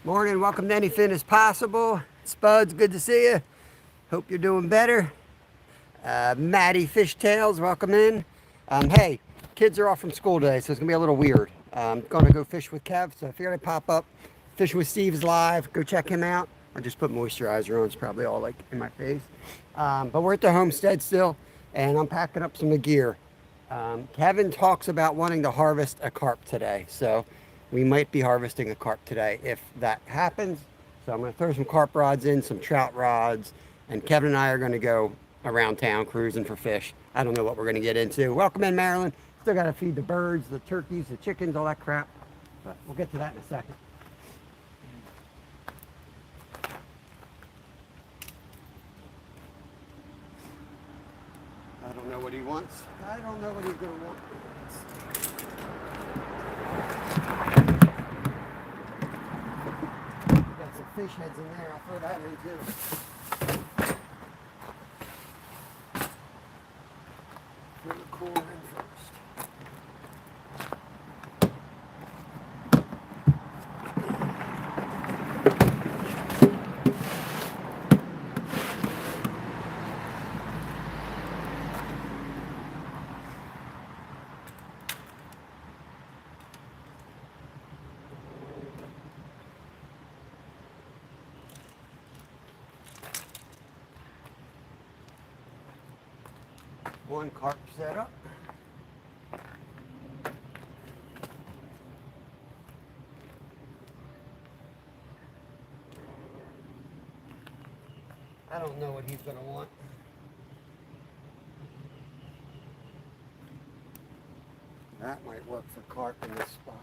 Morning, welcome to Anything is Possible. Spuds, good to see you. Hope you're doing better. Maddie Fishtails, welcome in. Hey, kids are off from school today, so it's gonna be a little weird. I'm gonna go fish with Kev, so I figured I'd pop up. Fishing with Steve's live, go check him out. I just put moisturizer on, it's probably all like in my face. But we're at the homestead still, and I'm packing up some gear. Kevin talks about wanting to harvest a carp today, so we might be harvesting a carp today if that happens. So I'm going to throw some carp rods in, some trout rods, and Kevin and I are going to go around town cruising for fish. I don't know what we're going to get into. Welcome in, Marilyn. Still got to feed the birds, the turkeys, the chickens, all that crap. But we'll get to that in a second. I don't know what he wants. I don't know what he's going to want. Got some fish heads in there. I'll throw that in too. Throw the corn in first. One carp set up. I don't know what he's going to want. That might work for carp in this spot.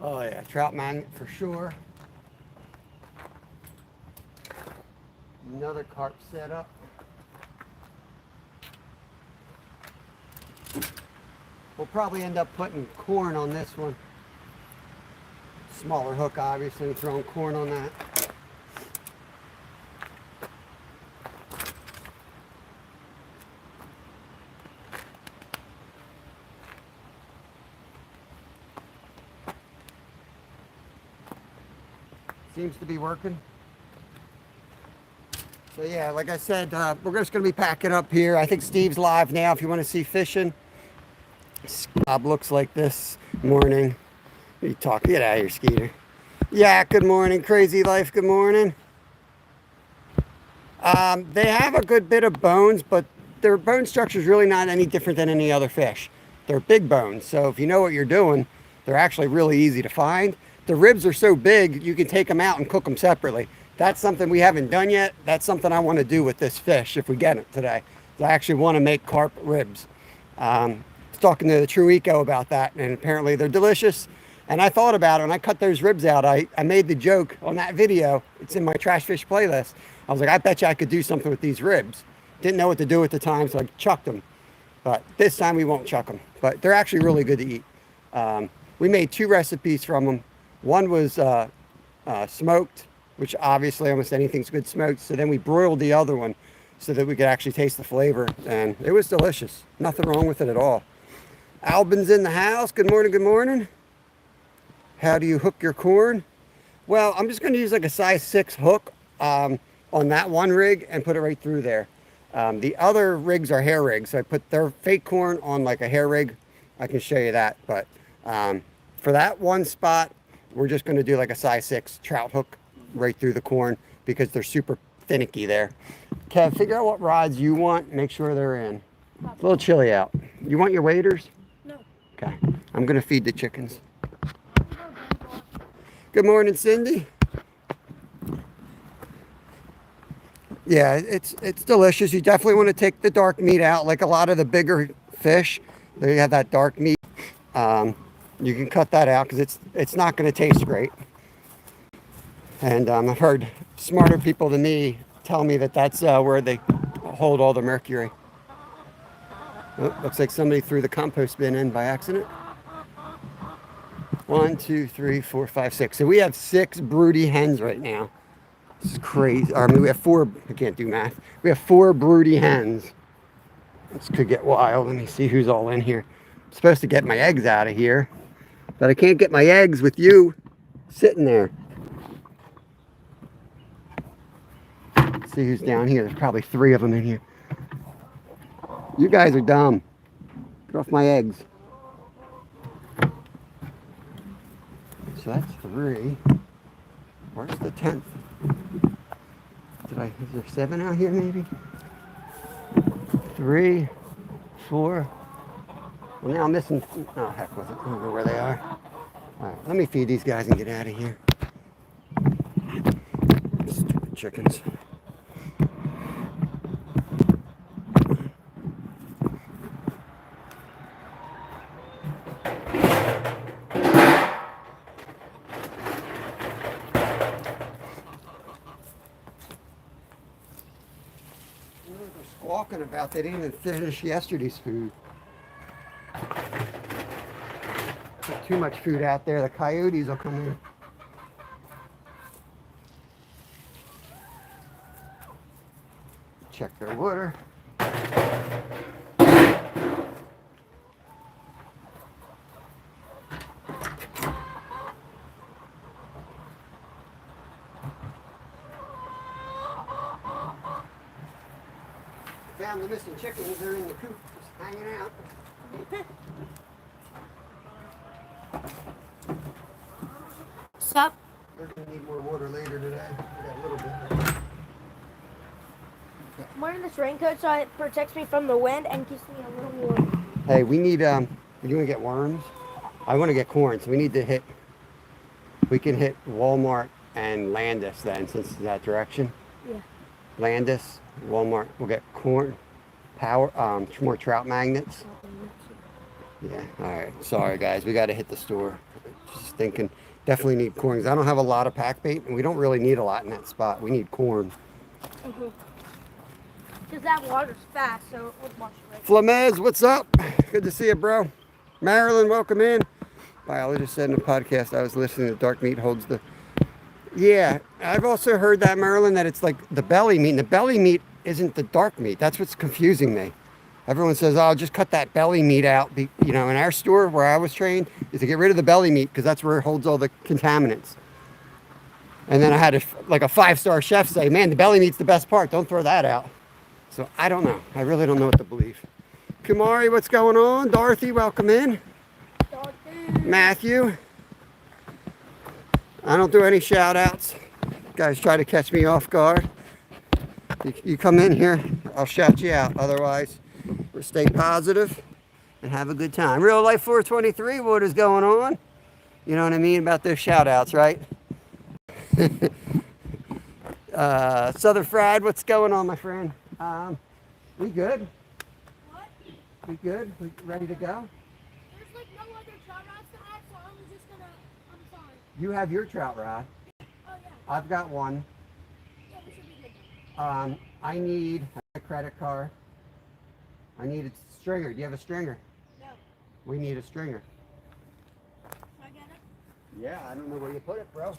Oh yeah, trout magnet for sure. Another carp setup. We'll probably end up putting corn on this one. Smaller hook, obviously, throwing corn on that. Seems to be working. So yeah, like I said, we're just going to be packing up here. I think Steve's live now if you want to see fishing. Bob looks like this morning. You talk, get out of here, Skeeter. Yeah, good morning, Crazy Life, good morning. They have a good bit of bones, but their bone structure is really not any different than any other fish. They're big bones, so if you know what you're doing, they're actually really easy to find. The ribs are so big, you can take them out and cook them separately. That's something we haven't done yet. That's something I want to do with this fish if we get it today. I actually want to make carp ribs. I was talking to the True Eco about that, and apparently they're delicious. And I thought about it, when I cut those ribs out, I made the joke on that video. It's in my Trash Fish playlist. I was like, I bet you I could do something with these ribs. Didn't know what to do at the time, so I chucked them. But this time we won't chuck them. But they're actually really good to eat. We made 2 recipes from them. One was smoked, which obviously almost anything's good smoked. So then we broiled the other one so that we could actually taste the flavor. And it was delicious. Nothing wrong with it at all. Albin's in the house. Good morning, good morning. How do you hook your corn? Well, I'm just going to use like a size 6 hook on that one rig and put it right through there. The other rigs are hair rigs. So I put their fake corn on like a hair rig. I can show you that. But for that one spot, we're just going to do like a size 6 trout hook right through the corn because they're super finicky there. Kev, figure out what rods you want. Make sure they're in. It's a little chilly out. You want your waders? No. Okay. I'm going to feed the chickens. Good morning, Cindy. Yeah, it's delicious. You definitely want to take the dark meat out. Like a lot of the bigger fish, they have that dark meat. You can cut that out because it's not going to taste great. And I've heard smarter people than me tell me that that's where they hold all the mercury. Oh, looks like somebody threw the compost bin in by accident. 1, 2, 3, 4, 5, 6. So we have 6 broody hens right now. This is crazy. I mean, we have 4, I can't do math. We have 4 broody hens. This could get wild. Let me see who's all in here. I'm supposed to get my eggs out of here, but I can't get my eggs with you sitting there. Let's see who's down here. There's probably 3 of them in here. You guys are dumb. Get off my eggs. So that's 3. Where's the 10th? Is there 7 out here maybe? 3, 4. Well, now I'm missing. Oh, heck with it. I don't know where they are. All right, let me feed these guys and get out of here. Stupid chickens. Squawking about they didn't even finish yesterday's food. Put too much food out there, the coyotes will come in. Check their water. Found the missing chickens. They're in the coop, just hanging out. Sup? They're gonna need more water later today. We got a little bit. I'm wearing this raincoat so it protects me from the wind and keeps me a little warm. Hey, we need. You want to get worms? I want to get corn, so we need to hit. We can hit Walmart and Landis then, since it's that direction. Yeah. Landis, Walmart. We'll get corn, power, more trout magnets. Yeah. All right. Sorry, guys. We got to hit the store. Just thinking. Definitely need corn. 'Cause I don't have a lot of pack bait, and we don't really need a lot in that spot. We need corn. Because that water's fast, so it would wash away. Flamez, what's up? Good to see you, bro. Marilyn, welcome in. Biologist said in the podcast I was listening that dark meat holds the... Yeah, I've also heard that, Marilyn, that it's like the belly meat. And the belly meat isn't the dark meat. That's what's confusing me. Everyone says, oh, just cut that belly meat out. You know, in our store where I was trained is to get rid of the belly meat because that's where it holds all the contaminants. And then I had a 5-star chef say, man, the belly meat's the best part. Don't throw that out. So I don't know. I really don't know what to believe. Kumari, what's going on? Dorothy, welcome in. Matthew. I don't do any shout outs. Guys try to catch me off guard. You come in here, I'll shout you out. Otherwise, we'll stay positive and have a good time. Real Life 423, what is going on? You know what I mean about those shout outs, right? Southern Fried, what's going on, my friend? We good? What? We good? We ready to go? There's like no other trout rods to add, so I'm just gonna, I'm fine. You have your trout rod. Oh yeah. I've got one. Yeah, we should be good. I need a credit card. I need a stringer. Do you have a stringer? No. We need a stringer. Can I get it? Yeah, I don't know where you put it, bro.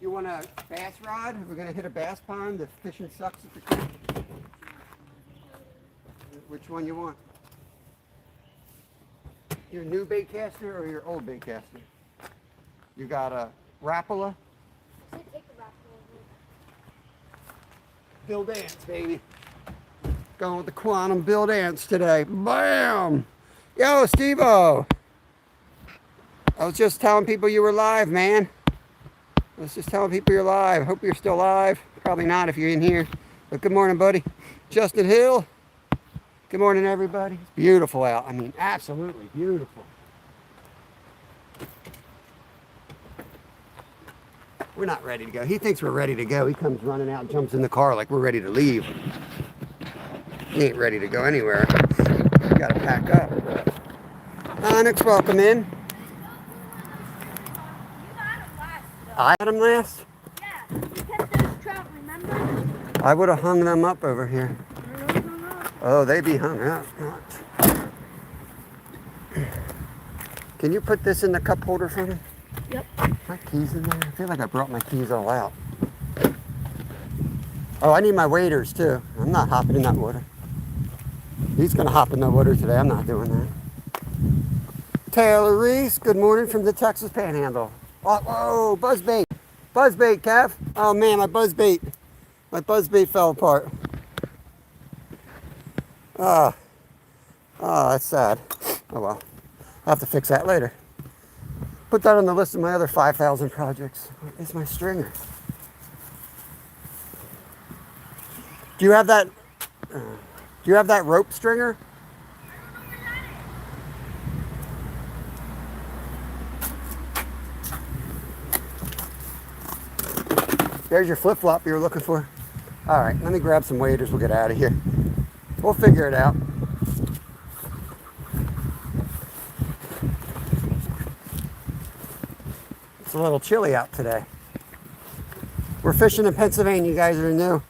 You want a bass rod? We're gonna hit a bass pond. The fishing sucks at the creek. Which one you want? Your new bait caster or your old bait caster? You got a Rapala? Take the wrap Bill Dance, baby. Going with the Quantum Bill Dance today. Bam! Yo, Steve-O! I was just telling people you were live, man. I was just telling people you're live. Hope you're still live. Probably not if you're in here. But good morning, buddy. Justin Hill. Good morning, everybody. It's beautiful out. I mean, absolutely beautiful. We're not ready to go. He thinks we're ready to go. He comes running out, jumps in the car like we're ready to leave. He ain't ready to go anywhere. We gotta pack up. Onyx, welcome in. You got it last. I had him last. Yeah, you kept those trout, remember? I would have hung them up over here. No. Oh, they be hung up. Can you put this in the cup holder for me? Yep. My keys in there? I feel like I brought my keys all out. Oh, I need my waders too. I'm not hopping in that water. He's gonna hop in the water today. I'm not doing that. Taylor Reese, good morning from the Texas Panhandle. Oh, whoa, buzzbait. Buzzbait, Kev. Oh man, my buzzbait fell apart. Oh, that's sad. Oh well, I'll have to fix that later. Put that on the list of my other 5,000 projects. Where's my stringer? Do you have that? Do you have that rope stringer? There's your flip-flop you were looking for. All right, let me grab some waders. We'll get out of here. We'll figure it out. It's a little chilly out today. We're fishing in Pennsylvania. You guys are new.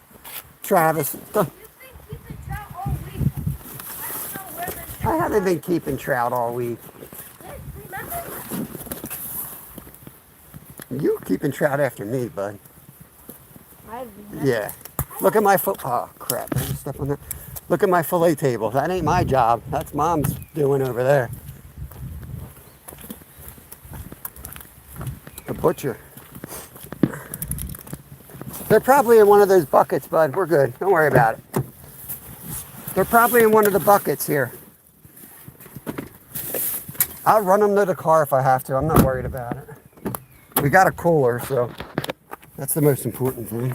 Travis. You've been keeping trout all week. I don't know where the I haven't been keeping trout all week. Remember? You keeping trout after me, bud. I've Yeah. Look at my oh crap, I just stepped on that. Look at my fillet table. That ain't my job. That's Mom's doing over there. The butcher. They're probably in one of those buckets, bud. We're good. Don't worry about it. They're probably in one of the buckets here. I'll run them to the car if I have to. I'm not worried about it. We got a cooler, so that's the most important thing.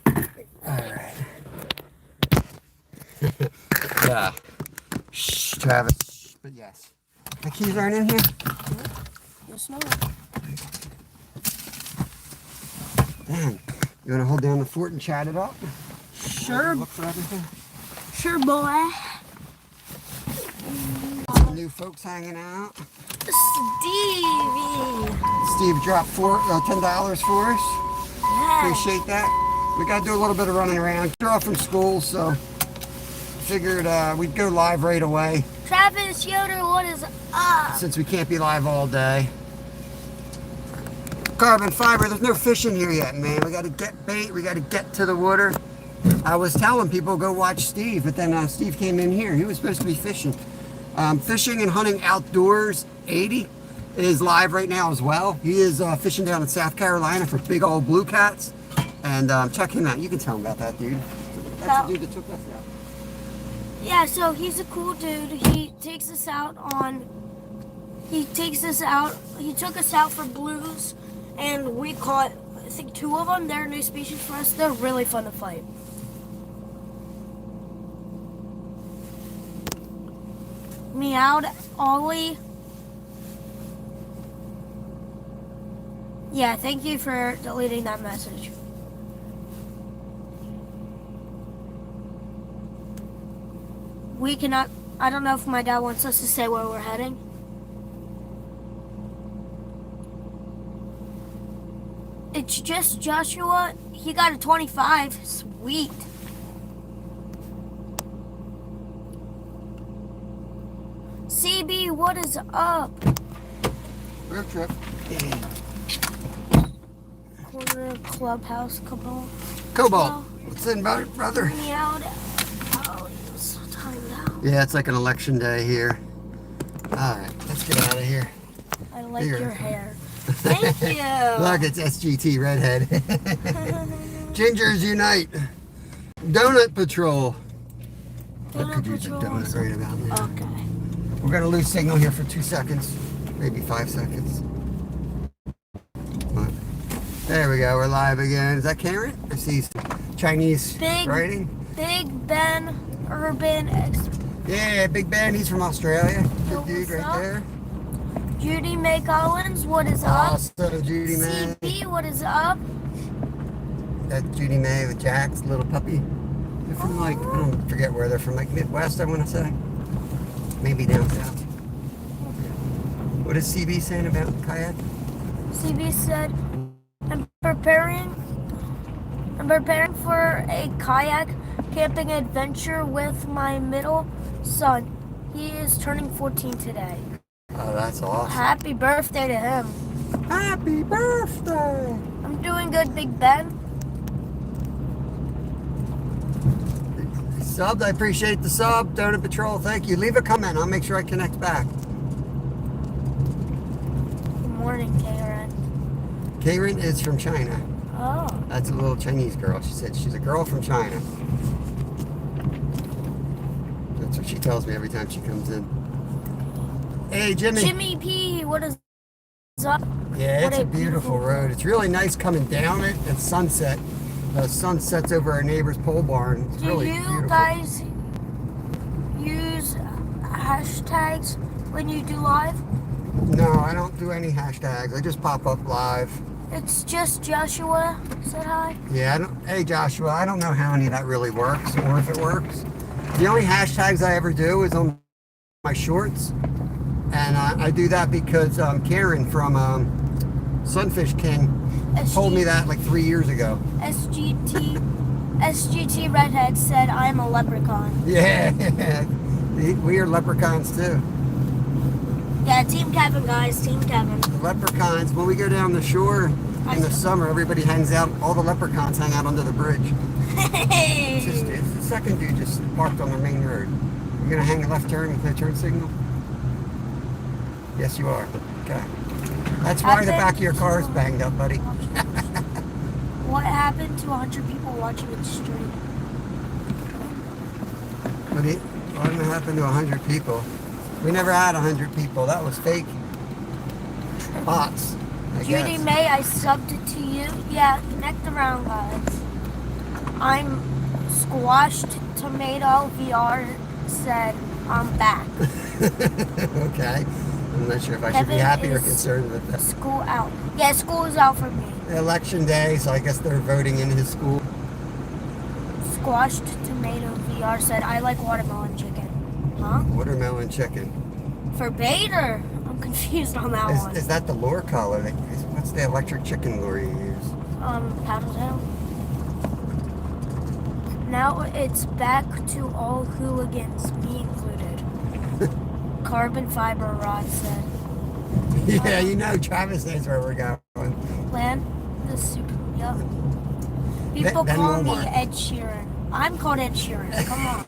All right. Yeah. Shh, Travis. But yes. The keys aren't in here? Yes, no. Damn. You want to hold down the fort and chat it up? Sure. Look for everything. Sure, boy. Some new folks hanging out. Stevie. Steve dropped $10 for us. Yeah. Appreciate that. We got to do a little bit of running around. They're off from school, so figured we'd go live right away Travis Yoder, what is up? since we can't be live all day. Carbon fiber, there's no fish in here yet, man. We got to get bait. We got to get to the water. I was telling people go watch Steve, but then Steve came in here. He was supposed to be fishing. Fishing and Hunting Outdoors 80 is live right now as well. He is fishing down in South Carolina for big old blue cats. And check him out. You can tell him about that dude. That's the dude that took us out. Yeah, so he's a cool dude. He takes us out. He took us out for blues, and we caught, I think, 2 of them. They're a new species for us. They're really fun to fight. Meowed Ollie. Yeah, thank you for deleting that message. We cannot, I don't know if my dad wants us to say where we're heading. It's just Joshua. He got a 25. Sweet. CB, what is up? Road trip. Corner clubhouse couple. Cobalt. What's in, brother? Meowed. Oh, he was timed out. Yeah, it's like an election day here. All right, let's get out of here. I like Here. your hair. Thank you. Look, it's SGT Redhead. Gingers Unite. Donut Patrol. I could use a donut right about now. Okay. We're going to lose signal here for 2 seconds. Maybe 5 seconds. But there we go. We're live again. Is that Karen? I see Chinese Big- writing. Big Ben Urban X. Yeah, Big Ben. He's from Australia. Yo, Good dude what's right up? there. Judy May Collins, what is up? Also Judy May. CB, what is up? That's Judy May with Jack's little puppy. They're from like, I don't forget where they're from, like Midwest, I want to say. Maybe down south. What is CB saying about the kayak? CB said, I'm preparing for a kayak camping adventure with my middle son. He is turning 14 today. Oh, that's awesome. Happy birthday to him. Happy birthday! I'm doing good, Big Ben. Sub, I appreciate the sub. Donut Patrol, thank you. Leave a comment. I'll make sure I connect back. Good morning, Karen. Karen is from China. Oh. That's a little Chinese girl. She said she's a girl from China. That's what she tells me every time she comes in. Hey, Jimmy. Jimmy P, what is up? Yeah, What it's a beautiful road. It's really nice coming down it at sunset. The sun sets over our neighbor's pole barn. It's Do really you beautiful. guys use hashtags when you do live? No, I don't do any hashtags. I just pop up live. It's just Joshua said hi. Yeah, I don't, hey Joshua, I don't know how any of that really works or if it works. The only hashtags I ever do is on my shorts. And I do that because Karen from Sunfish King told me that like 3 years ago. SGT Redhead said I'm a leprechaun. Yeah, we are leprechauns too. Yeah, Team Kevin, guys, Team Kevin. The leprechauns, when we go down the shore in the summer, everybody hangs out, all the leprechauns hang out under the bridge. It's the second dude just parked on the main road. You're gonna hang a left turn with no turn signal? Yes, you are. Okay. That's why the back of your car is banged up, buddy. What happened to 100 people watching it stream? What happened to 100 people? We never had 100 people. That was fake. Bots, I Judy guess. May, I subbed it to you. Yeah, connect around, guys. I'm Squashed Tomato VR said I'm back. Okay. I'm not sure if I should be Kevin happy or is concerned with that. School out. Yeah, school is out for me. Election day, so I guess they're voting in his school. Squashed Tomato VR said I like watermelon chicken. Huh? Watermelon chicken. For Bader? I'm confused on that one. Is that the lure collar? What's the electric chicken lure you use? Paddletail. Now it's back to all hooligans, me included. Carbon fiber rod said. Yeah, you know Travis knows where we're going. Plan the super. Yup. People Then call me Walmart. Ed Sheeran. I'm called Ed Sheeran. Come on.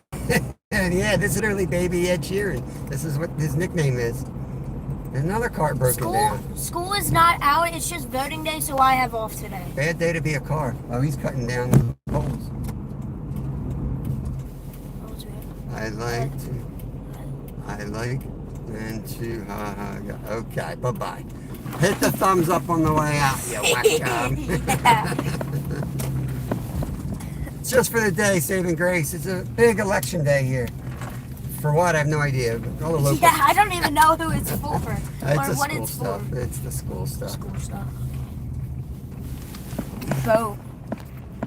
And yeah, this is literally baby Ed Sheeran. This is what his nickname is. Another car broken down. School is not out. It's just voting day, so I have off today. Bad day to be a car. Oh, he's cutting down the poles. That was weird. I like and to okay, bye-bye. Hit the thumbs up on the way out, you whack job. Yeah. It's just for the day, saving grace. It's a big election day here. For what? I have no idea. But all the local. Yeah, I don't even know who it's for or It's the what school it's stuff. for. It's the school stuff. School stuff. Boat.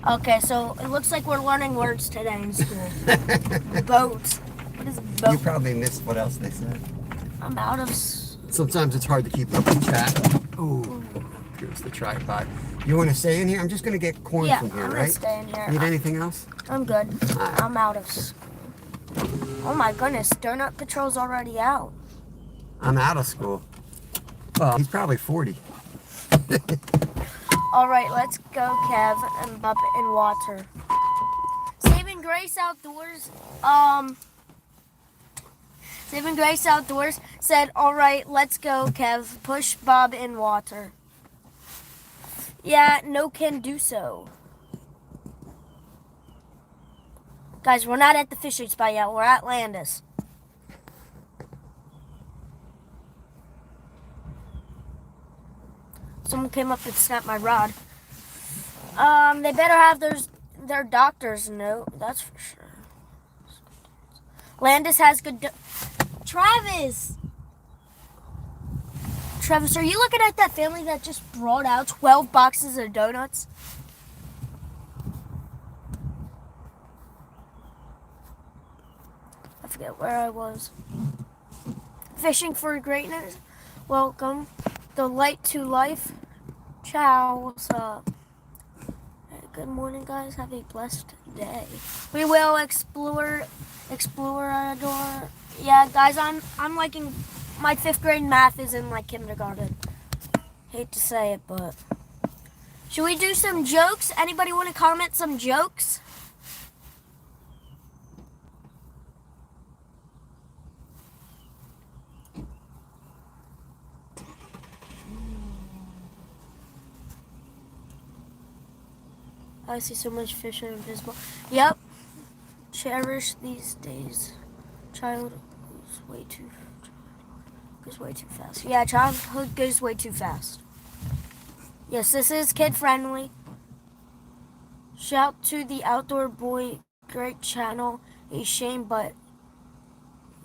Okay, so it looks like we're learning words today in school. Boat. What is boat? You probably missed what else they said. I'm out of. Sometimes it's hard to keep up with chat. Ooh, here's the tripod. You want to stay in here? I'm just going to get corn Yeah, from here, I'm gonna right? stay in here. Need anything else? I'm good. Alright. I'm out of school. Oh my goodness, Donut Patrol's already out. I'm out of school. Well, he's probably 40. All right, let's go, Kev, and up in water. Saving Grace Outdoors, Saving Grace Outdoors said, all right, let's go, Kev. Push Bob in water. Yeah, no can do so. Guys, we're not at the fishing spot yet. We're at Landis. Someone came up and snapped my rod. They better have their doctor's note. That's for sure. Landis has good. Travis, are you looking at that family that just brought out 12 boxes of donuts? I forget where I was. Fishing for greatness. Welcome. The light to life. Ciao. What's up? Good morning, guys. Have a blessed day. We will explore. Yeah, guys, I'm liking my 5th grade math is in like kindergarten. Hate to say it, but should we do some jokes? Anybody want to comment some jokes? I see so much fish are invisible. Yep. Cherish these days. Childhood goes way too fast. Yeah, childhood goes way too fast. Yes, this is kid friendly. Shout to the Outdoor Boy, great channel. A shame, but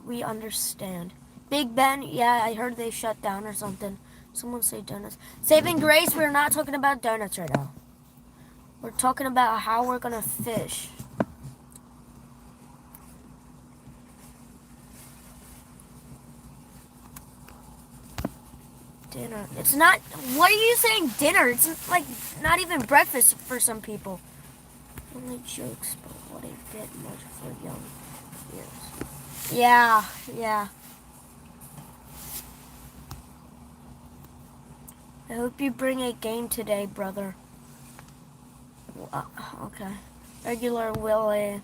we understand. Big Ben, yeah, I heard they shut down or something. Someone say donuts. Saving Grace, we're not talking about donuts right now. We're talking about how we're gonna fish. Dinner. It's not. What are you saying? Dinner. It's like not even breakfast for some people. Only jokes, but what a bit much for young ears. Yeah, yeah. I hope you bring a game today, brother. Okay. Regular Willy.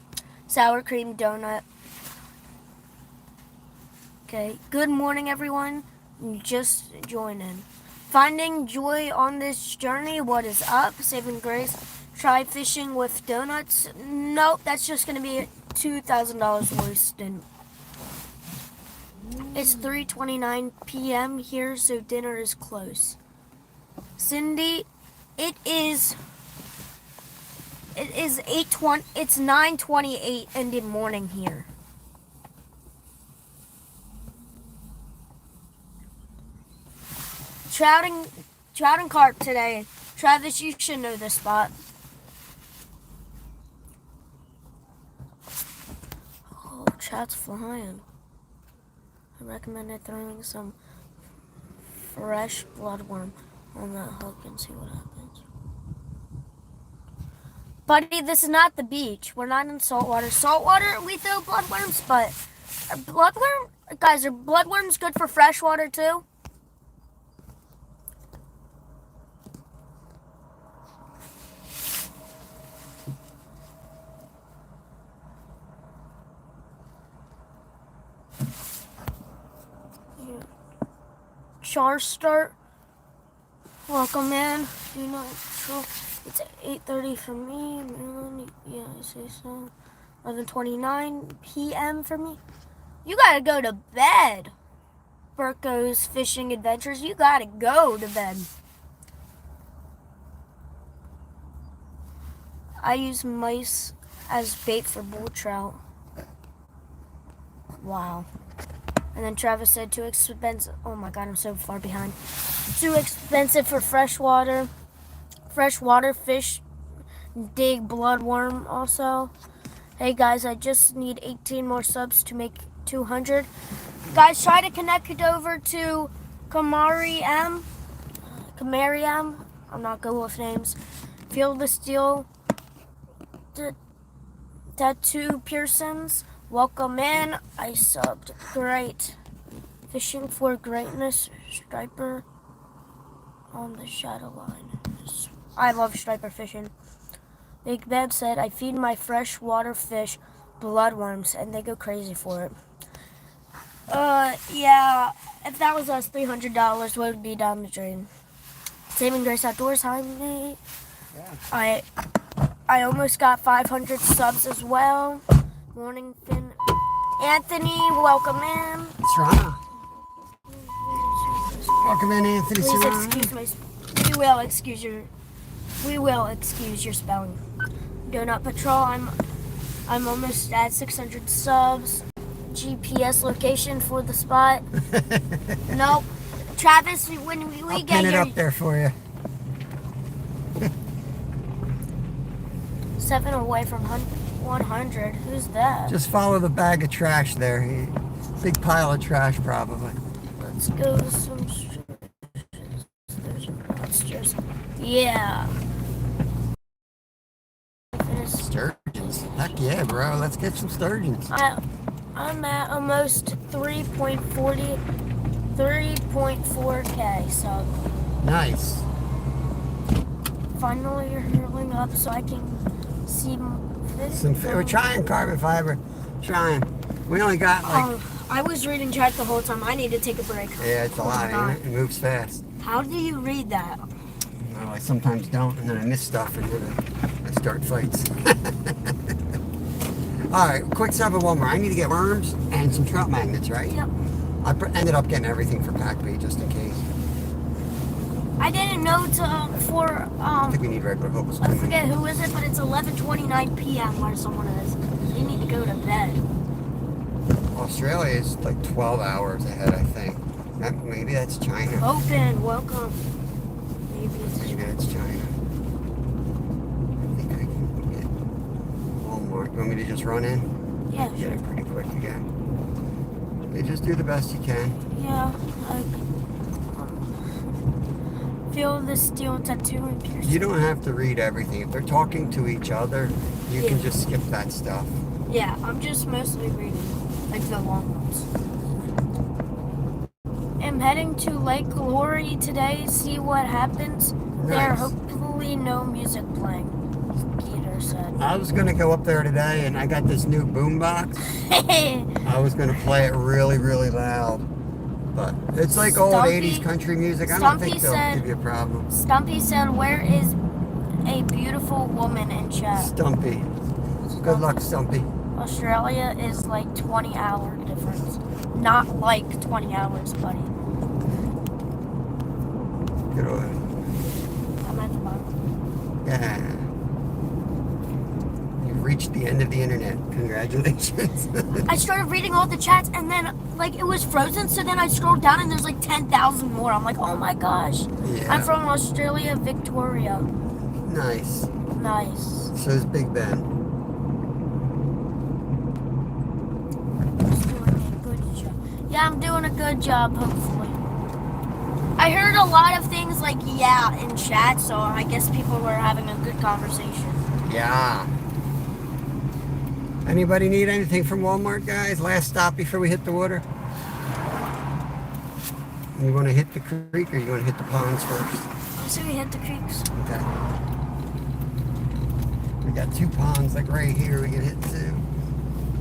Sour cream donut. Okay. Good morning, everyone. Just join in. Finding joy on this journey. What is up? Saving Grace. Try fishing with donuts. Nope, that's just going to be $2,000 wasted. It's 3:29 p.m. here, so dinner is close. Cindy, it is 8:20. It's 9:28 in the morning here. Trout and carp today. Travis, you should know this spot. Oh, trout's flying. I recommended throwing some fresh bloodworm on that hook and see what happens. Buddy, this is not the beach. We're not in saltwater. Saltwater, we throw bloodworms, but guys, are bloodworms good for freshwater too? Char start. Welcome in. You know, it's 8:30 for me. Yeah, I say so. 11:29 p.m. for me. You gotta go to bed. Burko's Fishing Adventures. You gotta go to bed. I use mice as bait for bull trout. Wow. And then Travis said too expensive. Oh my god, I'm so far behind. Too expensive for freshwater. Freshwater fish dig bloodworm also. Hey guys, I just need 18 more subs to make 200. Guys, try to connect it over to Kamari M. I'm not good with names. Feel the Steel. Tattoo Pearsons. Welcome in. I subbed. Great. Fishing for greatness. Striper on the shadow line. I love striper fishing. Big Ben said, I feed my freshwater fish bloodworms and they go crazy for it. Yeah. If that was us, $300 would be down the drain. Saving Grace Outdoors. Hi, mate. Yeah. I almost got 500 subs as well. Morning, Finn. Anthony, welcome in. Serrano. Welcome in, Anthony. Please Serrano. excuse my. We will excuse your spelling. Donut Patrol. I'm almost at 600 subs. GPS location for the spot. Nope. Travis, when we I'll get pin it here. up there for you. 7 away from 100. Who's that? Just follow the bag of trash there. Big pile of trash, probably. Let's go to some monsters. Yeah. Sturgeons. Heck yeah, bro. Let's get some sturgeons. I'm at almost 3.4K, so Nice. finally you're hurling up so I can see this. We're trying carbon fiber. Trying. We only got like... I was reading chat the whole time. I need to take a break. Yeah, it's a lot, God. ain't it? It moves fast. How do you read that? Well, I sometimes don't, and then I miss stuff, and then I start fights. All right, quick stop at Walmart. I need to get worms and some trout magnets, right? Yep. I ended up getting everything for pack bait just in case. I didn't know to I think we need regular hooks. I forget who is it, but it's 11:29 p.m. where someone is. They need to go to bed. Australia is like 12 hours ahead, I think. Maybe that's China. Open, welcome. Maybe That's China. I think I can get Walmart. You want me to just run in? Yeah, Get sure. it pretty quick again. You just do the best you can. Yeah, feel the steel tattoo and piercing. You don't have to read everything. If they're talking to each other, you can Yeah. just skip that stuff. Yeah, I'm just mostly reading, like the long ones. I'm heading to Lake Glory today, see what happens. There, Nice. hopefully no music playing, Skeeter said. I was gonna go up there today, and I got this new boombox. I was gonna play it really, really loud, but it's like old Stumpy- 80s country music. I don't Stumpy think they'll said- give you a problem. Stumpy said, where is a beautiful woman in chat? Stumpy. Good luck, Stumpy. Australia is like 20-hour difference. Not like 20 hours, buddy. Good on. I'm at the bottom. Yeah. You've reached the end of the internet. Congratulations. I started reading all the chats and then like it was frozen, so then I scrolled down and there's like 10,000 more. I'm like, oh my gosh. Yeah. I'm from Australia, Victoria. Nice. Nice. So is Big Ben. Just doing a good job. Yeah, I'm doing a good job, hopefully. I heard a lot of things like yeah in chat, so I guess people were having a good conversation. Yeah. Anybody need anything from Walmart, guys? Last stop before we hit the water. You want to hit the creek or you want to hit the ponds first? So we hit the creeks. Okay. We got two ponds like right here we can hit too.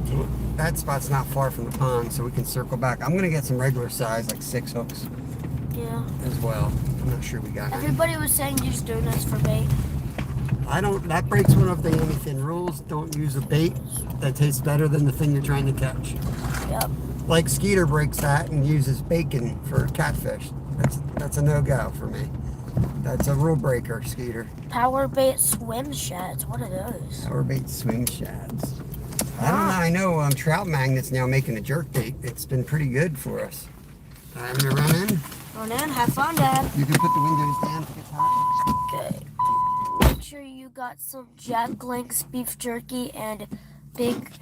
So that spot's not far from the pond, so we can circle back. I'm gonna get some regular size, like 6 hooks Yeah. as well. I'm not sure we got any. Everybody was saying use donuts for bait. That breaks one of the anything rules. Don't use a bait that tastes better than the thing you're trying to catch. Yep. Like Skeeter breaks that and uses bacon for catfish. That's a no-go for me. That's a rule breaker, Skeeter. Power bait swim shads. What are those? Power bait swing shads. I don't know. I know trout magnets now making a jerk bait. It's been pretty good for us. I'm gonna run in. Run in, have fun, Dad. You can put the windows down if it gets hot. Okay. Make sure you got some Jack Link's beef jerky and Big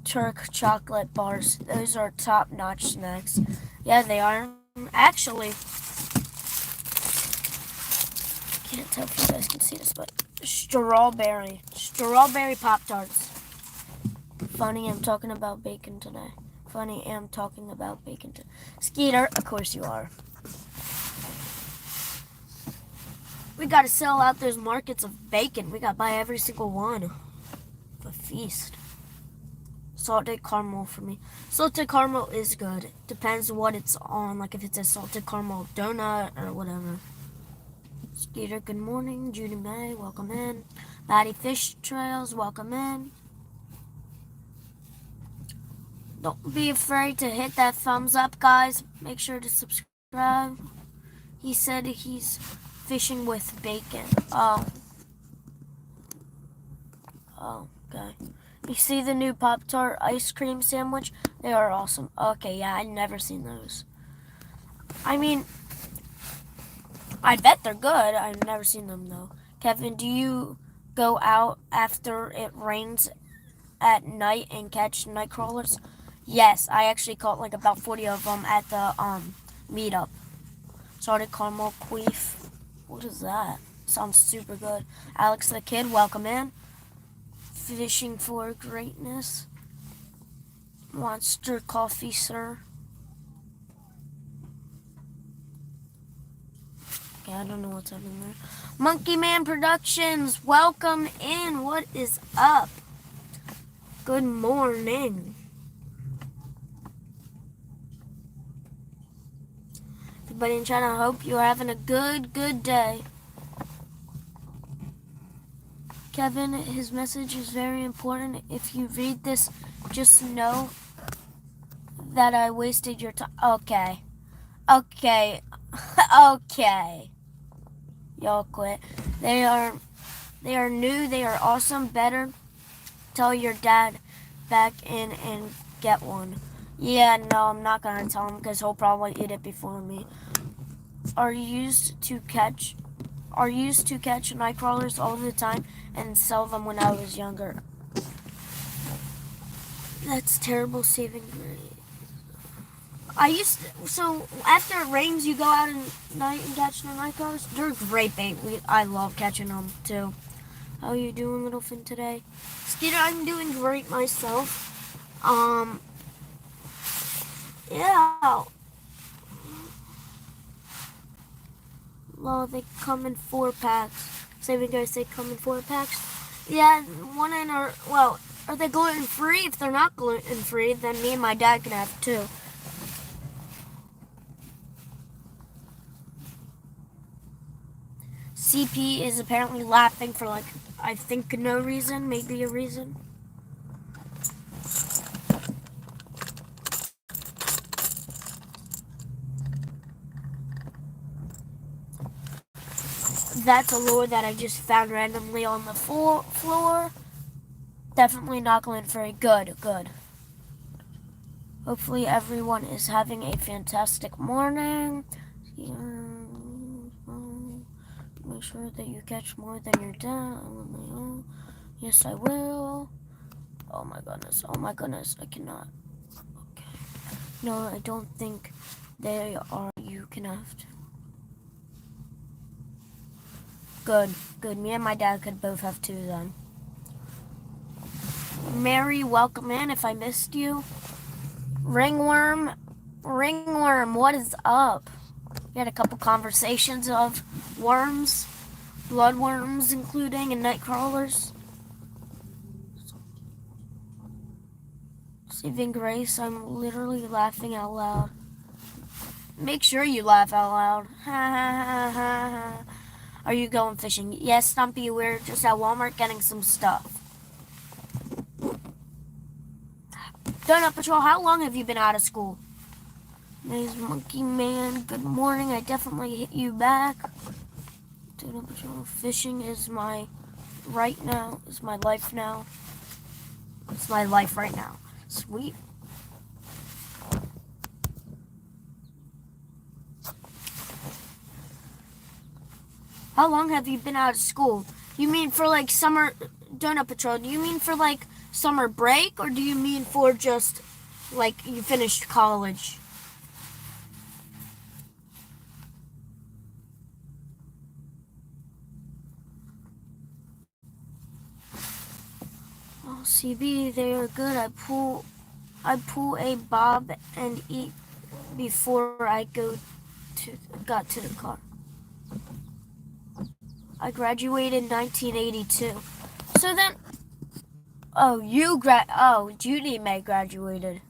Turk chocolate bars. Those are top-notch snacks. Yeah, they are. Actually, can't tell if you guys can see this, but strawberry Pop-Tarts. Funny, I'm talking about bacon today. Funny, I'm talking about bacon today. Skeeter, of course you are. We gotta sell out those markets of bacon. We gotta buy every single one. A feast. Salted caramel for me. Salted caramel is good. Depends what it's on. Like if it's a salted caramel donut or whatever. Skeeter, good morning. Judy May, welcome in. Maddie Fish Trails, welcome in. Don't be afraid to hit that thumbs up, guys. Make sure to subscribe. He said he's fishing with bacon. Oh, okay. You see the new Pop-Tart ice cream sandwich? They are awesome. Okay, yeah, I've never seen those. I mean, I bet they're good. I've never seen them, though. Kevin, do you go out after it rains at night and catch night crawlers? Yes, I actually caught like about 40 of them at the meetup. Salted caramel queef. What is that? Sounds super good. Alex the Kid, welcome in. Fishing for greatness. Monster coffee, sir. Okay, I don't know what's happening there. Monkey Man Productions, welcome in. What is up? Good morning. Everybody in China, I hope you're having a good day. Kevin, his message is very important. If you read this, just know that I wasted your time. Okay. Okay. Okay. Y'all quit. They are new, they are awesome, better. Tell your dad back in and get one. Yeah, no, I'm not gonna tell him because he'll probably eat it before me. Are used to catch night crawlers all the time and sell them when I was younger. That's terrible saving grace. So after it rains, you go out at night and catch the night crawlers. They're great bait. I love catching them too. How are you doing, little fin, today? Skeeter, I'm doing great myself. Yeah. Well, they come in 4-packs. Saving guys, they come in 4-packs. Yeah, are they gluten free? If they're not gluten free, then me and my dad can have 2. CP is apparently laughing for I think no reason, maybe a reason. That's a lure that I just found randomly on the floor. Definitely not gluten-free. Good. Hopefully everyone is having a fantastic morning. Make sure that you catch more than your dad. Yes, I will. Oh my goodness, I cannot. Okay. No, I don't think they are. You can have to. Good. Me and my dad could both have 2 then. Mary, welcome in if I missed you. Ringworm, what is up? We had a couple conversations of worms, bloodworms including, and night crawlers. Saving grace, I'm literally laughing out loud. Make sure you laugh out loud. Ha ha ha ha. Are you going fishing? Yes, Stumpy, we're just at Walmart getting some stuff. Donut Patrol, how long have you been out of school? Nice Monkey Man, good morning. I definitely hit you back. Donut Patrol, fishing is my life now. It's my life right now. Sweet. How long have you been out of school? You mean for summer, Donut Patrol, do you mean for summer break, or do you mean for just you finished college? Oh, CB, they are good. I pull a bob and eat before I got to the car. I graduated in 1982. So then, Judy May graduated.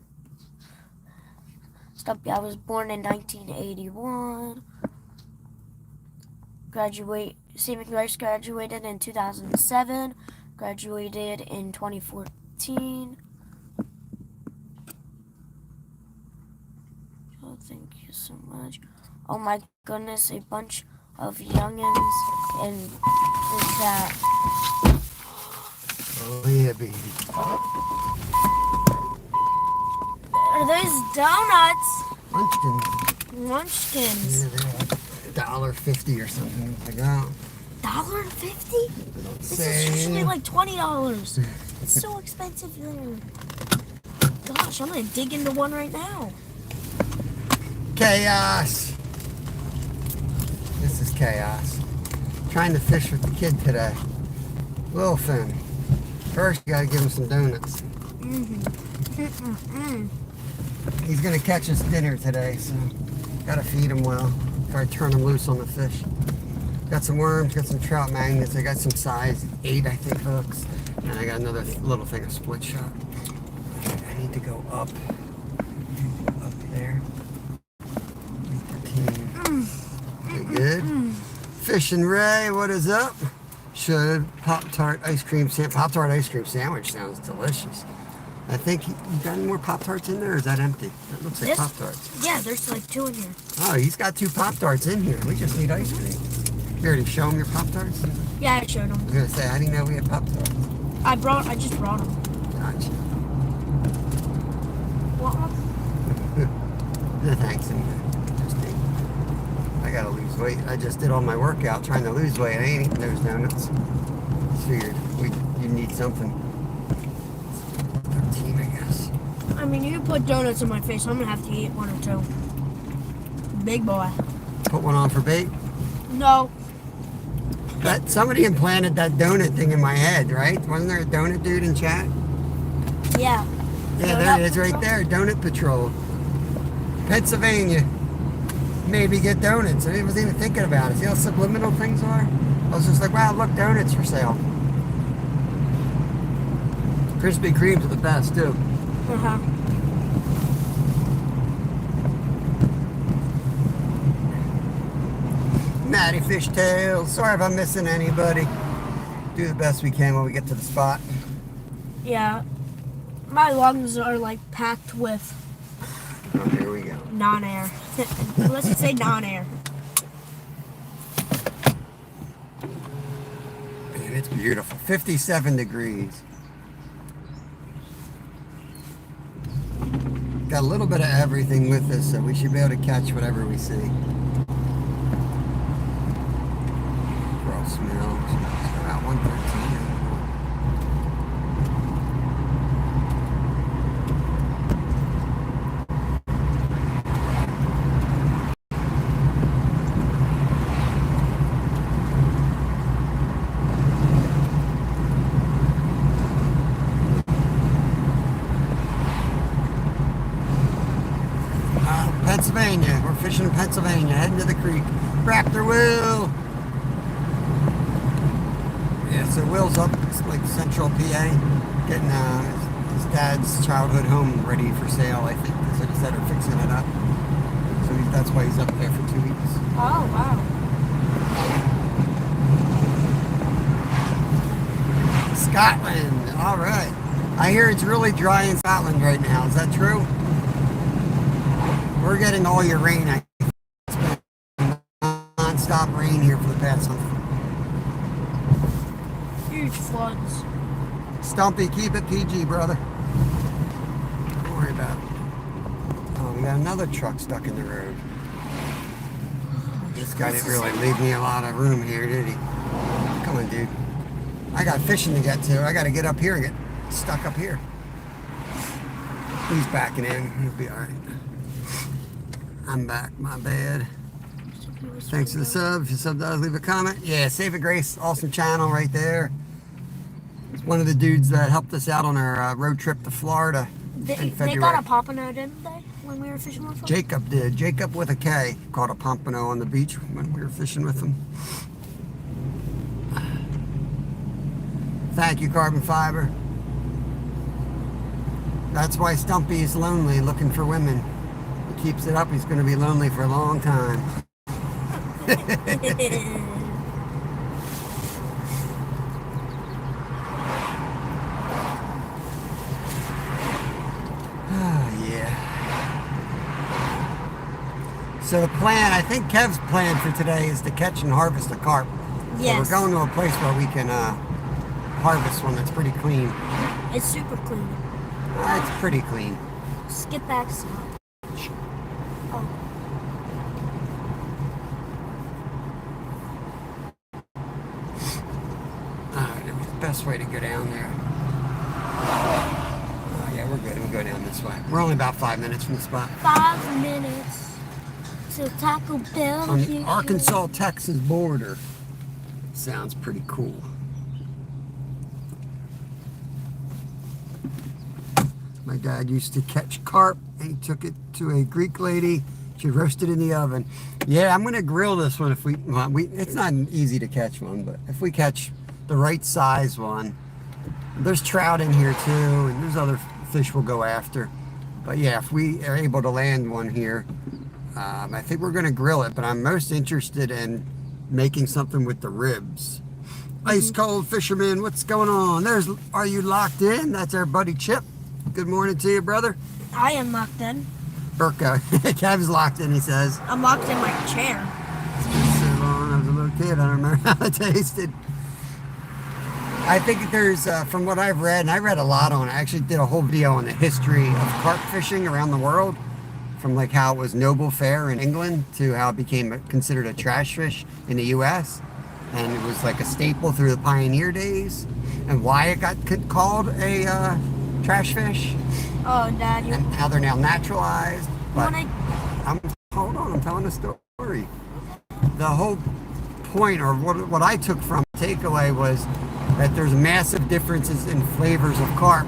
Stumpy, I was born in 1981. Saving Grace graduated in 2007. Graduated in 2014. Oh, thank you so much. Oh my goodness, a bunch of youngins in the chat. Oh yeah, baby. Are those donuts? Munchkins. Munchkins. Yeah, they're $1.50 or something like that. $1.50? This is usually $20. It's so expensive there. Gosh, I'm gonna dig into one right now. Chaos. This is chaos. Trying to fish with the kid today. Little Finn. First, you gotta give him some donuts. He's gonna catch us dinner today, so gotta feed him well. Try to turn him loose on the fish. Got some worms, got some trout magnets. I got some size 8, I think, hooks. And I got another little thing of split shot. I need to go up there. You good? Fish and Ray, what is up? Should Pop-Tart ice cream sandwich. Pop-Tart ice cream sandwich sounds delicious. I think you got any more Pop-Tarts in there, or is that empty? That looks like This? Pop-Tarts. Yeah, there's like 2 in here. Oh, he's got 2 Pop-Tarts in here. We just need ice cream. You already show him your Pop-Tarts? Yeah, I showed I him. was gonna say, how do you know we had Pop-Tarts? I just brought them. Gotcha. Want one? No thanks. I gotta lose weight. I just did all my workout trying to lose weight. I ain't eating those donuts. Figured you need something. 13, I guess. I mean, you put donuts in my face. I'm gonna have to eat 1 or 2. Big boy. Put one on for bait. No. That somebody implanted that donut thing in my head, right? Wasn't there a donut dude in chat? Yeah. Yeah, there Donut it is right Patrol? there. Donut Patrol. Pennsylvania. Maybe get donuts. I wasn't even thinking about it. See how subliminal things are? I was just like, wow, look, donuts for sale. Krispy Kremes are the best, too. Uh-huh. Natty Fishtail. Sorry if I'm missing anybody. Do the best we can when we get to the spot. Yeah. My lungs are like packed with Oh, here we go. non-air. Let's just say non-air. Man, it's beautiful. 57 degrees. Got a little bit of everything with us, so we should be able to catch whatever we see. Cross smells. It's about 113. Pennsylvania. We're fishing in Pennsylvania, heading to the creek. Raptor Will. Yeah, so Will's up, it's like Central PA, getting his dad's childhood home ready for sale, I think. That's what he said, or fixing it up. So that's why he's up there for 2 weeks. Oh, wow. Scotland. All right. I hear it's really dry in Scotland right now. Is that true? We're getting all your rain. It's been non-stop rain here for the past month. Huge floods. Stumpy, keep it PG, brother. Don't worry about it. Oh, we got another truck stuck in the road. This guy didn't really leave me a lot of room here, did he? Come on, dude. I got fishing to get to. I got to get up here and get stuck up here. He's backing in. He'll be all right. I'm back. My bad. Thanks for the sub. If you sub does, leave a comment. Yeah, Save It Grace. Awesome channel right there. It's one of the dudes that helped us out on our road trip to Florida in They February. got a pompano, didn't they, when we were fishing with them? Jacob did. Jacob with a K caught a pompano on the beach when we were fishing with him. Thank you, Carbon Fiber. That's why Stumpy is lonely, looking for women. He keeps it up, he's going to be lonely for a long time. Oh, yeah. So the plan, I think Kev's plan for today is to catch and harvest a carp. Yes. So we're going to a place where we can harvest one that's pretty clean. It's super clean. It's pretty clean. Just get back some. Oh. The best way to go down there. Oh, yeah, we're good. We'll go down this way. We're only about 5 minutes from the spot. 5 minutes to Taco Bell. On the Arkansas-Texas border. Sounds pretty cool. My dad used to catch carp, and he took it to a Greek lady. She roasted it in the oven. Yeah, I'm gonna grill this one if we it's not easy to catch one, but if we catch the right size one. There's trout in here too, and there's other fish we'll go after. But yeah, if we are able to land one here, I think we're gonna grill it, but I'm most interested in making something with the ribs. Ice cold fisherman, what's going on? Are you locked in? That's our buddy Chip. Good morning to you, brother. I am locked in. Burko. Kev's locked in, he says. I'm locked in my chair. So long, I was a little kid, I don't remember how it tasted. I think there's, from what I've read, and I read a lot on it, I actually did a whole video on the history of carp fishing around the world, from like how it was noble fare in England to how it became considered a trash fish in the US. And it was like a staple through the pioneer days, and why it got called a trash fish, Oh, Dad, you. and how they're now naturalized. But When hold on, I'm telling a story. The whole point, or what I took from takeaway, was that there's massive differences in flavors of carp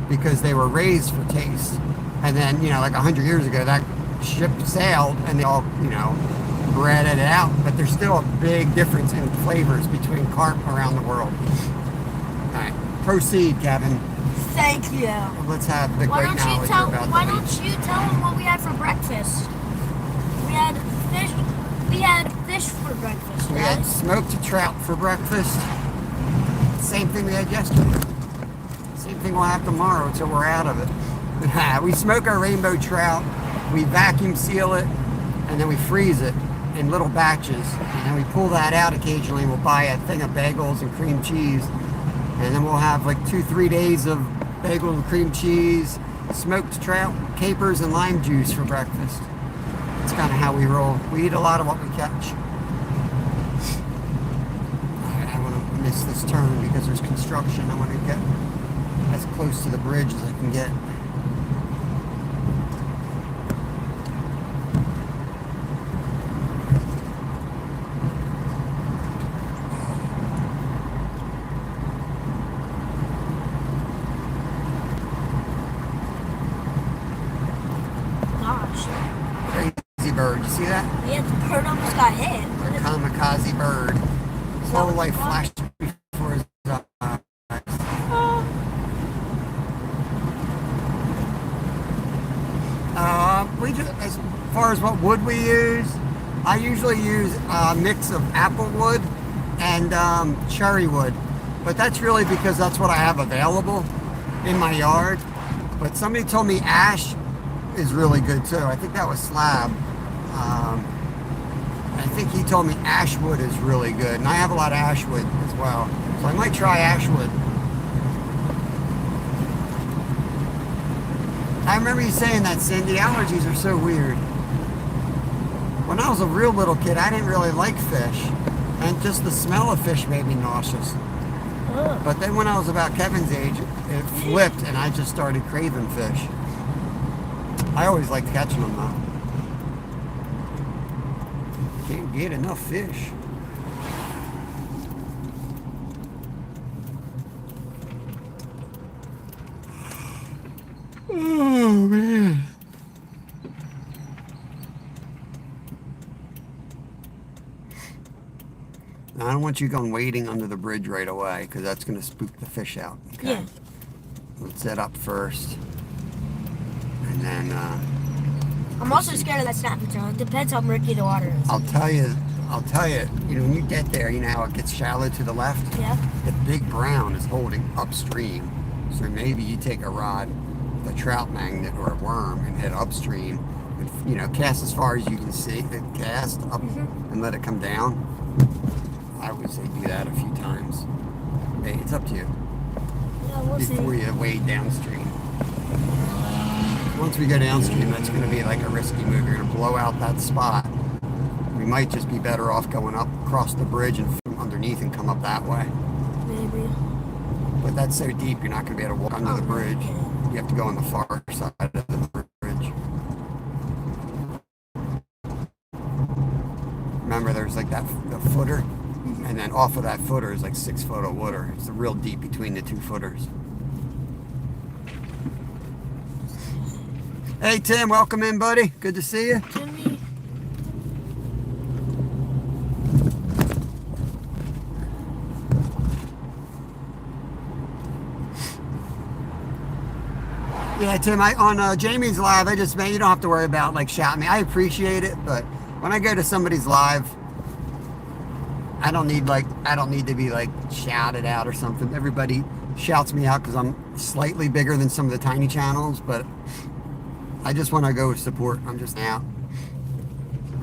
because they were raised for taste. And then, like 100 years ago, that ship sailed and they all, breaded it out. But there's still a big difference in flavors between carp around the world. All right, proceed, Kevin. Thank you. Let's have the Why great don't you knowledge tell? about Why the don't you tell them what we had for breakfast? We had fish. We had fish for breakfast. We Right? had smoked trout for breakfast. Same thing we had yesterday. Same thing we'll have tomorrow until we're out of it. We smoke our rainbow trout, we vacuum seal it, and then we freeze it in little batches. And then we pull that out occasionally, and we'll buy a thing of bagels and cream cheese. And then we'll have like 2-3 days of bagels and cream cheese, smoked trout, capers, and lime juice for breakfast. That's kind of how we roll. We eat a lot of what we catch. I want to miss this turn because there's construction. I want to get as close to the bridge as I can get. Gosh. Crazy bird. You see that? Yeah, the bird almost got hit. A kamikaze bird. His whole life flashed before his eyes. As far as what wood we use, I usually use a mix of apple wood and cherry wood. But that's really because that's what I have available in my yard. But somebody told me ash is really good too. I think that was Slab. I think he told me ash wood is really good. And I have a lot of ash wood as well. So I might try ash wood. I remember you saying that, Cindy. Allergies are so weird. When I was a real little kid, I didn't really like fish. And just the smell of fish made me nauseous. Ugh. But then when I was about Kevin's age, it flipped and I just started craving fish. I always liked catching them though. Can't get enough fish. Oh man. Now, I don't want you going wading under the bridge right away because that's going to spook the fish out. Okay? Yeah. Let's set up first. And then I'm also scared of that snapper tail. It depends how murky the water is. I'll tell you, when you get there, you know how it gets shallow to the left? Yeah. The big brown is holding upstream. So maybe you take a rod, a trout magnet or a worm and head upstream. And, cast as far as you can see, cast up and let it come down. I would say do that a few times. Hey, it's up to you. Yeah, we'll Before see. you wade downstream. Once we go downstream, that's going to be like a risky move. You're going to blow out that spot. We might just be better off going up across the bridge and from underneath and come up that way. Maybe. But that's so deep, you're not going to be able to walk under the bridge. You have to go on the far side of the bridge. Remember, there's like the footer, and then off of that footer is like 6 foot of water. It's real deep between the 2 footers. Hey Tim, welcome in, buddy. Good to see you. Jimmy. Yeah, Tim, on Jamie's live, you don't have to worry about like shouting me. I appreciate it, but when I go to somebody's live I don't need to be like shouted out or something. Everybody shouts me out because I'm slightly bigger than some of the tiny channels, but I just want to go with support. I'm just out.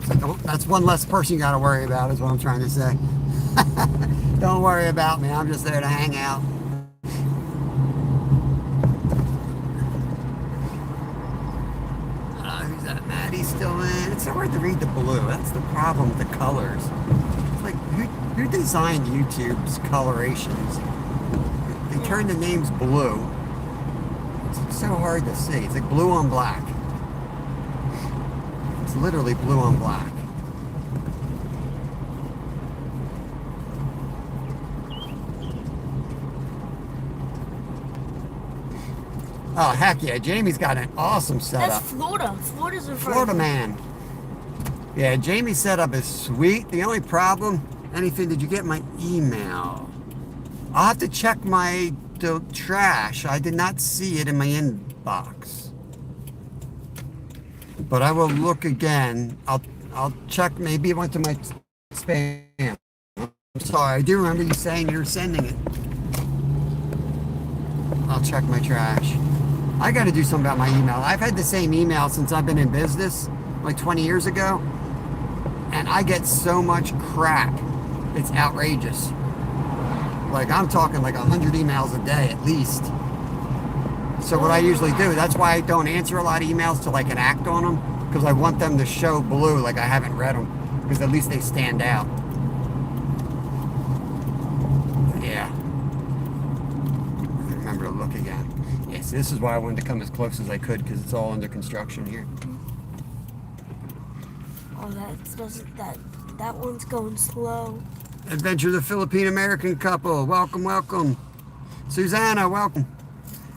So that's one less person you got to worry about, is what I'm trying to say. Don't worry about me. I'm just there to hang out. Who's that? Maddie's still in. It's so hard to read the blue. That's the problem with the colors. It's like, who designed YouTube's colorations? They turn the names blue. It's so hard to see. It's like blue on black. It's literally blue on black. Oh, heck yeah. Jamie's got an awesome setup. That's Florida. Florida's in front. Florida man. Yeah, Jamie's setup is sweet. The only problem, anything, did you get my email? I'll have to check the trash. I did not see it in my inbox. But I will look again. I'll check. Maybe it went to my spam. I'm sorry. I do remember you saying you were sending it. I'll check my trash. I got to do something about my email. I've had the same email since I've been in business, like 20 years ago. And I get so much crap. It's outrageous. Like, I'm talking like 100 emails a day at least. So what I usually do, that's why I don't answer a lot of emails till I can act on them, because I want them to show blue like I haven't read them, because at least they stand out. Yeah. Remember to look again. Yes, this is why I wanted to come as close as I could, because it's all under construction here. Oh, that one's going slow. Adventure the Philippine American couple. Welcome, welcome. Susanna, welcome.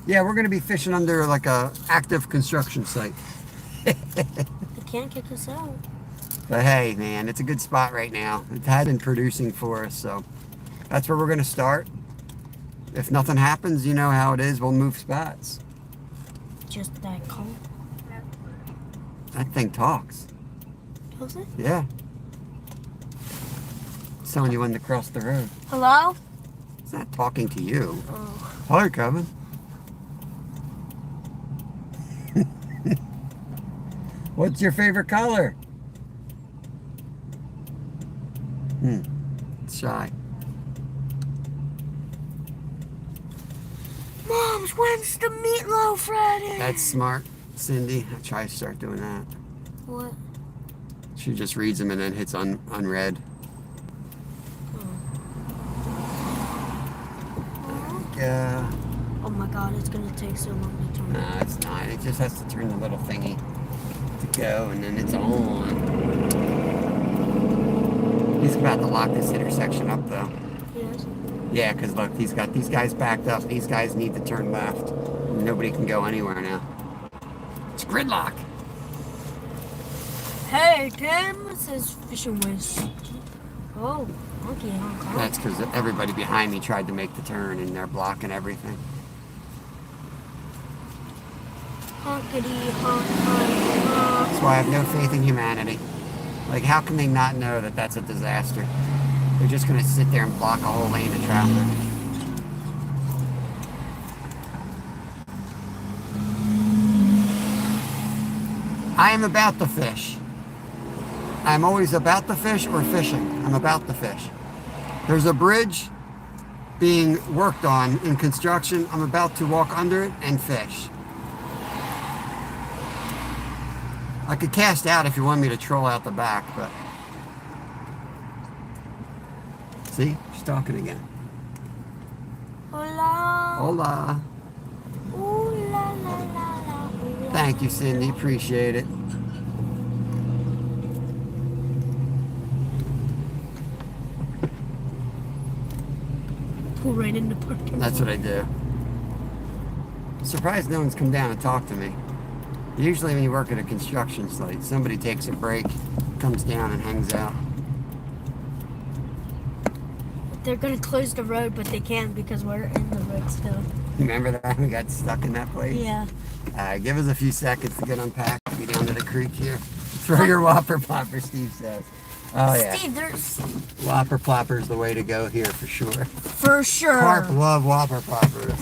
Yeah, we're going to be fishing under like a active construction site. They can't kick us out. But hey, man, it's a good spot right now. It had been producing for us, so that's where we're going to start. If nothing happens, you know how it is. We'll move spots. Just that cold. That thing talks. Does it? Yeah. It's telling you when to cross the road. Hello? It's not talking to you. Oh. Hi, Kevin. What's your favorite color? It's shy. Moms, when's the meatloaf ready? That's smart, Cindy. I try to start doing that. What? She just reads them and then hits unread. Yeah. Oh my god, it's gonna take so long to turn. No, it's not. It just has to turn the little thingy to go, and then it's on. He's about to lock this intersection up, though. Yes. Yeah, because look, he's got these guys backed up. These guys need to turn left. Nobody can go anywhere now. It's gridlock. Hey, Tim, it says Fishing Wish. Oh, monkey Hong Kong. That's because everybody behind me tried to make the turn, and they're blocking everything. Honkity honk honk. That's why I have no faith in humanity. Like, how can they not know that that's a disaster? They're just going to sit there and block a whole lane of traffic. I am about the fish. I'm always about the fish or fishing. I'm about the fish. There's a bridge being worked on in construction. I'm about to walk under it and fish. I could cast out if you want me to troll out the back, but... See? She's talking again. Hola. Hola. Ooh la la la la. Ooh, la, Thank you, Cindy. Appreciate it. Pull right into parking. That's what I do. Surprised no one's come down and talked to me. Usually when you work at a construction site, somebody takes a break, comes down and hangs out. They're gonna close the road, but they can't because we're in the road still. Remember that? We got stuck in that place? Yeah. Give us a few seconds to get unpacked. Be down to the creek here. Throw your whopper popper, Steve says. Oh yeah. Steve, there's Whopper plopper's the way to go here for sure. for sure. Carp love whopper ploppers.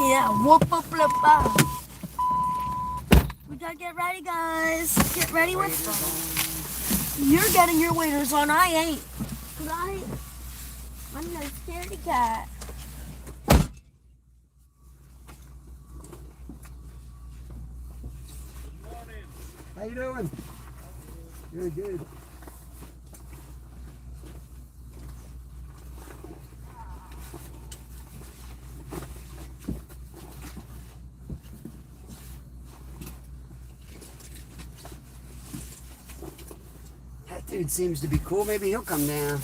Yeah, whoop whoop whoop whoop. We gotta get ready, guys. Get ready with. You're getting your waders on. I ain't. 'Cause I'm no scaredy cat. How you doing? Good, good. That dude seems to be cool. Maybe he'll come down.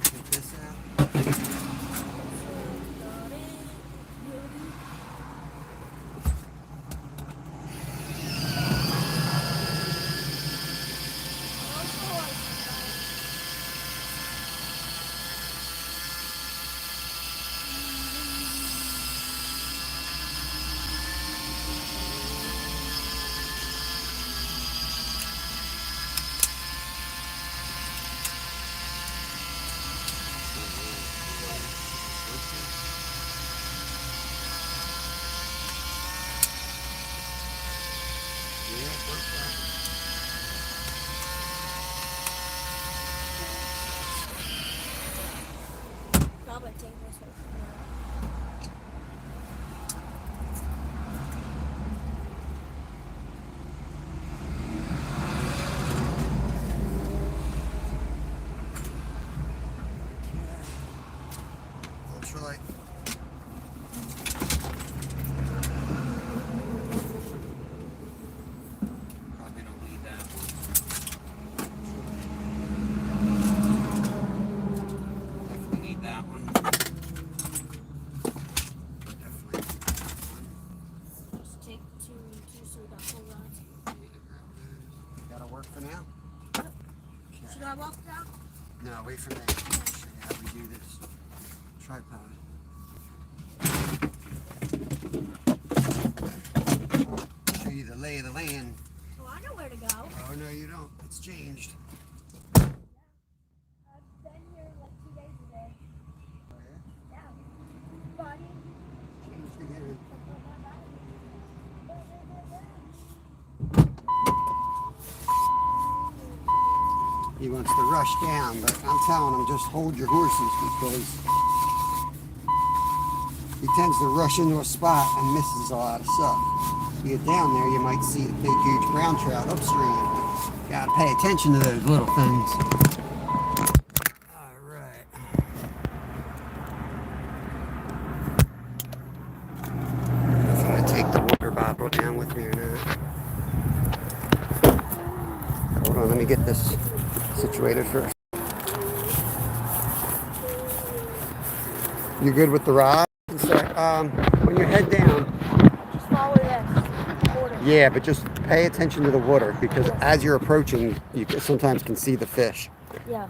Take this out. Probably take this one. Ultralight. Probably don't need that one. Definitely need that one. Definitely. Just take two and two so we got full rods. That'll work for now? Should I walk down? No, wait for me. I'll show you how we do this. Tripod. Show you the lay of the land. Oh, I know where to go. Oh, no, you don't. It's changed. I've been here like 2 days today. Oh, yeah? Yeah. Buddy. Changed again. He wants to rush down, but I'm telling him just hold your horses because he tends to rush into a spot and misses a lot of stuff. You get down there, you might see a big, huge brown trout upstream. Gotta pay attention to those little things. All right. If I'm gonna take the water bottle down with me or not. Hold on, let me get this situated first. You good with the rod? When you head down, Just follow this. Order. yeah, but just pay attention to the water because as you're approaching, you sometimes can see the fish. Yeah.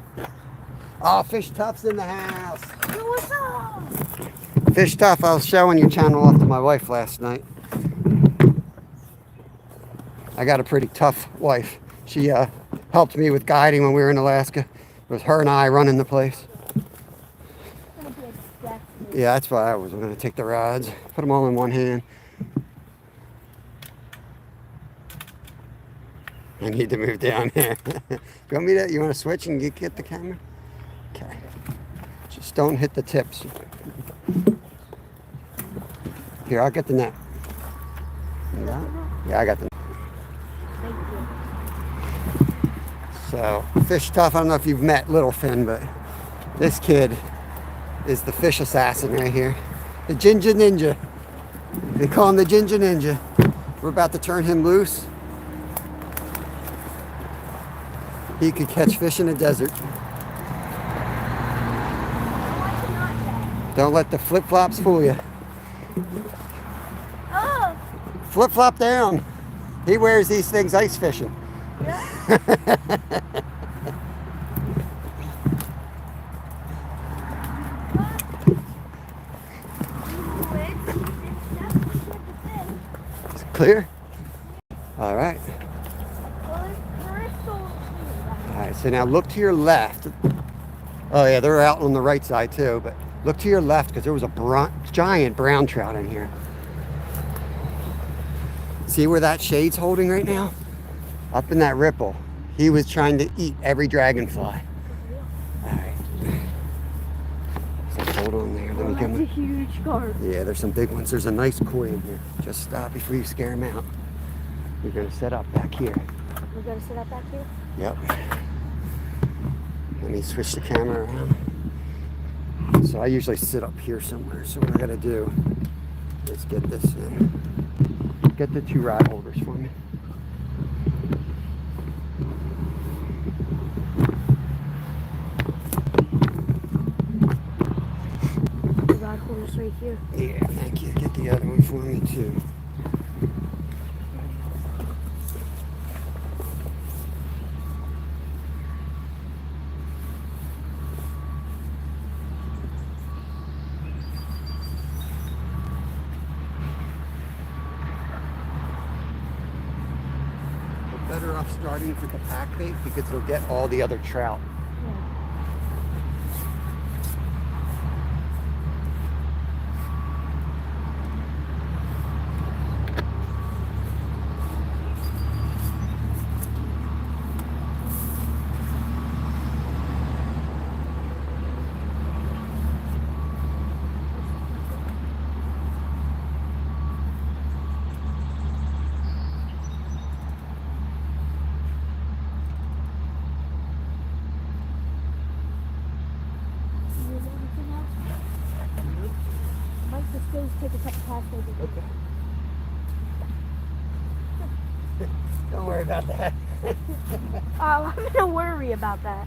Oh, Fish Tough's in the house. Yo, what's up? Fish Tough, I was showing your channel off to my wife last night. I got a pretty tough wife. She helped me with guiding when we were in Alaska. It was her and I running the place. Yeah, that's why I was going to take the rods, put them all in one hand. I need to move down there. You want me to? You want to switch and get the camera? Okay. Just don't hit the tips. Here, I'll get the net. Yeah, I got the net. Thank you. So, Fish Tough, I don't know if you've met Littlefin, but this kid is the fish assassin right here. The Ginger Ninja. They call him the Ginger Ninja. We're about to turn him loose. He could catch fish in the desert. Don't let the flip-flops fool you. Oh, Flip-flop down. He wears these things ice fishing. yeah. clear? All right. Well, there is still All right, so now look to your left. Oh yeah, they're out on the right side too, but look to your left because there was a giant brown trout in here. See where that shade's holding right now? Up in that ripple. He was trying to eat every dragonfly. All right. So hold on there. Let me get that's a my... huge carp. Yeah, there's some big ones. There's a nice koi in here. Just stop before you scare him out. You're gonna set up back here. We're gonna sit up back here? Yep. Let me switch the camera around. So I usually sit up here somewhere. So what I gotta do is get this in. Get the 2 rod holders for me. The rod holder's right here. Yeah, thank you. Get the other one for me too. Better off starting with the pack bait because it'll get all the other trout. Mike just goes take a couple passes. Don't worry about that. I'm gonna worry about that.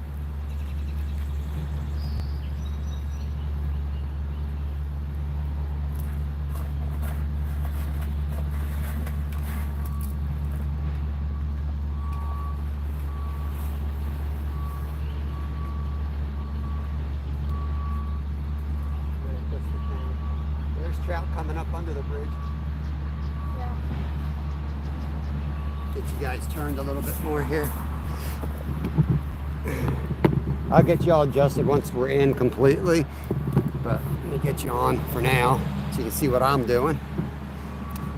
There's trout coming up under the bridge. Yeah. Get you guys turned a little bit more here. I'll get you all adjusted once we're in completely, but let me get you on for now so you can see what I'm doing.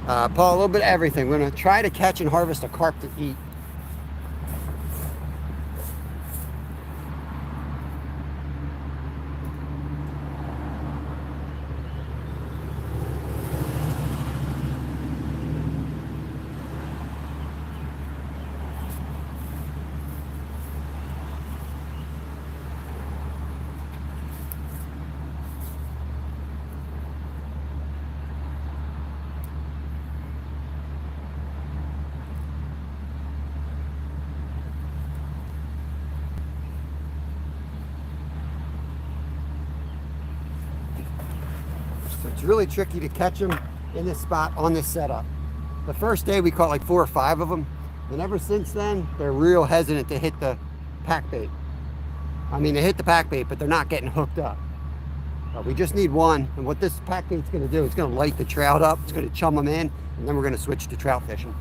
Paul, a little bit of everything. We're going to try to catch and harvest a carp to eat. So it's really tricky to catch them in this spot on this setup. The first day we caught like 4 or 5 of them, and ever since then they're real hesitant to hit the pack bait. I mean, they hit the pack bait, but they're not getting hooked up. We just need one, and what this pack bait's going to do, it's going to light the trout up, it's going to chum them in, and then we're going to switch to trout fishing.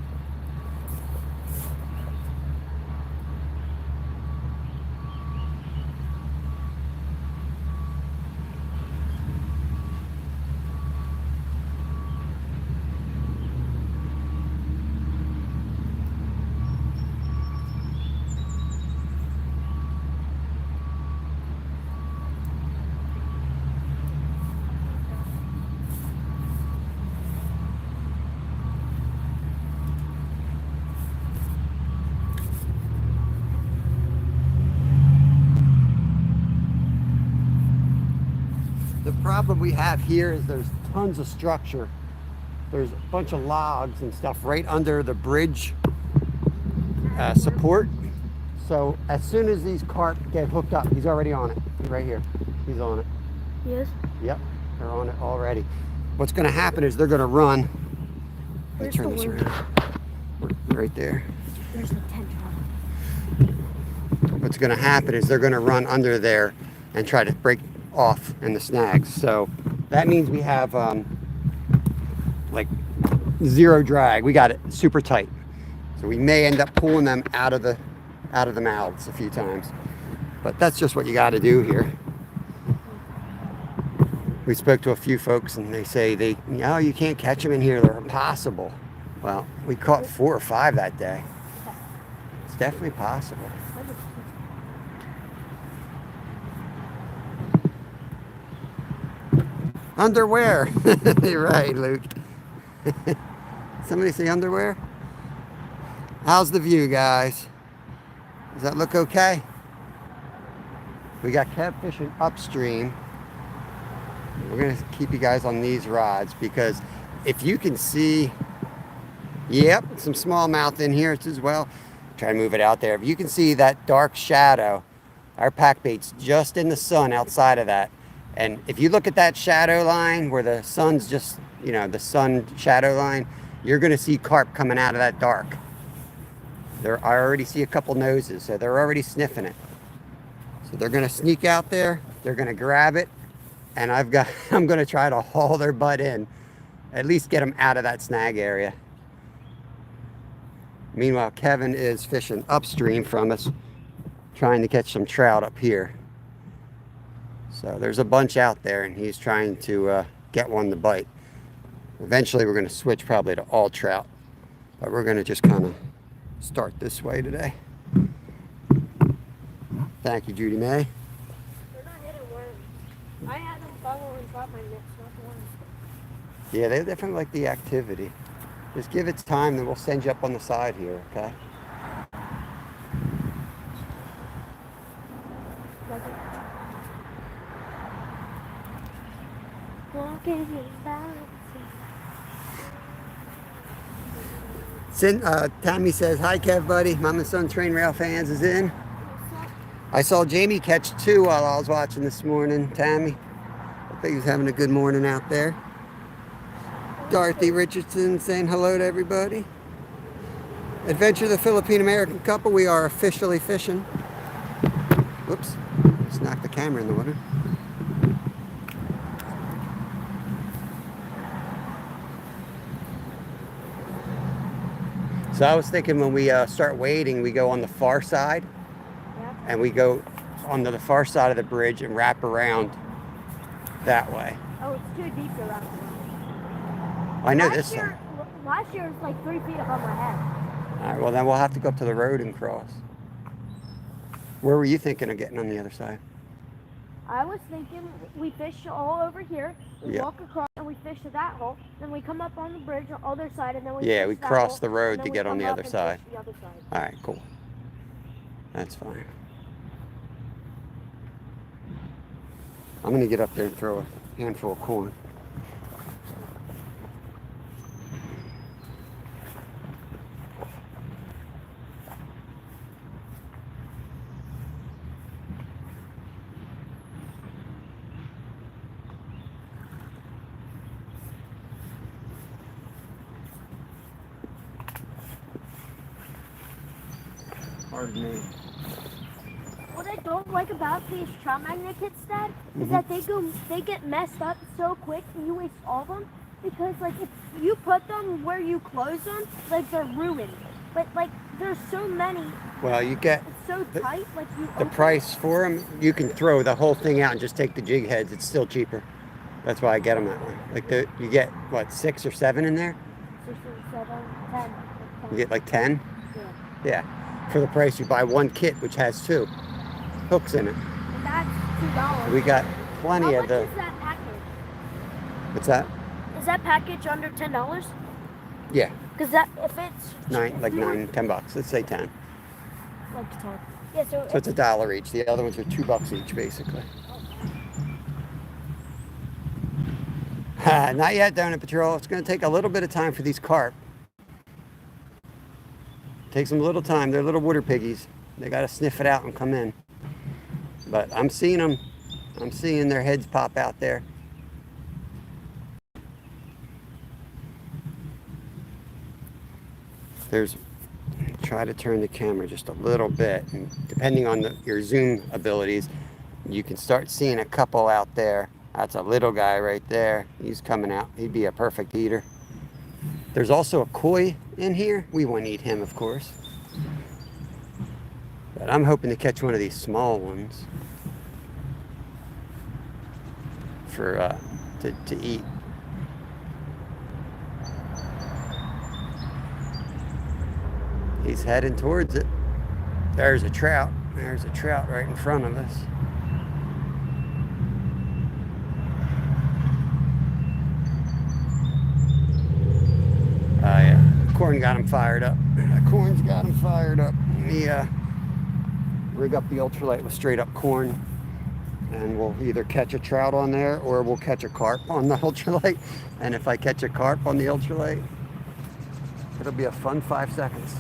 The problem we have here is there's tons of structure. There's a bunch of logs and stuff right under the bridge support. So as soon as these carp get hooked up, he's already on it. Right here, he's on it. Yes. Yep, they're on it already. What's going to happen is they're going to run. Let me Where's turn the this word? around. Right there. There's the tent. What's going to happen is they're going to run under there and try to break off in the snags. So that means we have like zero drag. We got it super tight. So we may end up pulling them out of the mouths a few times. But that's just what you got to do here. We spoke to a few folks and they say oh, you can't catch them in here. They're impossible. Well, we caught 4 or 5 that day. It's definitely possible. Underwear. You're right, Luke. Somebody say underwear? How's the view, guys? Does that look okay? We got Kev fishing upstream. We're going to keep you guys on these rods because if you can see, yep, some smallmouth in here as well. Try to move it out there. If you can see that dark shadow, our pack bait's just in the sun outside of that. And if you look at that shadow line where the sun's just, you know, the sun shadow line, you're going to see carp coming out of that dark. I already see a couple noses, so they're already sniffing it. So they're going to sneak out there, they're going to grab it, and I'm going to try to haul their butt in, at least get them out of that snag area. Meanwhile, Kevin is fishing upstream from us, trying to catch some trout up here. So there's a bunch out there, and he's trying to get one to bite. Eventually, we're going to switch probably to all trout, but we're going to just kind of start this way today. Thank you, Judy May. They're not hitting worms. I had them follow and drop my mitts, not the worms. Yeah, they definitely like the activity. Just give it time, then we'll send you up on the side here, okay? Tammy says, hi, Kev, buddy. Mom and Son Train Rail Fans is in. I saw Jamie catch 2 while I was watching this morning, Tammy. I think he's having a good morning out there. Dorothy Richardson saying hello to everybody. Adventure the Philippine-American couple, we are officially fishing. Whoops, just knocked the camera in the water. So I was thinking when we start wading, we go on the far side. Yeah. And we go onto the far side of the bridge and wrap around that way. Oh, it's too deep to wrap around. I know this one. Last year it was like 3 feet above my head. All right, well then we'll have to go up to the road and cross. Where were you thinking of getting on the other side? I was thinking we fish all over here, we walk across and we fish to that hole, then we come up on the bridge on the other side and then we cross the road to get on the other side. All right, cool. That's fine. I'm going to get up there and throw a handful of corn. Pardon me. What I don't like about these trout magnet kits, Dad, is that they get messed up so quick and you waste all of them because like if you put them where you close them, like they're ruined. But like there's so many. Well, you get it's so tight. Like the price for them. You can throw the whole thing out and just take the jig heads. It's still cheaper. That's why I get them that way. Like you get what 6 or 7 in there. 6 or 7, 10. You get like 10. Yeah. Yeah. For the price you buy one kit, which has 2 hooks in it. And that's $2. We got plenty of the. How much is that package? What's that? Is that package under $10? Yeah. Because that if it's 9, 10 bucks. Let's say 10. Like 10. Yeah. So it's $1 each. The other ones are $2 each, basically. Not yet, Donut Patrol. It's going to take a little bit of time for these carp. Takes them a little time. They're little water piggies. They got to sniff it out and come in. But I'm seeing them. I'm seeing their heads pop out there. Try to turn the camera just a little bit. And depending on your zoom abilities, you can start seeing a couple out there. That's a little guy right there. He's coming out. He'd be a perfect eater. There's also a koi in here. We won't eat him, of course. But I'm hoping to catch one of these small ones for to eat. He's heading towards it. There's a trout. There's a trout right in front of us. Oh yeah, corn got him fired up. Corn's got him fired up. Let me rig up the ultralight with straight up corn, and we'll either catch a trout on there or we'll catch a carp on the ultralight. And if I catch a carp on the ultralight, it'll be a fun 5 seconds.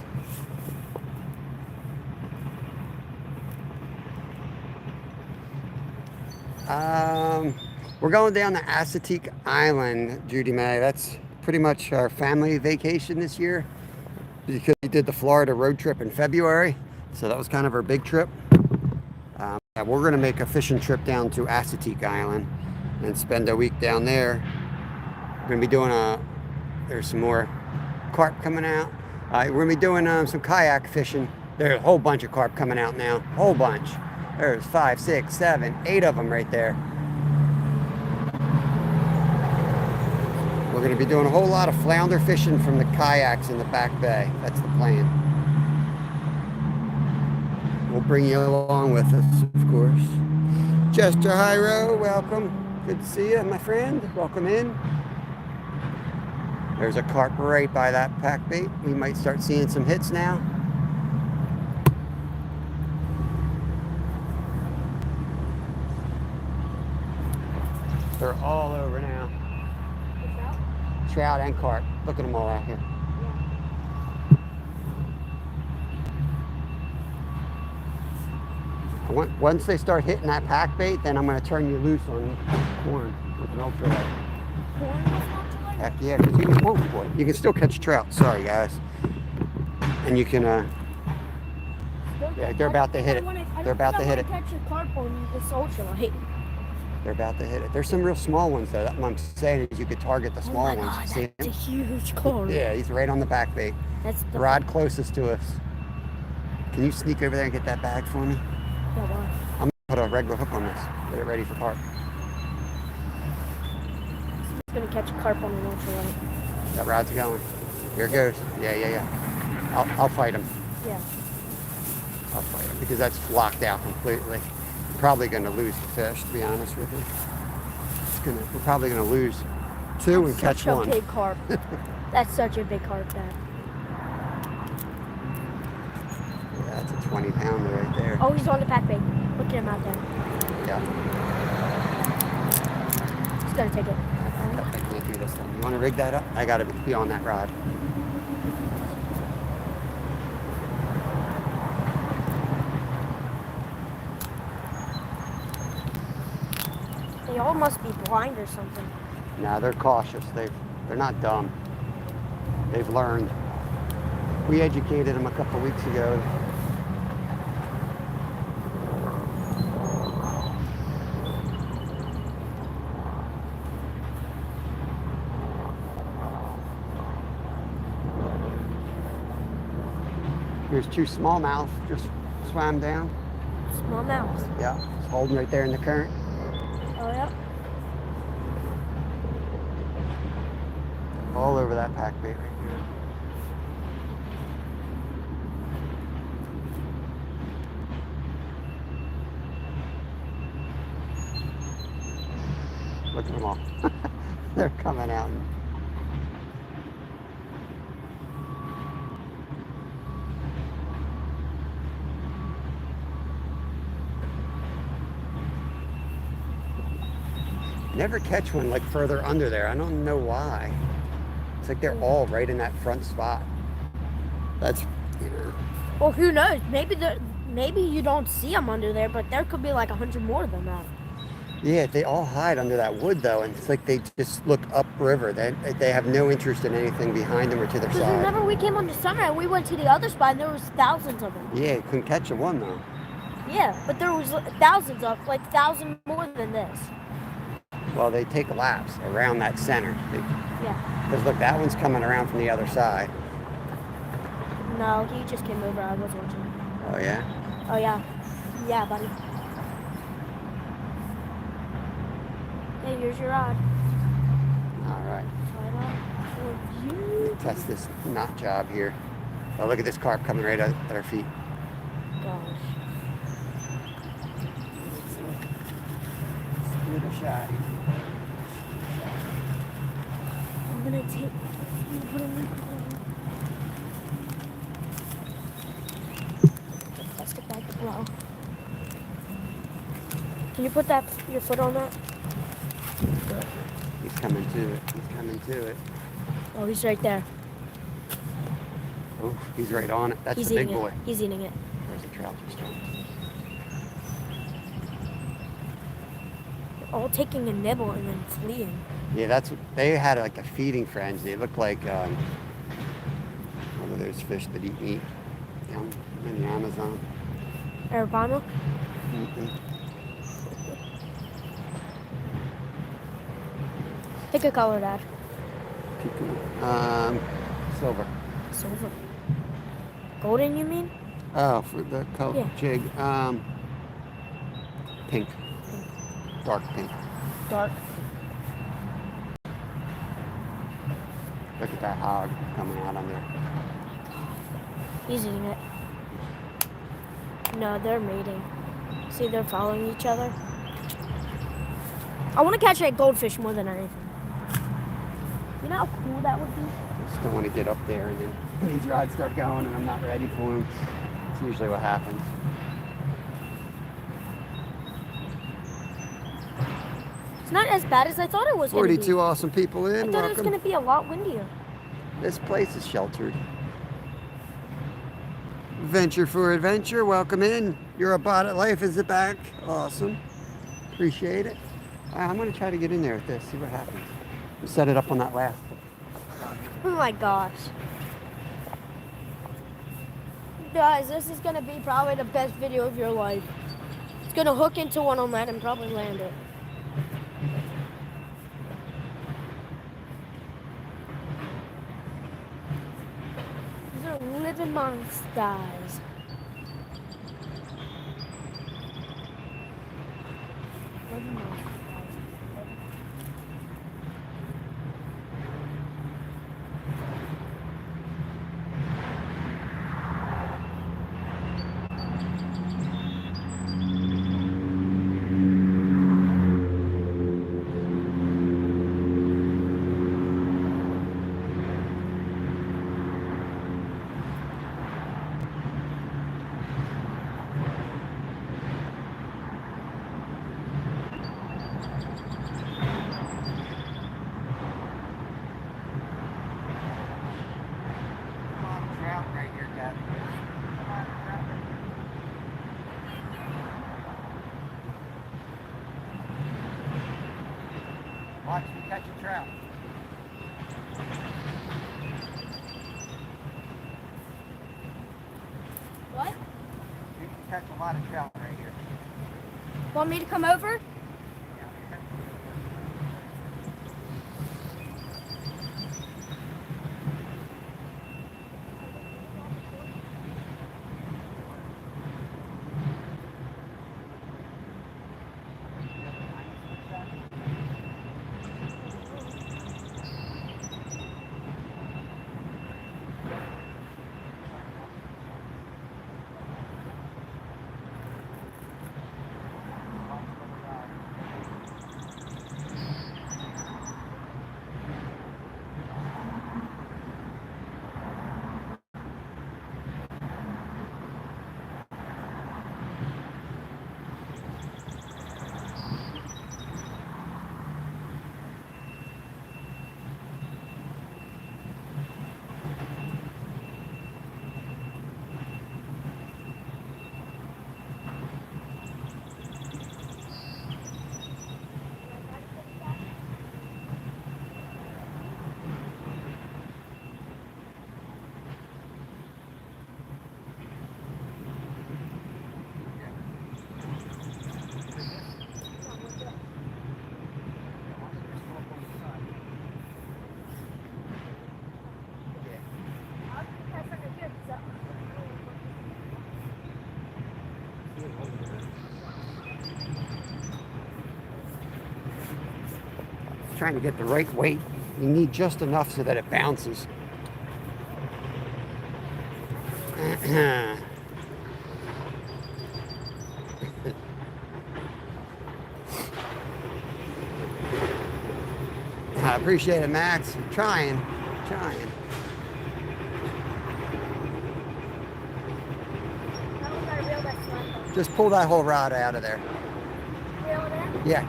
We're going down to Assateague Island, Judy May. That's pretty much our family vacation this year because we did the Florida road trip in February. So that was kind of our big trip. Yeah, we're going to make a fishing trip down to Assateague Island and spend a week down there. We're going to be doing there's some more carp coming out. We're going to be doing some kayak fishing. There's a whole bunch of carp coming out now. Whole bunch. There's 5, 6, 7, 8 of them right there. We're going to be doing a whole lot of flounder fishing from the kayaks in the back bay. That's the plan. We'll bring you along with us, of course. Chester Hyro, welcome. Good to see you, my friend. Welcome in. There's a carp right by that pack bait. We might start seeing some hits now. They're all over now. Trout and carp. Look at them all out here. Once they start hitting that pack bait, then I'm going to turn you loose on corn with an ultralight. Corn with an ultralight? Heck yeah, because you can still catch trout. Sorry, guys. And you can, yeah, they're about to hit it. They're about to hit it. Catch a carp on this ultralight. They're about to hit it. There's some real small ones though. That's what I'm saying is you could target the small ones. God, See that's a him? huge carp. Yeah, he's right on the back bait. That's The rod closest to us. Can you sneak over there and get that bag for me? Yeah, why? I'm gonna put a regular hook on this. Get it ready for carp. He's gonna catch a carp on an ultralight. That rod's going. Here it goes. Yeah. I'll fight him. Yeah. I'll fight him because that's locked out completely. Probably going to lose the fish, to be honest with you. We're probably going to lose two and catch one. Such a big carp. That's such a big carp, Dad. Yeah, that's a 20-pounder right there. Oh, he's on the pack bait. Look at him out there. Yeah. He's gonna take it. I can't do this one. You want to rig that up? I got to be on that rod. They all must be blind or something. Nah, they're cautious. They're not dumb. They've learned. We educated them a couple weeks ago. Here's two smallmouth just swam down. Smallmouth. Yeah, it's holding right there in the current. Oh, yeah. All over that pack bait right here. Look at them all. They're coming out. Never catch one like further under there. I don't know why. It's like they're all right in that front spot. That's, you know. Well, who knows? Maybe you don't see them under there, but there could be like 100 more of them out. Yeah, they all hide under that wood though, and it's like they just look upriver. They have no interest in anything behind them or to their Because side. remember we came on the summer and we went to the other spot and there was thousands of them. Yeah, you couldn't catch a one though. Yeah, but there was thousands of, like 1,000 more than this. Well, they take laps around that center. Yeah. Because look, that one's coming around from the other side. No, he just came over. I was watching. Oh, yeah? Oh, yeah. Yeah, buddy. Hey, here's your rod. All right. Try it out for you. Test this knot job here. Oh, look at this carp coming right at our feet. Gosh. Little shot. I'm gonna take. Let's get back to blow. Can you put your foot on that? He's coming to it. He's coming to it. Oh, he's right there. Oh, he's right on it. That's He's the big eating boy. it. He's eating it. There's a trout just on. They're all taking a nibble and then fleeing. Yeah, that's what they had, like a feeding frenzy. It looked like one of those fish that eat meat down in the Amazon. Arabano? Mm-mm. Pick a color, Dad. Silver. Silver. Golden, you mean? Oh, for the color Yeah. jig. Pink. Dark pink. Dark. Look at that hog coming out on there. He's eating it. No, they're mating. See, they're following each other. I want to catch a goldfish more than anything. You know how cool that would be? Just don't want to get up there and then these rods start going and I'm not ready for them. It's usually what happens. It's not as bad as I thought it was going to be. 42 awesome people in. I thought it was Welcome. going to be a lot windier. This place is sheltered. Venture for adventure. Welcome in. Your Bot at Life is back. Awesome. Appreciate it. I'm going to try to get in there with this. See what happens. We'll set it up on that last. Oh my gosh. Guys, this is going to be probably the best video of your life. It's going to hook into one on that and probably land it. These are living monsters. Living monsters. Trout right here, Dad. Watch me catch a trout. What? You can catch a lot of trout right here. Want me to come over? trying to get the right weight. You need just enough so that it bounces. I appreciate it, Max. Trying. That was our real best one. Just pull that whole rod out of there. Reel it in? Yeah.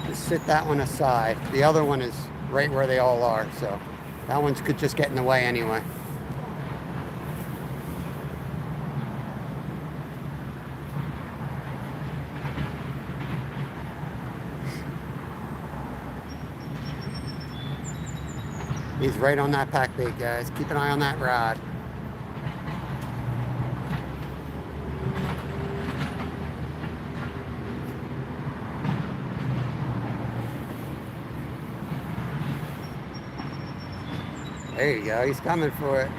Just sit that one aside. The other one is right where they all are, so that one could just get in the way anyway. He's right on that pack bait, guys. Keep an eye on that rod. There you go. He's coming for it.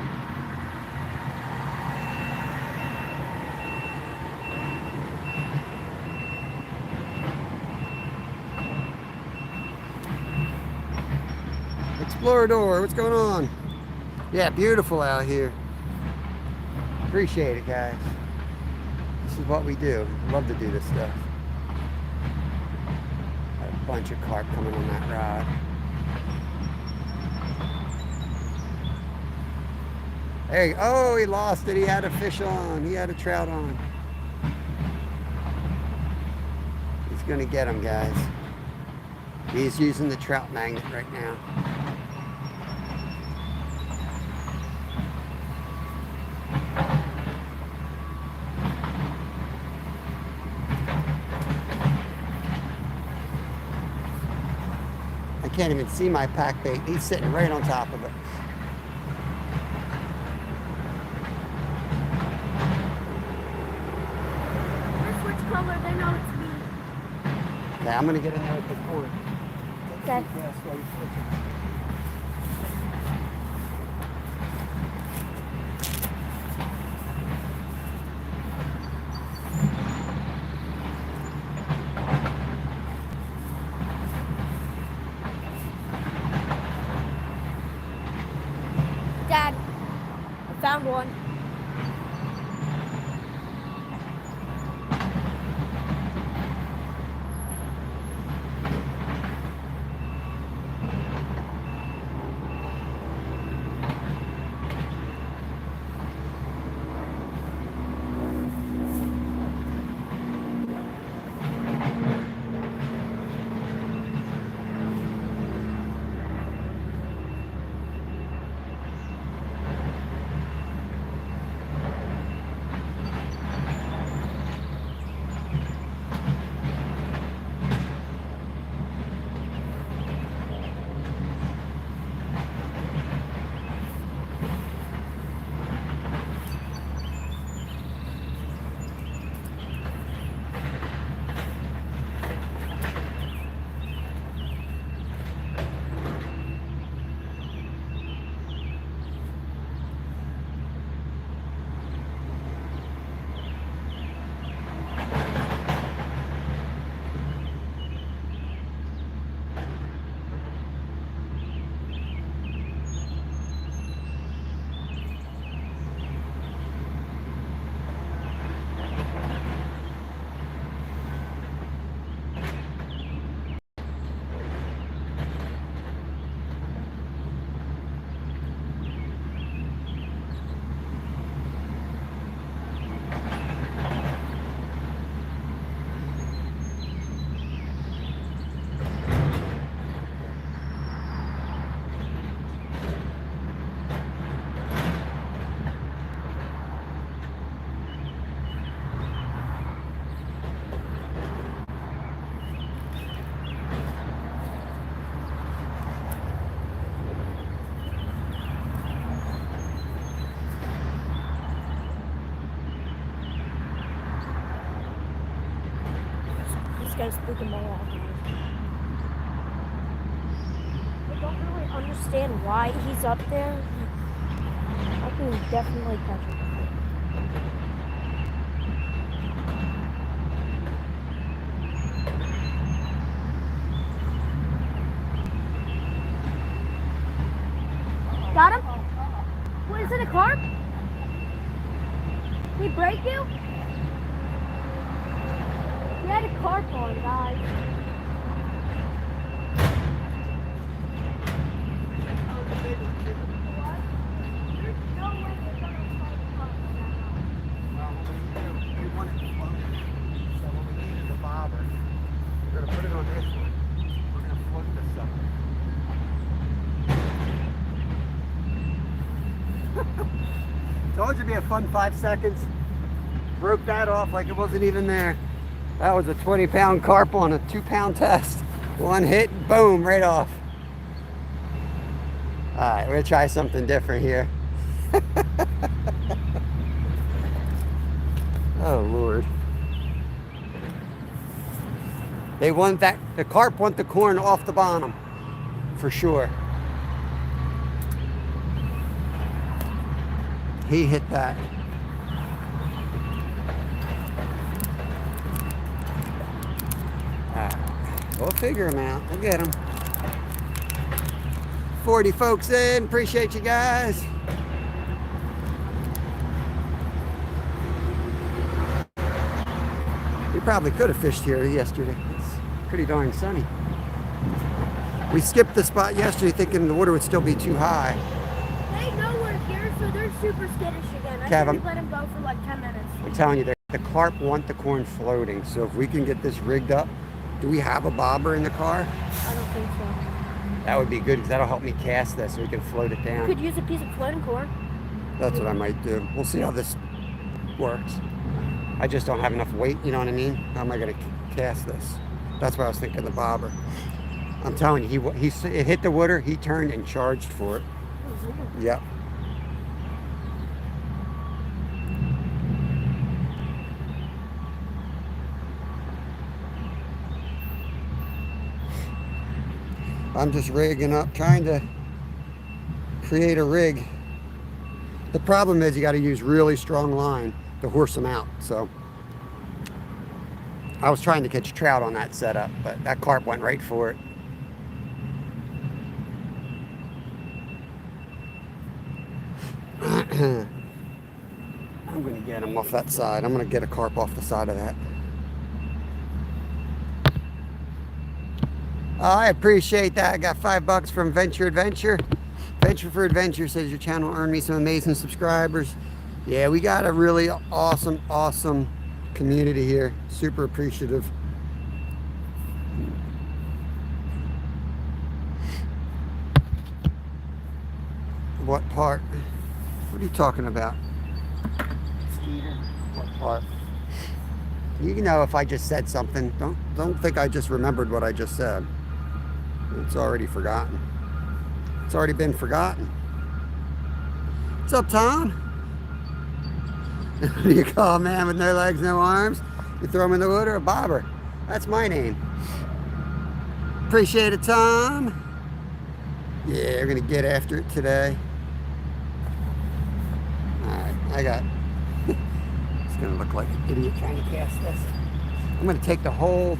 Explorador, what's going on? Yeah, beautiful out here. Appreciate it, guys. This is what we do. Love to do this stuff. Got a bunch of carp coming on that rod. Hey, oh, he lost it. He had a fish on. He had a trout on. He's gonna get him, guys. He's using the trout magnet right now. I can't even see my pack bait. He's sitting right on top of it. Switch color, they know it's me. Okay, I'm gonna get in there with the cord. Okay. Fast while you switch it. Dad, I found one. This guy's spook them all off. They don't really understand why he's up there. I can definitely catch him. Got him? What, is it a carp? Did he break you? He had a carp on, guys. We're gonna put it on this one. We're gonna float this sucker. Told you it'd be a fun 5 seconds. Broke that off like it wasn't even there. That was a 20-pound carp on a 2-pound test. One hit, boom, right off. All right, we're gonna try something different here. Oh Lord. They want that, the carp want the corn off the bottom, for sure. He hit that. We'll figure him out. We'll get him. 40 folks in. Appreciate you guys. We probably could have fished here yesterday. It's pretty darn sunny. We skipped the spot yesterday thinking the water would still be too high. They know we're here, so they're super skittish again. I Kevin, think we let them go for like 10 minutes. I'm telling you, the carp want the corn floating. So if we can get this rigged up, do we have a bobber in the car? I don't think so. That would be good because that'll help me cast this so we can float it down. You could use a piece of floating corn. That's what I might do. We'll see how this works. I just don't have enough weight, you know what I mean? How am I going to cast this? That's why I was thinking the bobber. I'm telling you, it hit the water, he turned and charged for it. Yep. I'm just rigging up, trying to create a rig. The problem is you got to use really strong line to horse them out. So I was trying to catch trout on that setup, but that carp went right for it. I'm going to get him off that side. I'm going to get a carp off the side of that. I appreciate that. I got $5 from Venture Adventure. Venture for Adventure says your channel earned me some amazing subscribers. Yeah, we got a really awesome community here. Super appreciative. What part? What are you talking about? Skeeter? What part? You know, if I just said something, don't think I just remembered what I just said. It's already forgotten. It's already been forgotten. What's up, Tom? What do you call a man with no legs, no arms? You throw him in the water, a bobber. That's my name. Appreciate it, Tom. Yeah, we're gonna get after it today. Alright, I got it's gonna look like an idiot trying to cast this. I'm gonna take the whole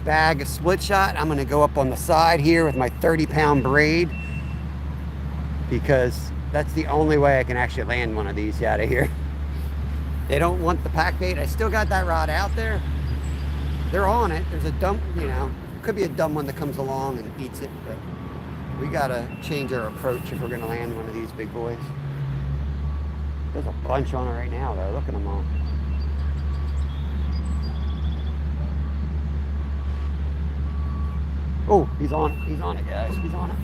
bag of split shot. I'm gonna go up on the side here with my 30-pound braid because that's the only way I can actually land one of these out of here. They don't want the pack bait. I still got that rod out there. They're on it. There's a dumb, you know, could be a dumb one that comes along and eats it, but we gotta change our approach if we're gonna land one of these big boys. There's a bunch on it right now though. Look at them all. Oh, he's on it. He's on it, guys. He's on it.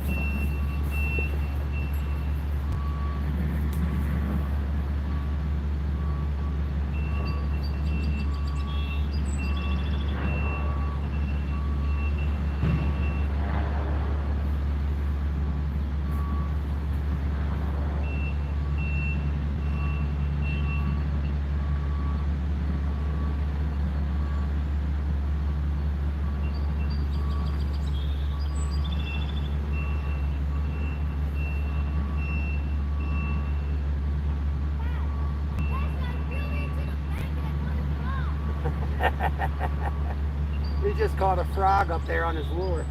He just caught a frog up there on his lure.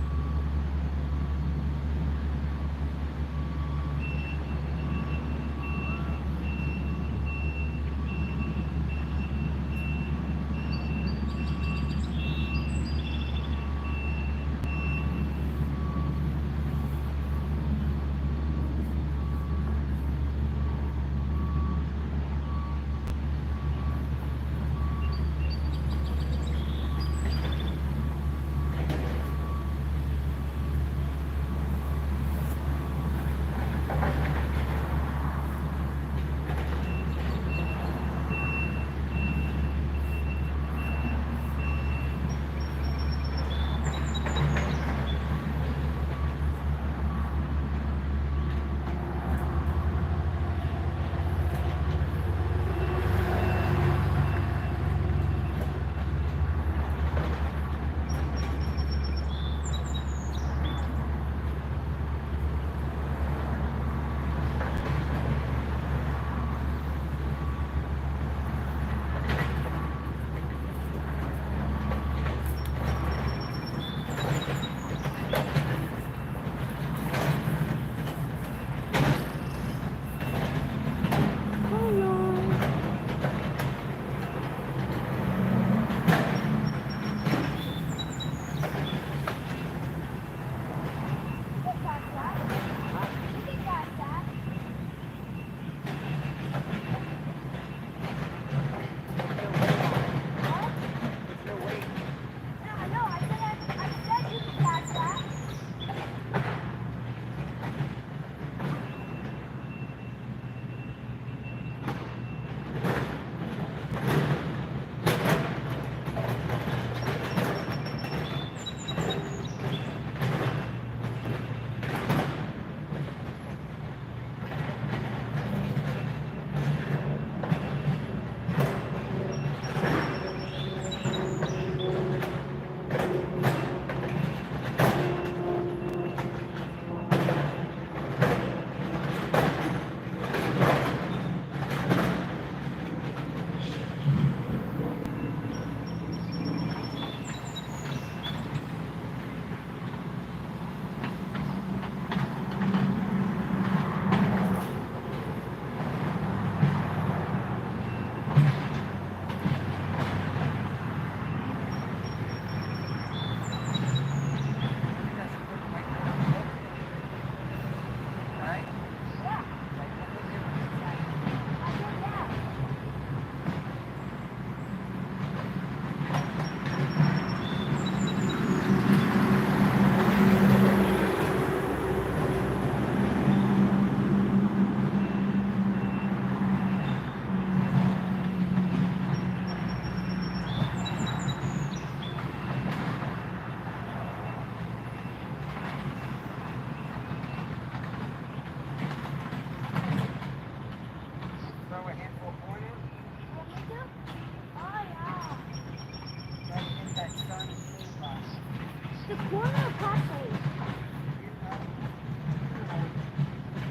The corner of Pathway.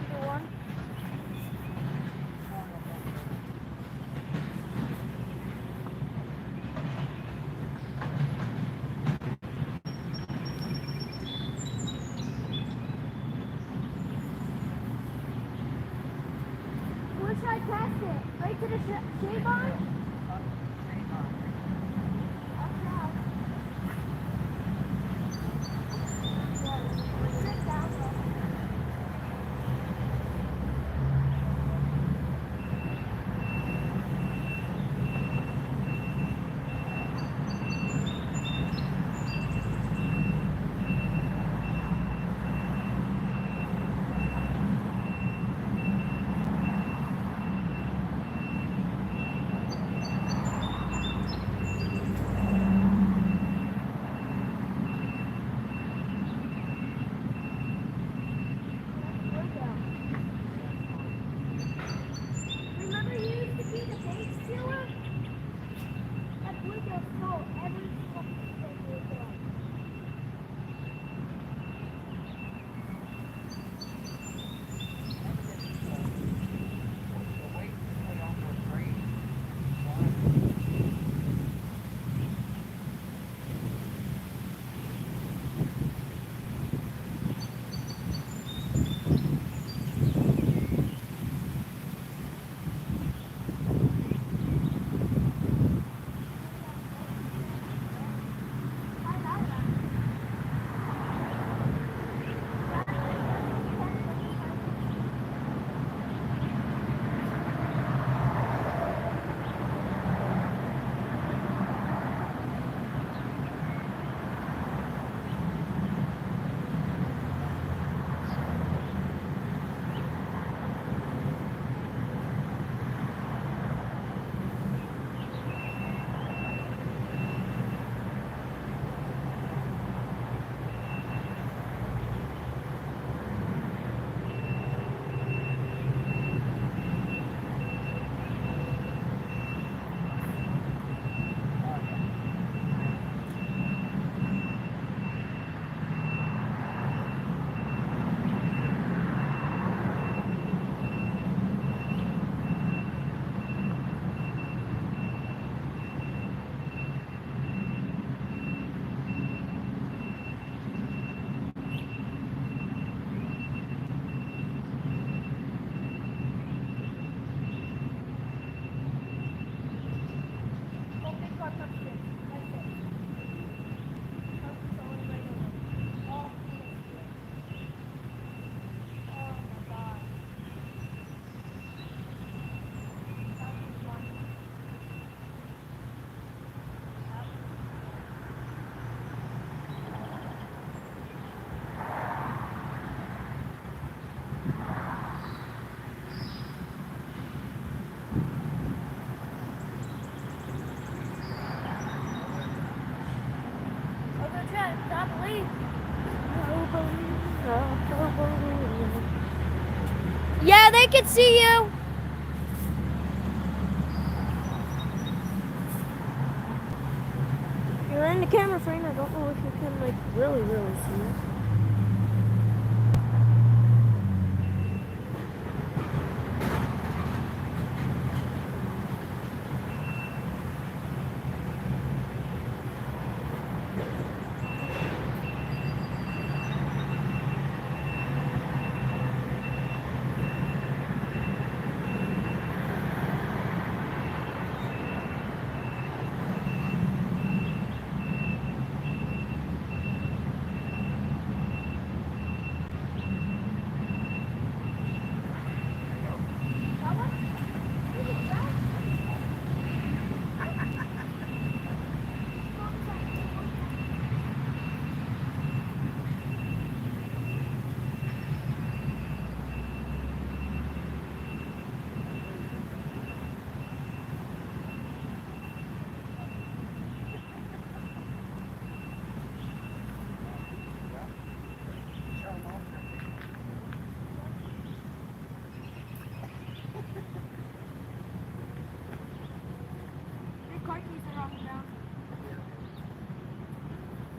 The one. Where should I cast it? Right to the shade barn? I can see you. You're in the camera frame. I don't know if you can like really see it.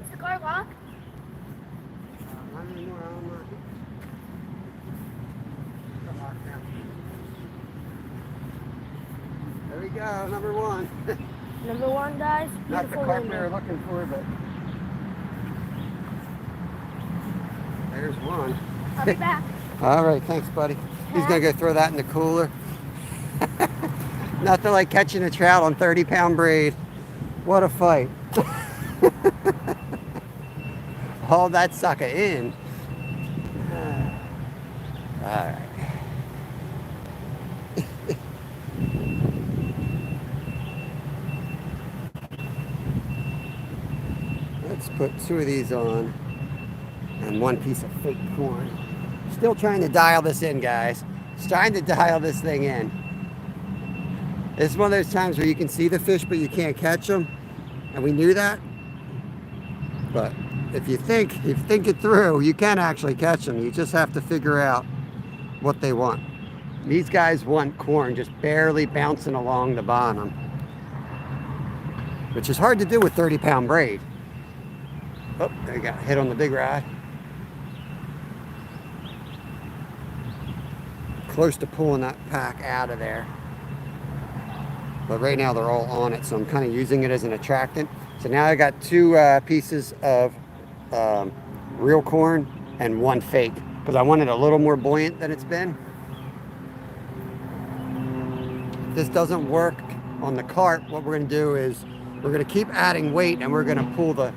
Is the car locked? Not anymore. I don't know. It's locked down. There we go, number one. Number one, guys. Not the Beautiful carp we window. were looking for, but there's one. I'll be back. All right, thanks, buddy. He's gonna go throw that in the cooler. Nothing like catching a trout on 30-pound braid. What a fight. Haul that sucker in. All right. Let's put 2 of these on and 1 piece of fake corn. Still trying to dial this in, guys. Just trying to dial this thing in. It's one of those times where you can see the fish, but you can't catch them. And we knew that. But if you think it through, you can actually catch them. You just have to figure out what they want. These guys want corn just barely bouncing along the bottom, which is hard to do with 30-pound braid. Oh, they got hit on the big rod. Close to pulling that pack out of there. But right now they're all on it, so I'm kind of using it as an attractant. So now I got 2 pieces of real corn and 1 fake, because I want it a little more buoyant than it's been. If this doesn't work on the carp, what we're going to do is we're going to keep adding weight, and we're going to pull the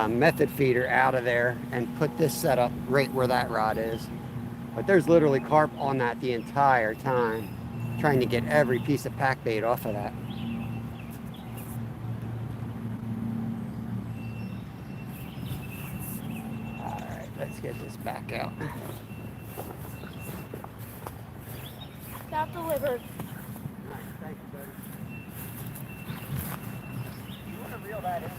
method feeder out of there and put this setup right where that rod is. But there's literally carp on that the entire time, trying to get every piece of pack bait off of that. All right, let's get this back out. Got delivered. Nice, thank you, buddy. You want to reel that in?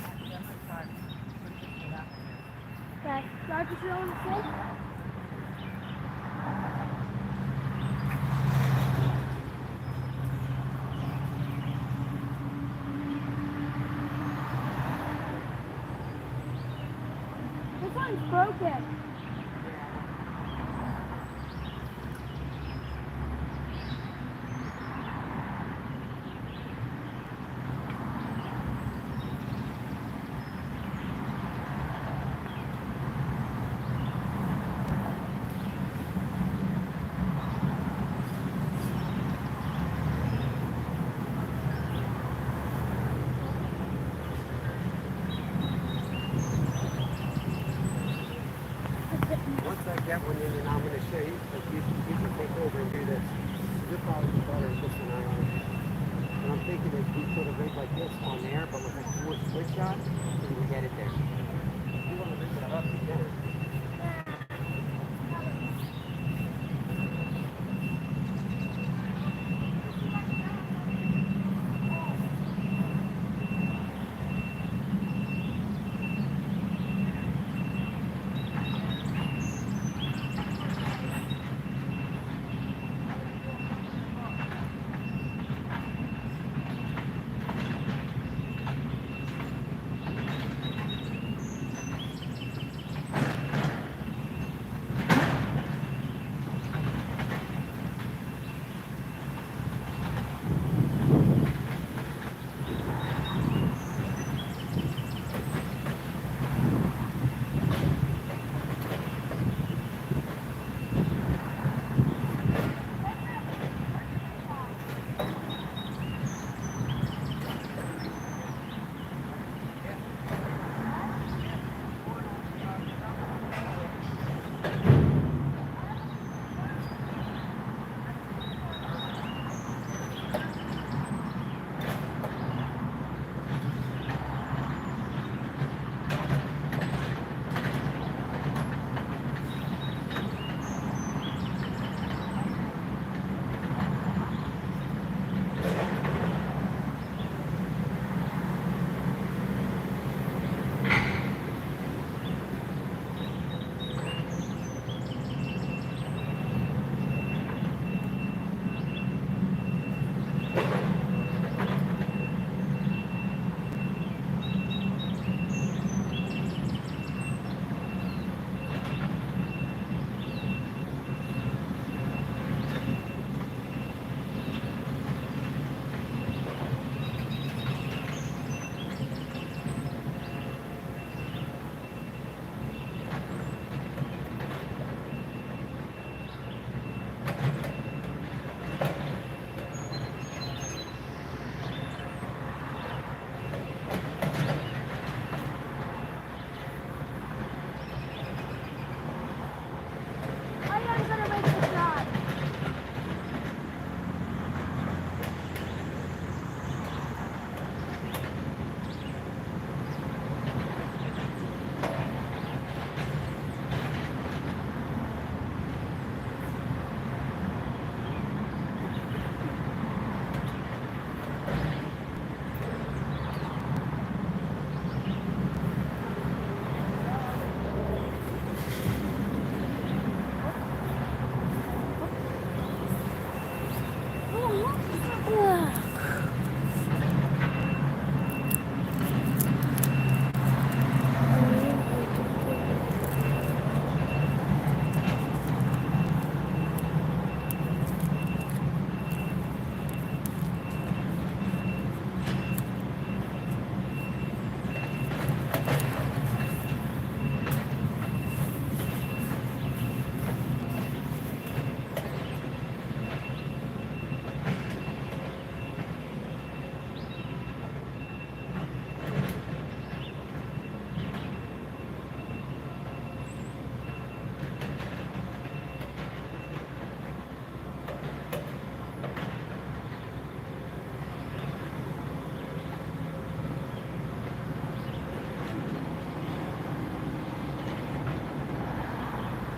Okay. So I just reel in the fish? This one's broken. Once I get one in, and I'm going to show you, but you can take over and do this. You're probably better at this than I am. And I'm thinking that we put a rig like this on there, but with a 4 split shot, so we can get it there. If you want to rig it up, you can.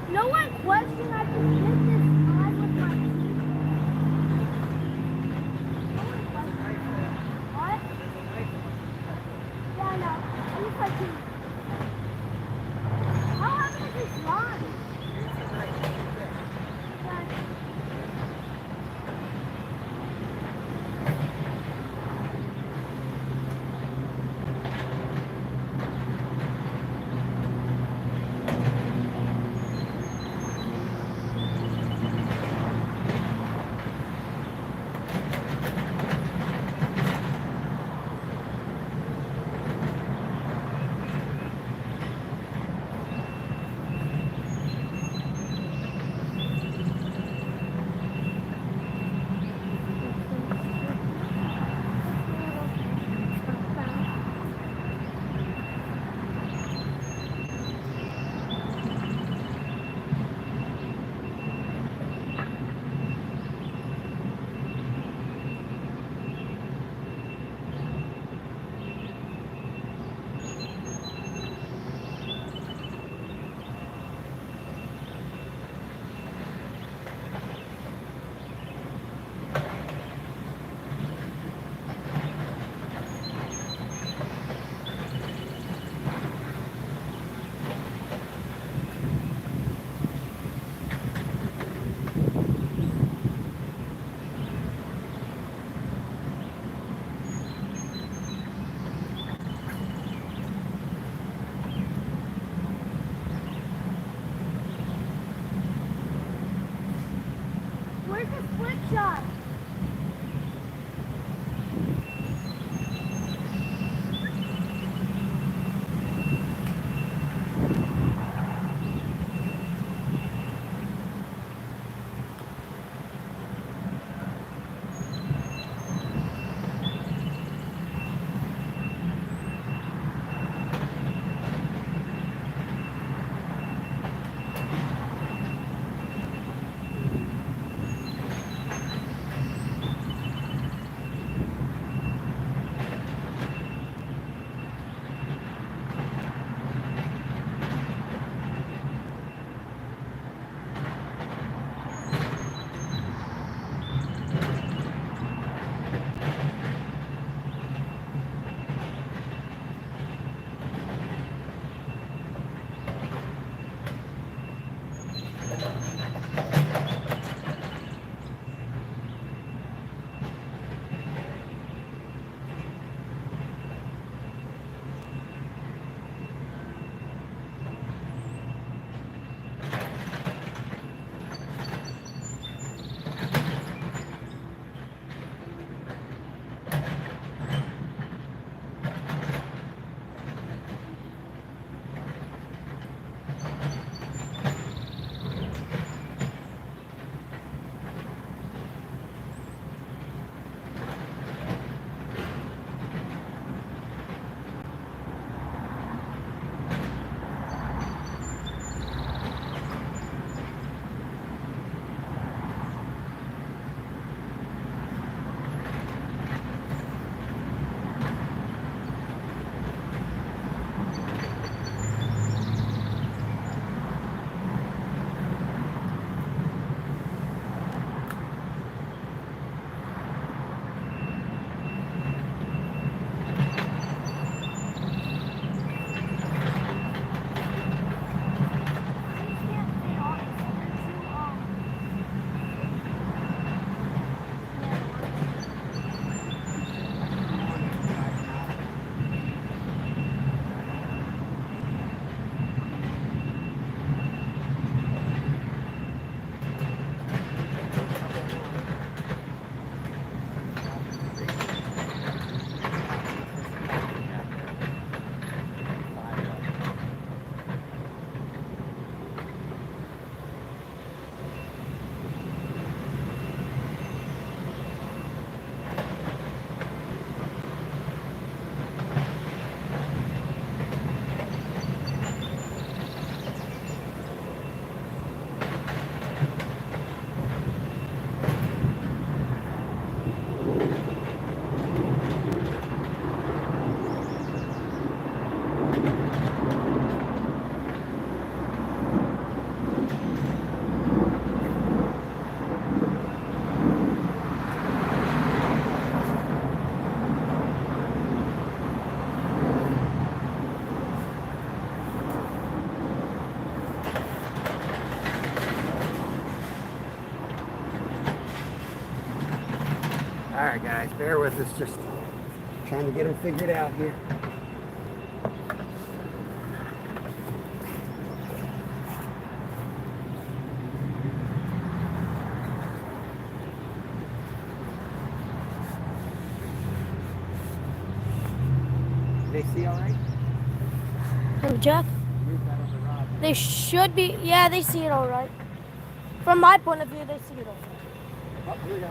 No one question I can get this eye with my teeth. No one question. What? Yeah, no. I use my teeth. How heavy is this line? Okay. Where's the split shot? Alright guys, bear with us, just trying to get them figured out here. They see alright? Oh, Jack? They should be, yeah, they see it all right. From my point of view, they see it all right. Oh, here we go.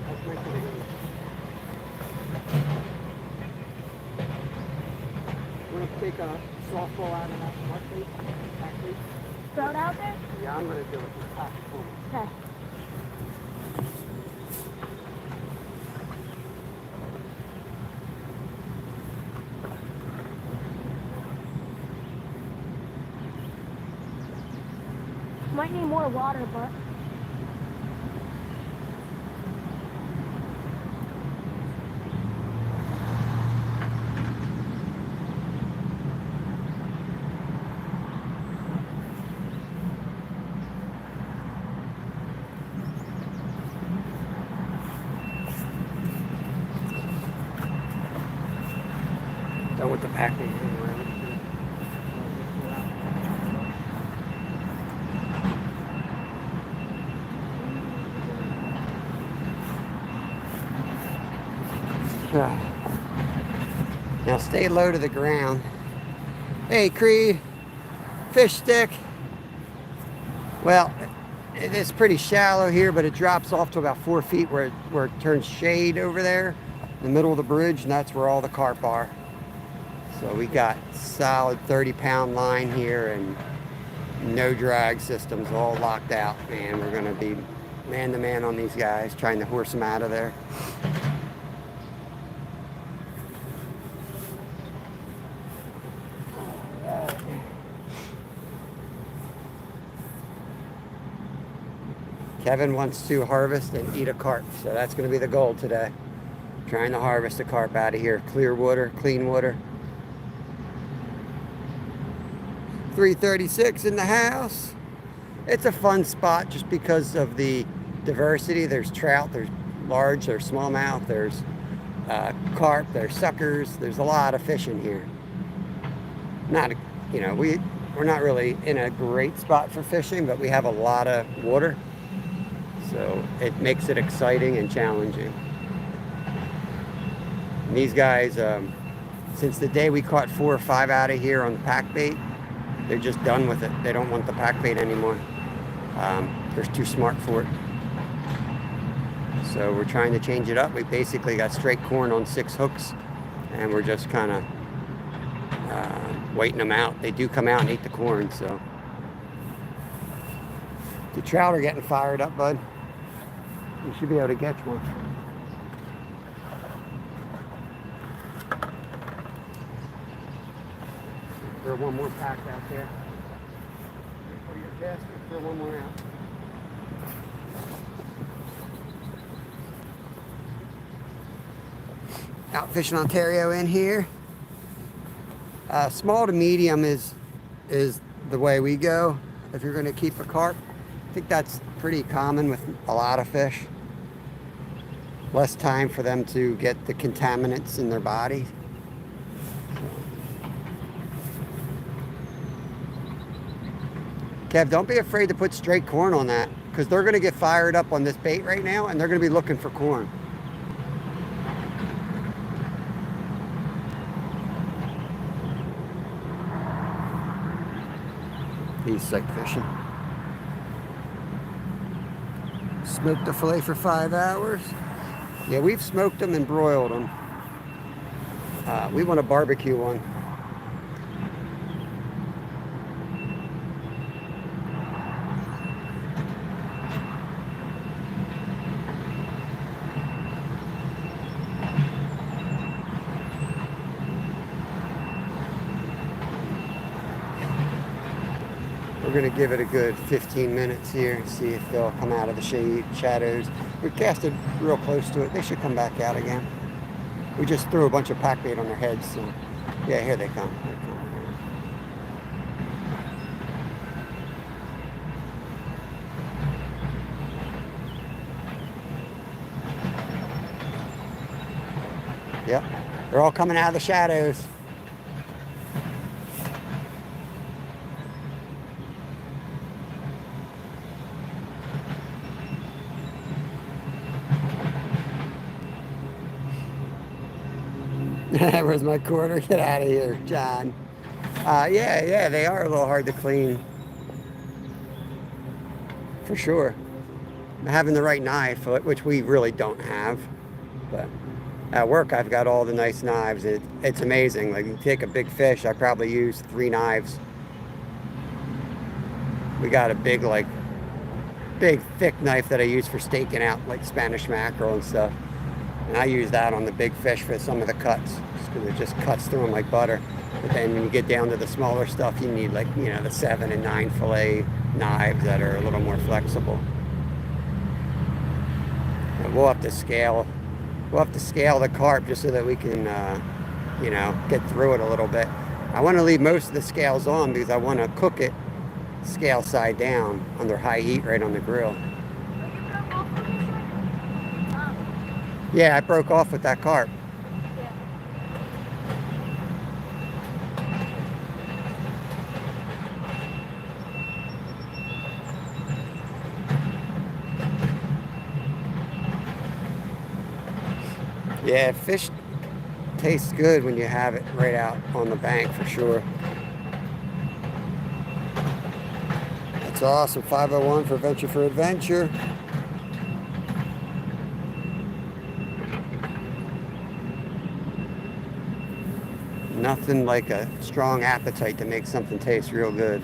That's nice of it. Want to take a softball out of that front plate? Back plate? Throw it out there? Yeah, I'm going to do it. Just pack it for me. Okay. Might need more water, but Done with the packing anyway. Now stay low to the ground. Hey Creed, fish stick. Well, it is pretty shallow here, but it drops off to about 4 feet where it turns shade over there in the middle of the bridge, and that's where all the carp are. So we got solid 30-pound line here and no drag systems, all locked out. Man, we're gonna be man to man on these guys, trying to horse them out of there. Kevin wants to harvest and eat a carp, so that's going to be the goal today. Trying to harvest a carp out of here. Clear water, clean water. 336 in the house. It's a fun spot just because of the diversity. There's trout, there's large, there's smallmouth, there's carp, there's suckers. There's a lot of fish in here. Not, you know, we're not really in a great spot for fishing, but we have a lot of water. So it makes it exciting and challenging. And these guys, since the day we caught 4 or 5 out of here on the pack bait, they're just done with it. They don't want the pack bait anymore. They're too smart for it. So we're trying to change it up. We basically got straight corn on 6 hooks, and we're just kind of waiting them out. They do come out and eat the corn, so. The trout are getting fired up, bud. You should be able to catch one. Throw one more pack out there. For your basket, throw one more out. Out fishing Ontario in here. Small to medium is the way we go if you're going to keep a carp. I think that's pretty common with a lot of fish. Less time for them to get the contaminants in their body. Kev, don't be afraid to put straight corn on that, because they're going to get fired up on this bait right now, and they're going to be looking for corn. He's sight fishing. Smoked the fillet for 5 hours. Yeah, we've smoked them and broiled them. We want a barbecue one. We're going to give it a good 15 minutes here and see if they'll come out of the shadows. We casted real close to it. They should come back out again. We just threw a bunch of pack bait on their heads, so yeah, here they come. Here they come. Yep. They're all coming out of the shadows. Where's my quarter? Get out of here, John. Yeah, they are a little hard to clean. For sure. Having the right knife, which we really don't have. But at work, I've got all the nice knives. It's amazing. Like, you take a big fish, I probably use 3 knives. We got a big, thick knife that I use for staking out, like Spanish mackerel and stuff. And I use that on the big fish for some of the cuts, just because it just cuts through them like butter. But then when you get down to the smaller stuff, you need, like, the 7 and 9 fillet knives that are a little more flexible. But we'll have to scale the carp just so that we can, get through it a little bit. I want to leave most of the scales on because I want to cook it scale side down under high heat right on the grill. Yeah, I broke off with that carp. Yeah, fish tastes good when you have it right out on the bank, for sure. That's awesome. 501 for Venture for Adventure. Nothing like a strong appetite to make something taste real good.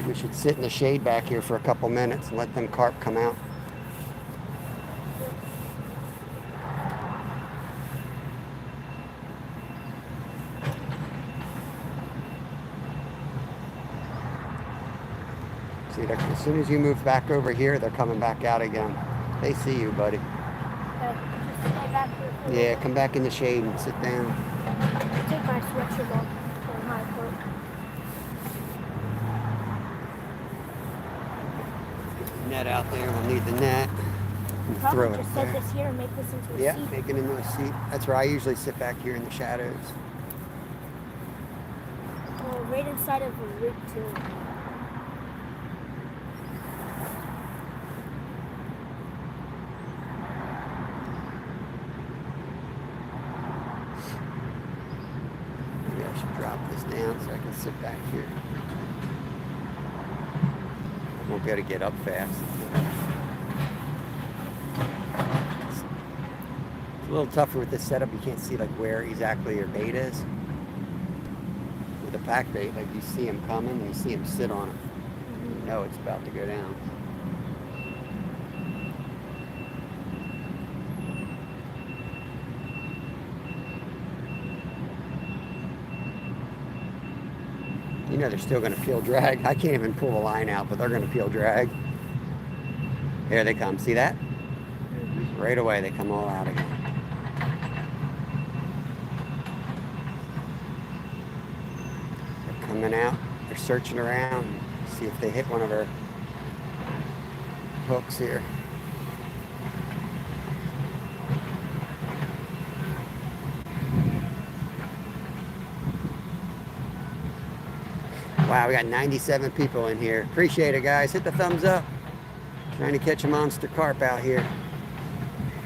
We should sit in the shade back here for a couple minutes and let them carp come out. See, as soon as you move back over here, they're coming back out again. They see you, buddy. Okay, just stay back here. Yeah, come back in the shade and sit down. Take my sweatshirt off or my coat. Net out there. We'll need the net. And throw Probably it just there. set this here and make this into a Yeah, seat. make it into a seat. That's where I usually sit back here in the shadows. Well, right inside of the rig too. Maybe I should drop this down so I can sit back here. I won't be able to get up fast. It's a little tougher with this setup. You can't see where exactly your bait is. With a pack bait, you see him coming and you see him sit on it. You know it's about to go down. You know they're still going to feel drag. I can't even pull the line out, but they're going to feel drag. Here they come. See that? Right away they come all out again. They're coming out. They're searching around. See if they hit one of our hooks here. Wow, we got 97 people in here. Appreciate it, guys. Hit the thumbs up. Trying to catch a monster carp out here.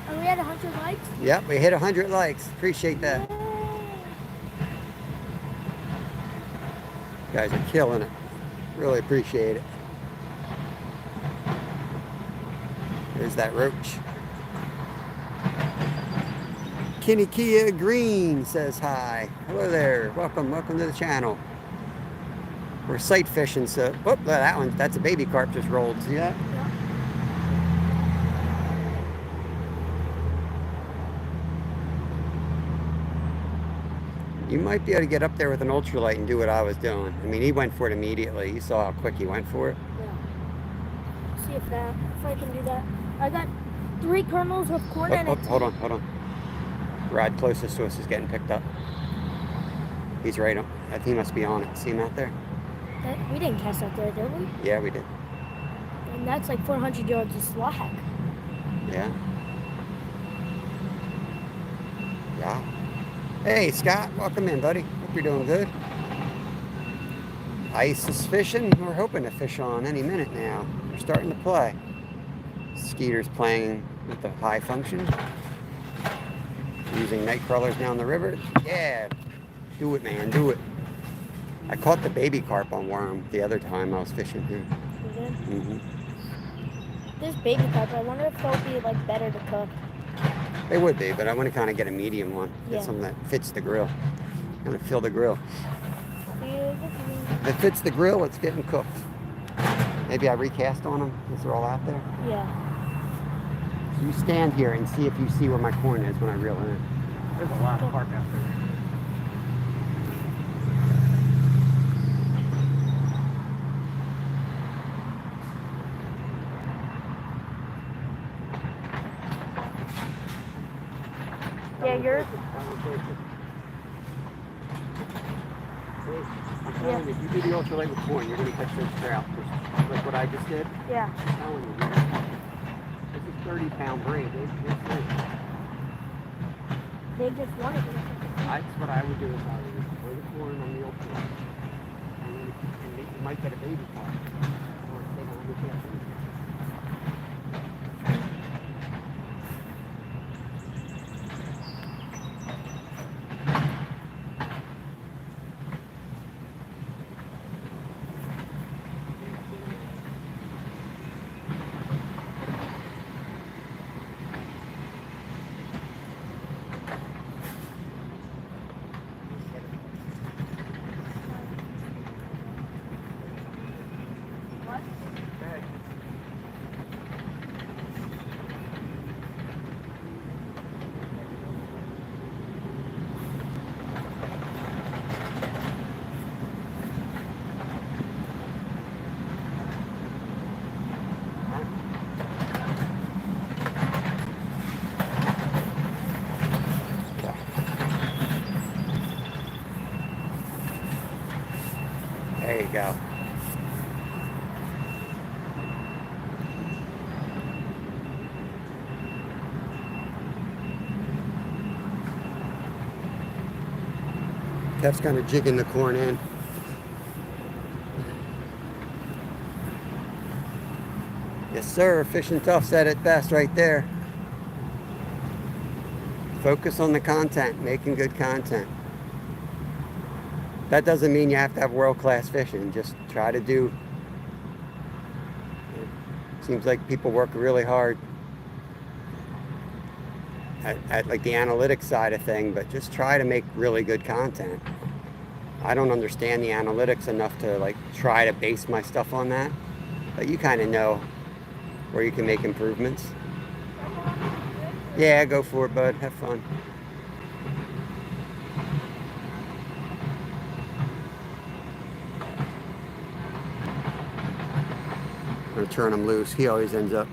And we had 100 likes? Yep, we hit 100 likes. Appreciate that. Yay. You guys are killing it. Really appreciate it. There's that roach. Kenny Kia Green says hi. Hello there. Welcome to the channel. We're sight fishing, so that's a baby carp just rolled. See that? Yeah. You might be able to get up there with an ultralight and do what I was doing. I mean, he went for it immediately. You saw how quick he went for it. Yeah. See if I can do that. I got 3 kernels of corn and Hold on. Rod closest to us is getting picked up. He's right on. I think he must be on it. See him out there? We didn't cast out there, did we? Yeah, we did. And that's like 400 yards of slack. Yeah. Yeah. Hey, Scott, welcome in, buddy. Hope you're doing good. Ice is fishing. We're hoping to fish on any minute now. We're starting to play. Skeeter's playing with the high function. Using night crawlers down the river. Yeah. Do it, man. Do it. I caught the baby carp on worm the other time I was fishing here. You did? Mm-hmm. This baby carp, I wonder if they'll be like better to cook. They would be, but I want to kind of get a medium one. Get Yeah. something that fits the grill. I'm going to fill the grill. Yeah. If it fits the grill, it's getting cooked. Maybe I recast on them since they're all out there. So you stand here and see if you see where my corn is when I reel in. There's a lot of carp out there. Yeah, you're. I'm telling you, if you do the ultralight with corn, you're going to catch those trout. Just like what I just did. Yeah. I'm telling you, man. This is 30-pound braid. They just wanted it. That's what I would do if I was throw the corn on the ultralight. And then you might get a baby carp. Or take on the camp. There you go. Kev's kind of jigging the corn in. Yes, sir. Fishing Tough said it best right there. Focus on the content, making good content. That doesn't mean you have to have world-class fishing. Just try to do. Seems like people work really hard at like the analytics side of thing, but just try to make really good content. I don't understand the analytics enough to like try to base my stuff on that, but you kind of know where you can make improvements. Yeah, go for it, bud. Have fun. I'm gonna turn him loose. He always ends up.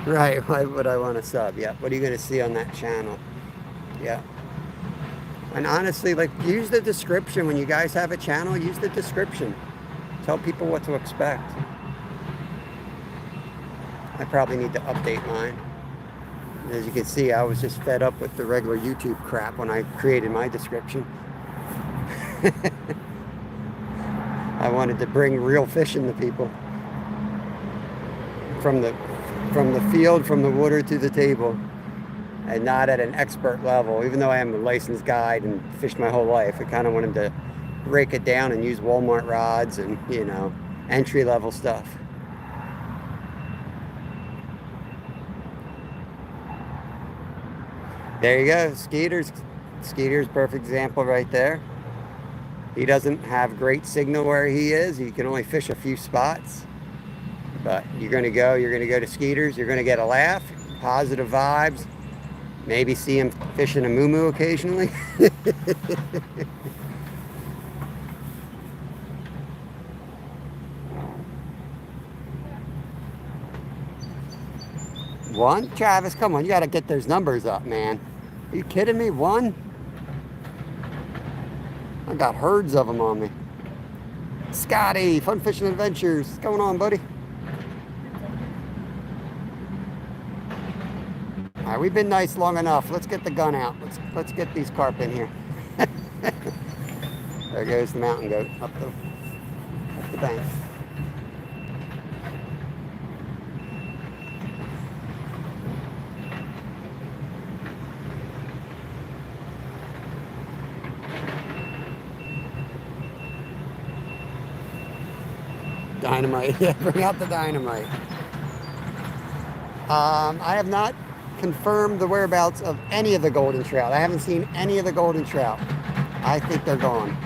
Right, why would I want to sub? Yeah, what are you gonna see on that channel? Yeah. And honestly, like, use the description. When you guys have a channel, use the description. Tell people what to expect. I probably need to update mine. As you can see, I was just fed up with the regular YouTube crap when I created my description. I wanted to bring real fishing to people. From the field, from the water to the table. And not at an expert level. Even though I am a licensed guide and fished my whole life, I kind of wanted to break it down and use Walmart rods and, you know, entry-level stuff. There you go, Skeeter's perfect example right there. He doesn't have great signal where he is. He can only fish a few spots. But you're gonna go to Skeeter's, you're gonna get a laugh, positive vibes, maybe see him fishing a moo-moo occasionally. One? Travis, come on, you gotta get those numbers up, man. Are you kidding me? One? I got herds of them on me. Scotty, Fun Fishing Adventures. What's going on, buddy? All right, we've been nice long enough. Let's get the gun out. Let's get these carp in here. There goes the mountain goat up the bank. Dynamite. Yeah, bring out the dynamite. I have not confirmed the whereabouts of any of the golden trout. I haven't seen any of the golden trout. I think they're gone.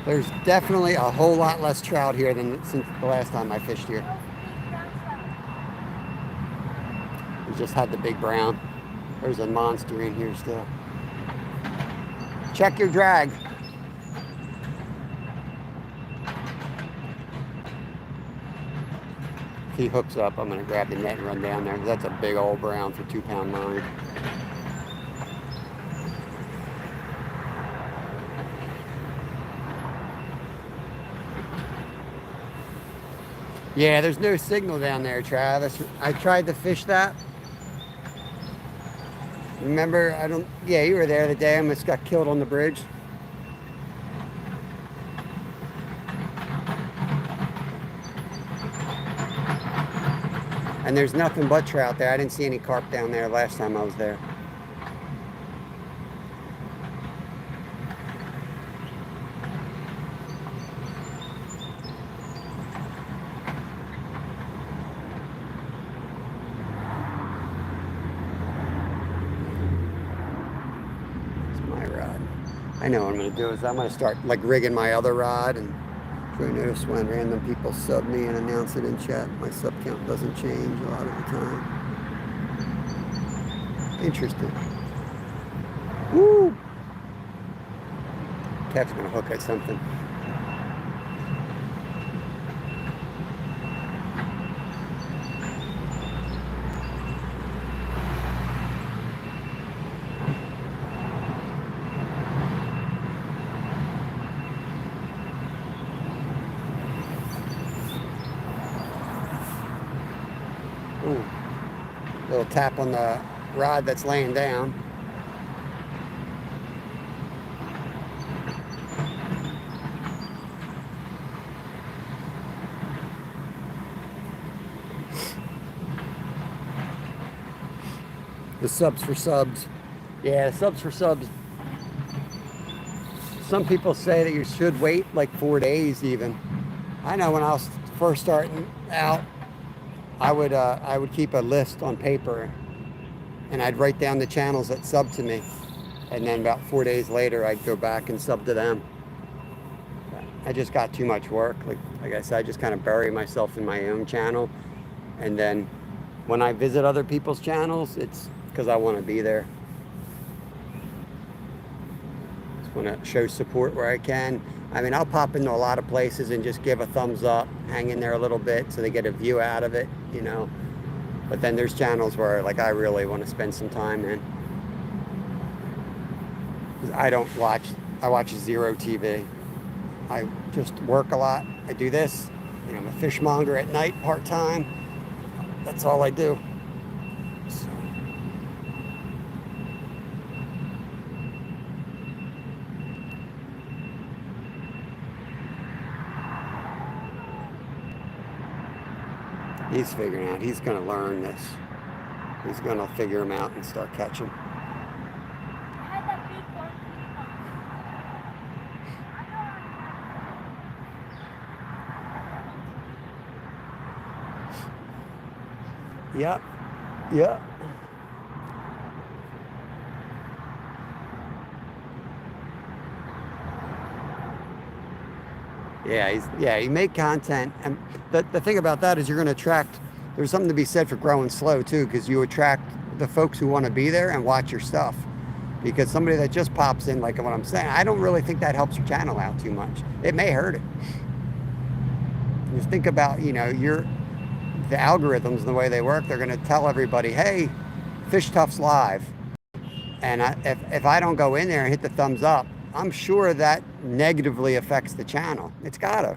There's definitely a whole lot less trout here than since the last time I fished here. We just had the big brown. There's a monster in here still. Check your drag. If he hooks up, I'm going to grab the net and run down there. That's a big old brown for 2-pound line. Yeah, there's no signal down there, Travis. I tried to fish that. Remember, yeah, you were there the day I almost got killed on the bridge. And there's nothing but trout there. I didn't see any carp down there last time I was there. I know what I'm going to do is I'm going to start like rigging my other rod. And so I notice when random people sub me and announce it in chat, my sub count doesn't change a lot of the time. Interesting. Woo! Cat's going to hook at something. Ooh, little tap on the rod that's laying down. The subs for subs. Yeah, the subs for subs. Some people say that you should wait like 4 days even. I know when I was first starting out, I would keep a list on paper and I'd write down the channels that sub to me, and then about 4 days later I'd go back and sub to them. I just got too much work. Like I said, I just kind of bury myself in my own channel, and then when I visit other people's channels, it's because I want to be there. Just want to show support where I can. I mean, I'll pop into a lot of places and just give a thumbs up, hang in there a little bit so they get a view out of it, you know. But then there's channels where, like, I really want to spend some time in. I watch zero TV. I just work a lot. I do this. You know, I'm a fishmonger at night, part-time. That's all I do. So. He's figuring out. He's going to learn this. He's going to figure them out and start catching. Yep. Yep. Yeah, you make content, and the thing about that is you're going to attract. There's something to be said for growing slow too, because you attract the folks who want to be there and watch your stuff. Because somebody that just pops in, like what I'm saying, I don't really think that helps your channel out too much. It may hurt it. Just think about, you know, the algorithms and the way they work. They're going to tell everybody, hey, Fish Tough's live. And if I don't go in there and hit the thumbs up, I'm sure that negatively affects the channel. It's gotta.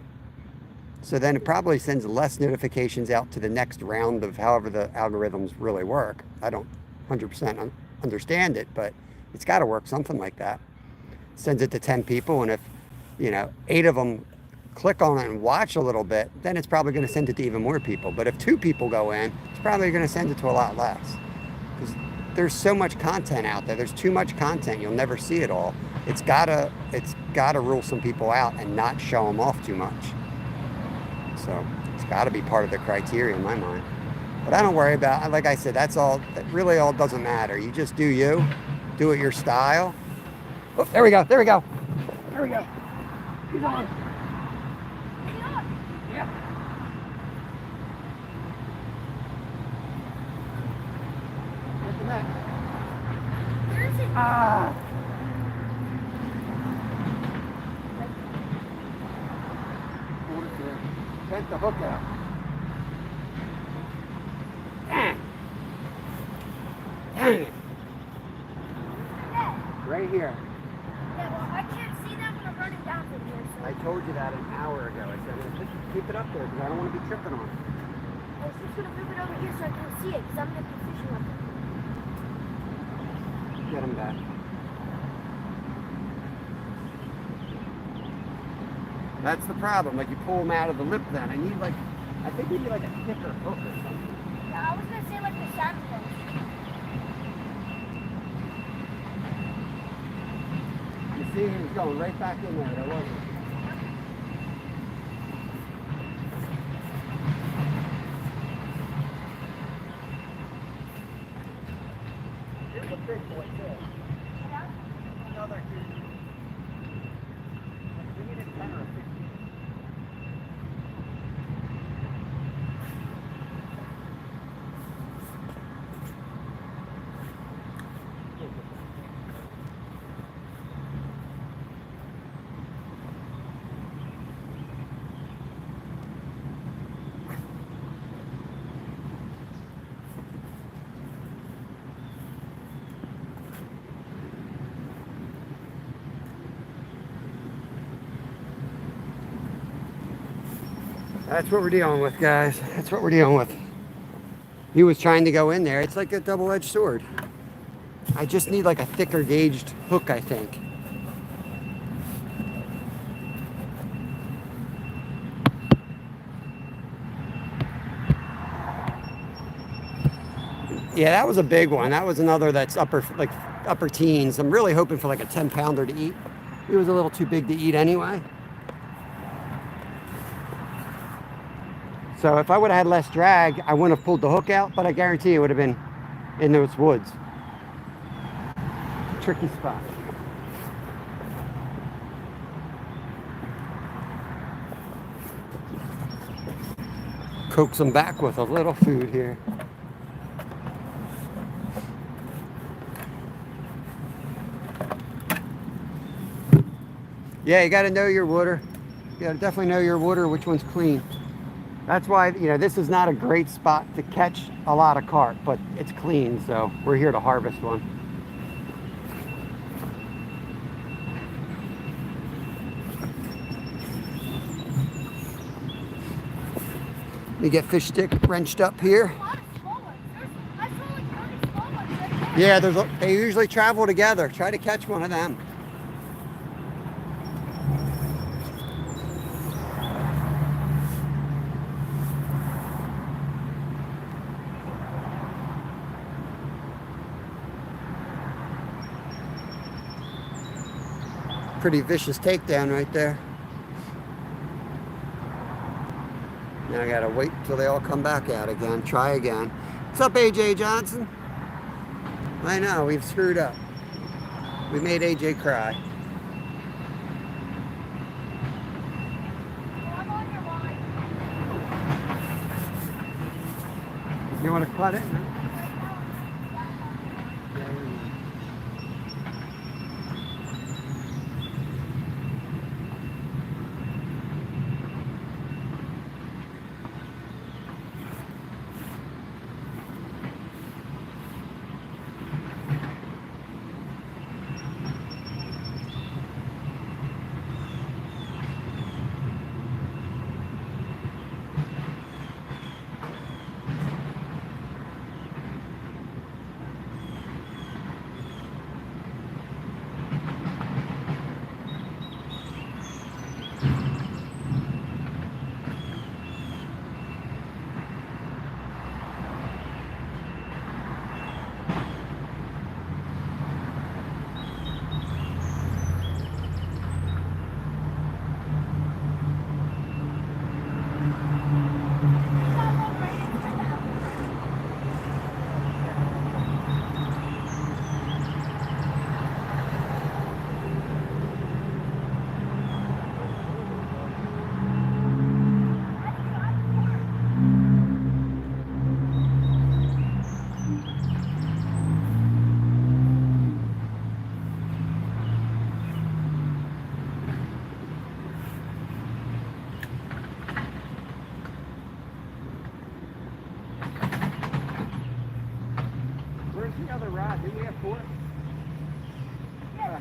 So then it probably sends less notifications out to the next round of however the algorithms really work. I don't 100% understand it, but it's got to work something like that. Sends it to 10 people, and if, 8 of them click on it and watch a little bit, then it's probably going to send it to even more people. But if 2 people go in, it's probably going to send it to a lot less. Because there's so much content out there. There's too much content. You'll never see it all. It's gotta rule some people out and not show them off too much. So it's got to be part of the criteria in my mind. But I don't worry about, like I said, that really all doesn't matter. You just do you, do it your style. Oh, there we go. There we go. There we go. He's on. Yeah. Get the net. Where is it? Ah. Hold it there. Bent the hook out. Dang. Dang it. Right here. Yeah, well, I can't see that when I'm running down from here. So. I told you that an hour ago. I said, I'm going to keep it up there because I don't want to be tripping on it. I was just going to move it over here so I can see it because I'm going to be fishing up there. Get him back. That's the problem. Like you pull them out of the lip then. I think you need like a thicker hook or something. Yeah, I was going to say like the salmon hook. You see, he was going right back in there. There wasn't. Here's a big boy too. Another huge. We need a 10 or a 15. That's what we're dealing with, guys. That's what we're dealing with. He was trying to go in there. It's like a double-edged sword. I just need like a thicker gauged hook, I think. Yeah, that was a big one. That was another that's upper teens. I'm really hoping for like a 10-pounder to eat. He was a little too big to eat anyway. So if I would have had less drag, I wouldn't have pulled the hook out, but I guarantee it would have been in those woods. Tricky spot. Coax them back with a little food here. Yeah, you got to know your water. You got to definitely know your water, which one's clean. That's why, this is not a great spot to catch a lot of carp, but it's clean, so we're here to harvest one. You get fish stick wrenched up here. Yeah, they usually travel together. Try to catch one of them. Pretty vicious takedown right there. Now I gotta wait till they all come back out again. Try again. What's up, AJ Johnson? I know, we've screwed up. We made AJ cry. You want to cut it?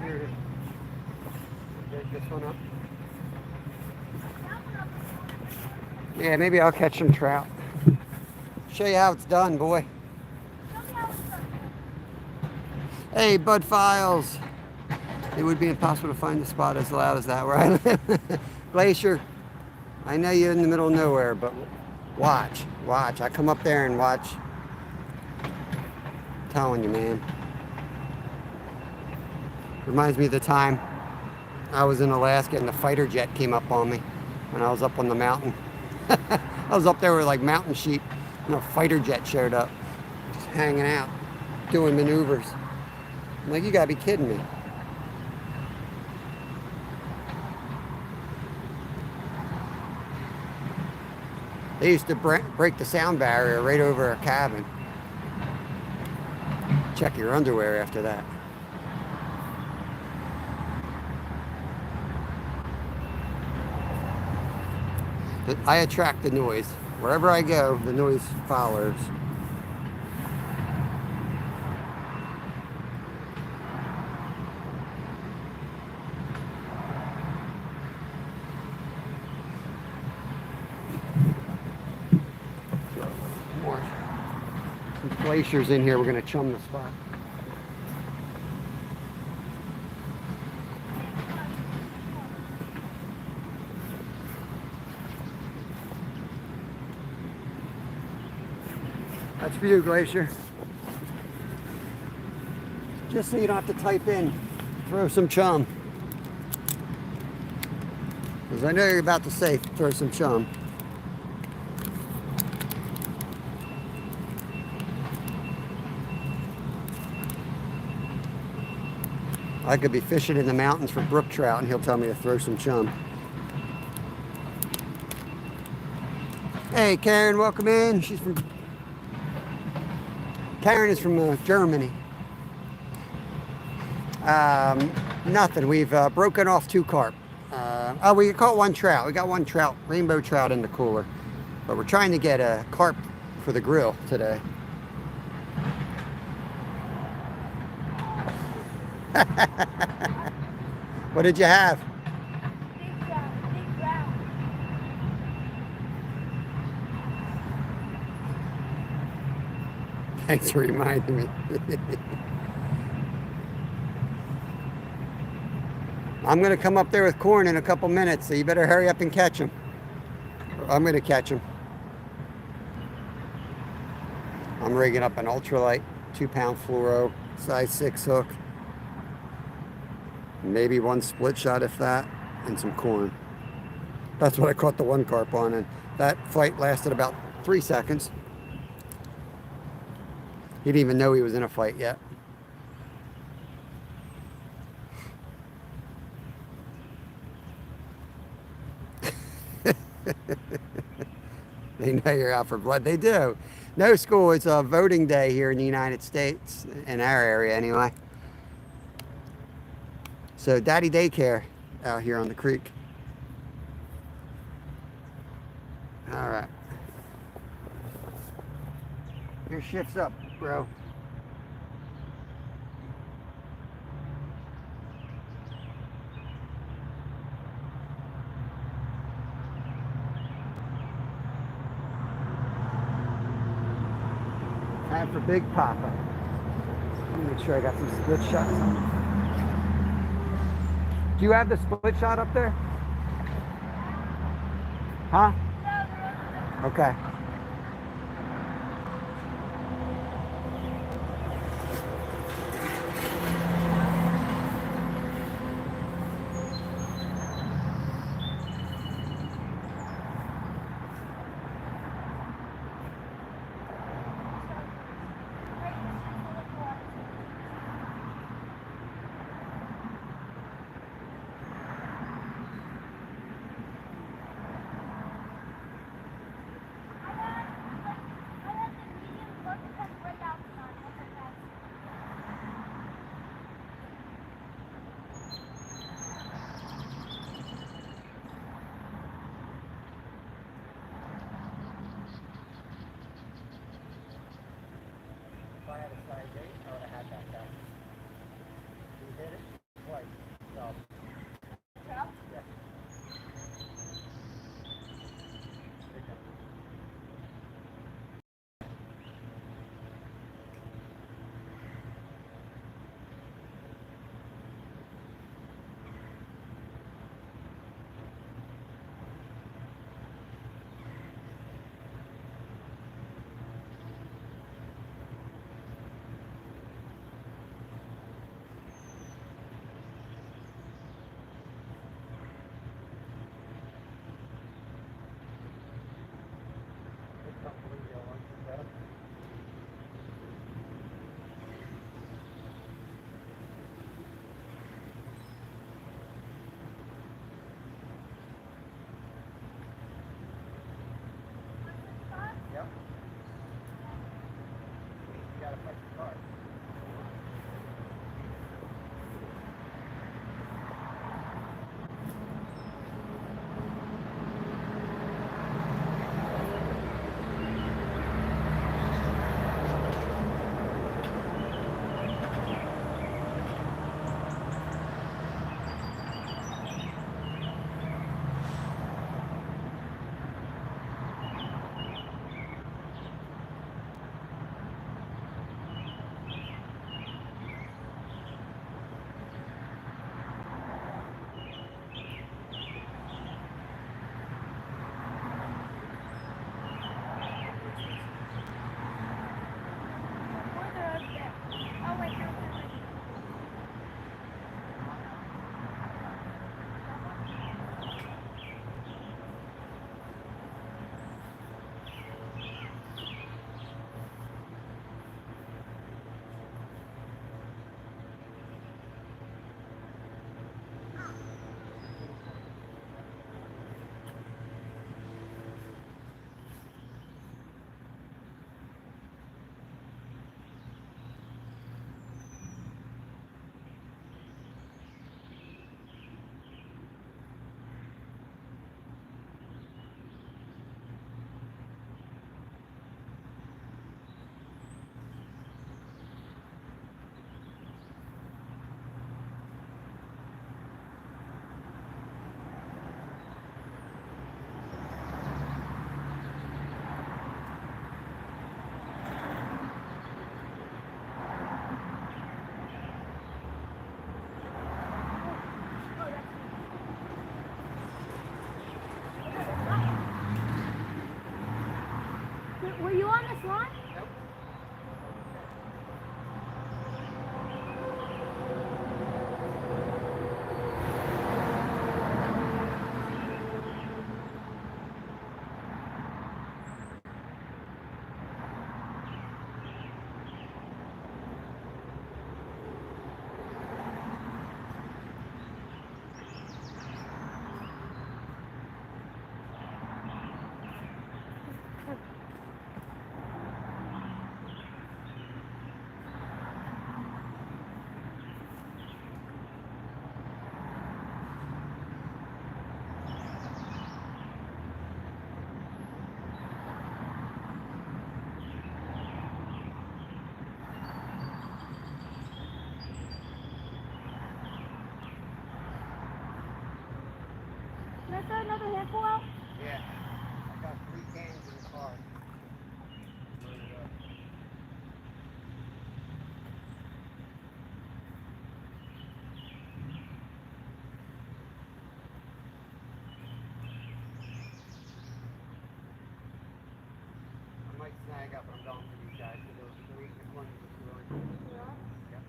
here it is. Get this one up. Yeah, maybe I'll catch some trout. Show you how it's done, boy. Hey, Bud Files. It would be impossible to find a spot as loud as that where I live. Glacier, I know you're in the middle of nowhere, but watch. I come up there and watch. I'm telling you, man. Reminds me of the time I was in Alaska and the fighter jet came up on me when I was up on the mountain. I was up there with like mountain sheep and a fighter jet showed up, just hanging out, doing maneuvers. I'm like, you gotta be kidding me. They used to break the sound barrier right over our cabin. Check your underwear after that. I attract the noise. Wherever I go, the noise follows. More. Some glaciers in here. We're going to chum the spot. That's for you, Glacier. Just so you don't have to type in, throw some chum. Because I know you're about to say, throw some chum. I could be fishing in the mountains for brook trout and he'll tell me to throw some chum. Hey, Karen, welcome in. Karen is from Germany. Nothing. We've broken off 2 carp. We caught 1 trout. We got 1 trout, rainbow trout in the cooler. But we're trying to get a carp for the grill today. What did you have? Big trout. Thanks for reminding me. I'm going to come up there with corn in a couple minutes, so you better hurry up and catch them. I'm going to catch them. I'm rigging up an ultralight 2-pound fluoro size 6 hook. Maybe 1 split shot if that, and some corn. That's what I caught the 1 carp on, and that fight lasted about 3 seconds. He didn't even know he was in a fight yet. They know you're out for blood. They do. No school. It's a voting day here in the United States, in our area anyway. So daddy daycare out here on the creek. All right. Your shift's up, bro. Time for Big Papa. Let me make sure I got some split shots on. Do you have the split shot up there? Huh? Okay. If I had a size 8, I would have had that guy. You hit it? What? on this line? Nope. Can I throw another handful out? Yeah. I got 3 cans in the car. Load it up. I might snag up. I'm going for these guys. They're eating the corners of the road. Yeah. Yep.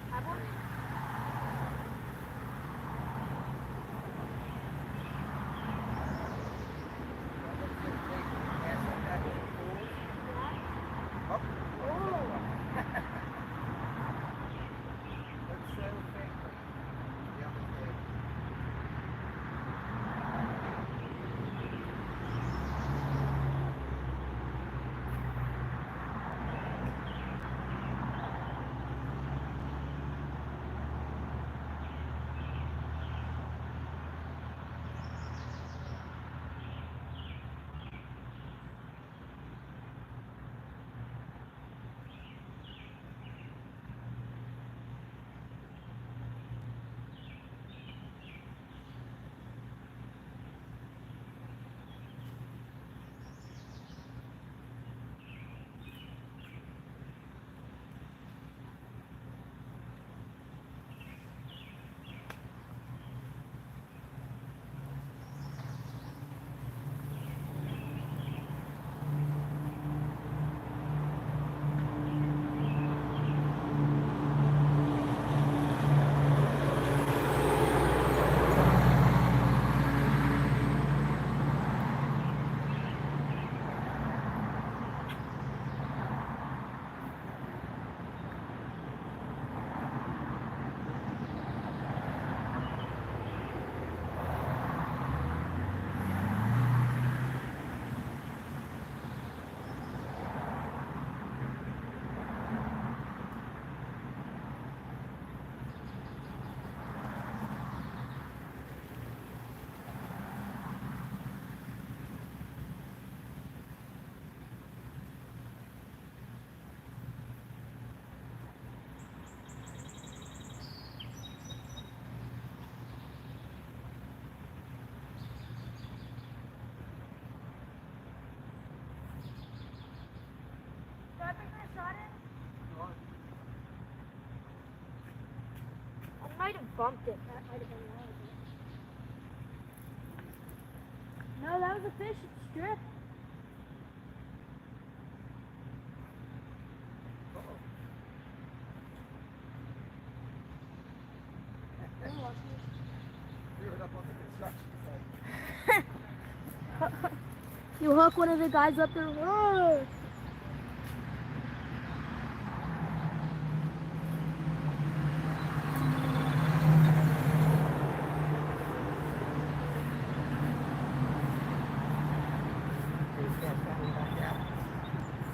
Have one? Yeah. Up. Oh. Looks so fake. Yep, it's good. Can I bring that shot in? I might have bumped it. That might have been wrong. No, that was a fish strip. Threw it up on the construction site. You hook one of the guys up there. Whoa.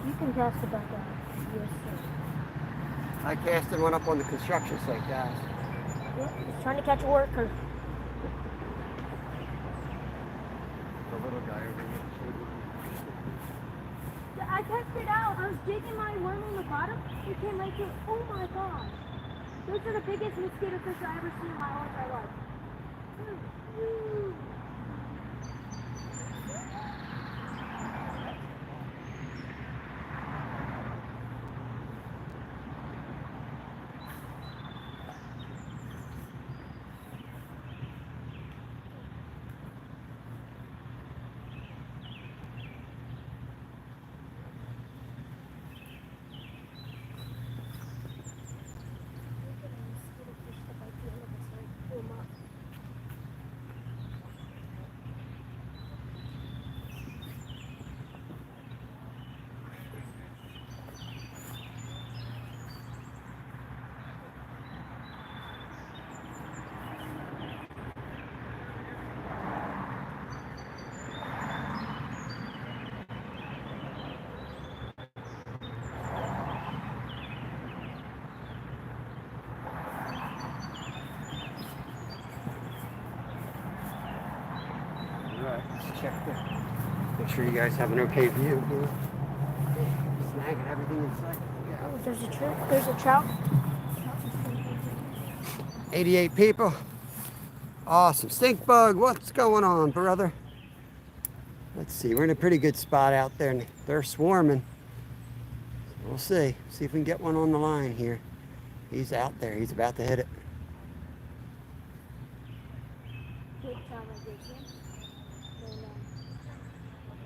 You can cast it back out. Yes, sir. I casted one up on the construction site, guys. Yep, he's trying to catch a worker. The little guy over here. I tested out. I was jigging my worm on the bottom. It came right through. Oh my god. Those are the biggest mosquito fish I ever seen in my whole entire life. let's check the, make sure you guys have an okay view here. Snagging everything in sight. Yeah. Oh, there's a trout. There's a trout. 88 people. Awesome. Stink bug, what's going on, brother? Let's see, we're in a pretty good spot out there, and they're swarming. We'll see. See if we can get one on the line here. He's out there. He's about to hit it.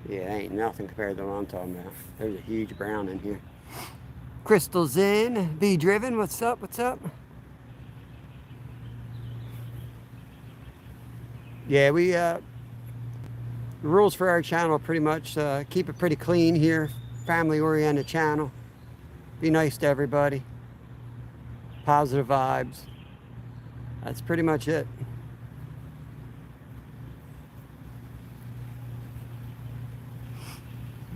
Yeah, ain't nothing compared to what I'm talking about. There's a huge brown in here. Crystal's in. Be driven. What's up? What's up? Yeah, we the rules for our channel are pretty much keep it pretty clean here. Family-oriented channel. Be nice to everybody. Positive vibes. That's pretty much it.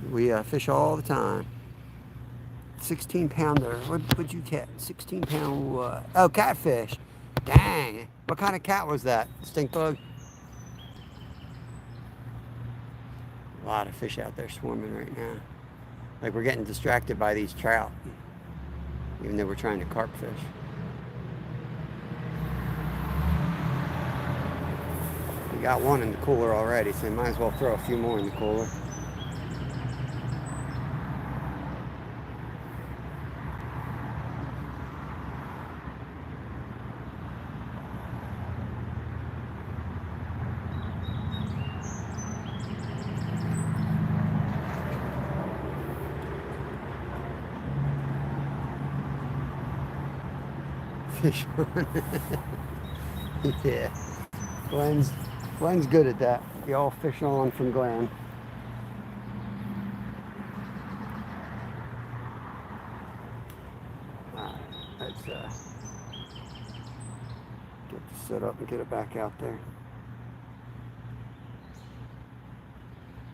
We fish all the time. 16 pounder. What would you catch? 16 pound what? Oh, catfish. Dang. What kind of cat was that? Stink bug? A lot of fish out there swarming right now. Like we're getting distracted by these trout. Even though we're trying to carp fish. We got one in the cooler already, so might as well throw a few more in the cooler. Fish on. Yeah. Glenn's good at that. We all fish on from Glenn. Alright, let's get this set up and get it back out there.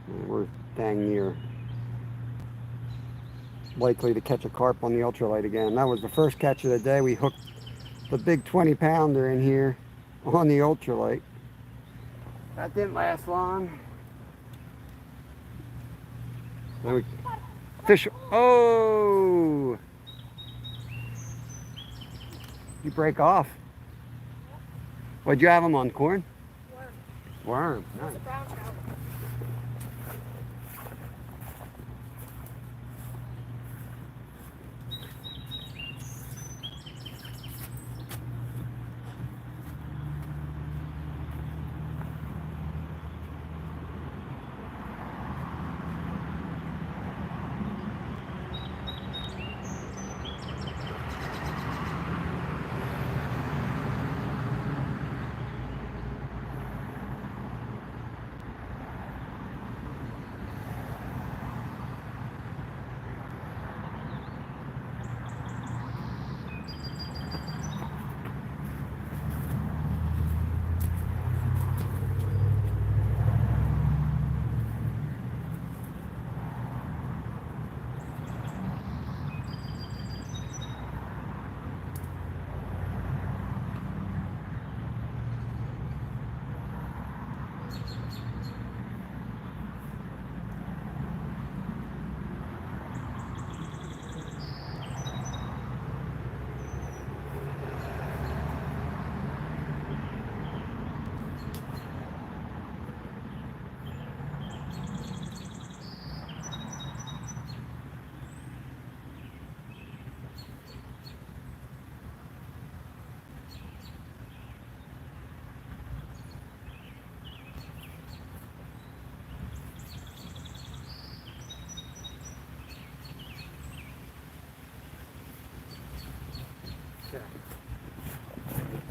And we're dang near likely to catch a carp on the ultralight again. That was the first catch of the day. We hooked the big 20 pounder in here on the ultralight. That didn't last long. Then we fish. Oh! You break off. What'd you have them on? Corn? Worm. Nice.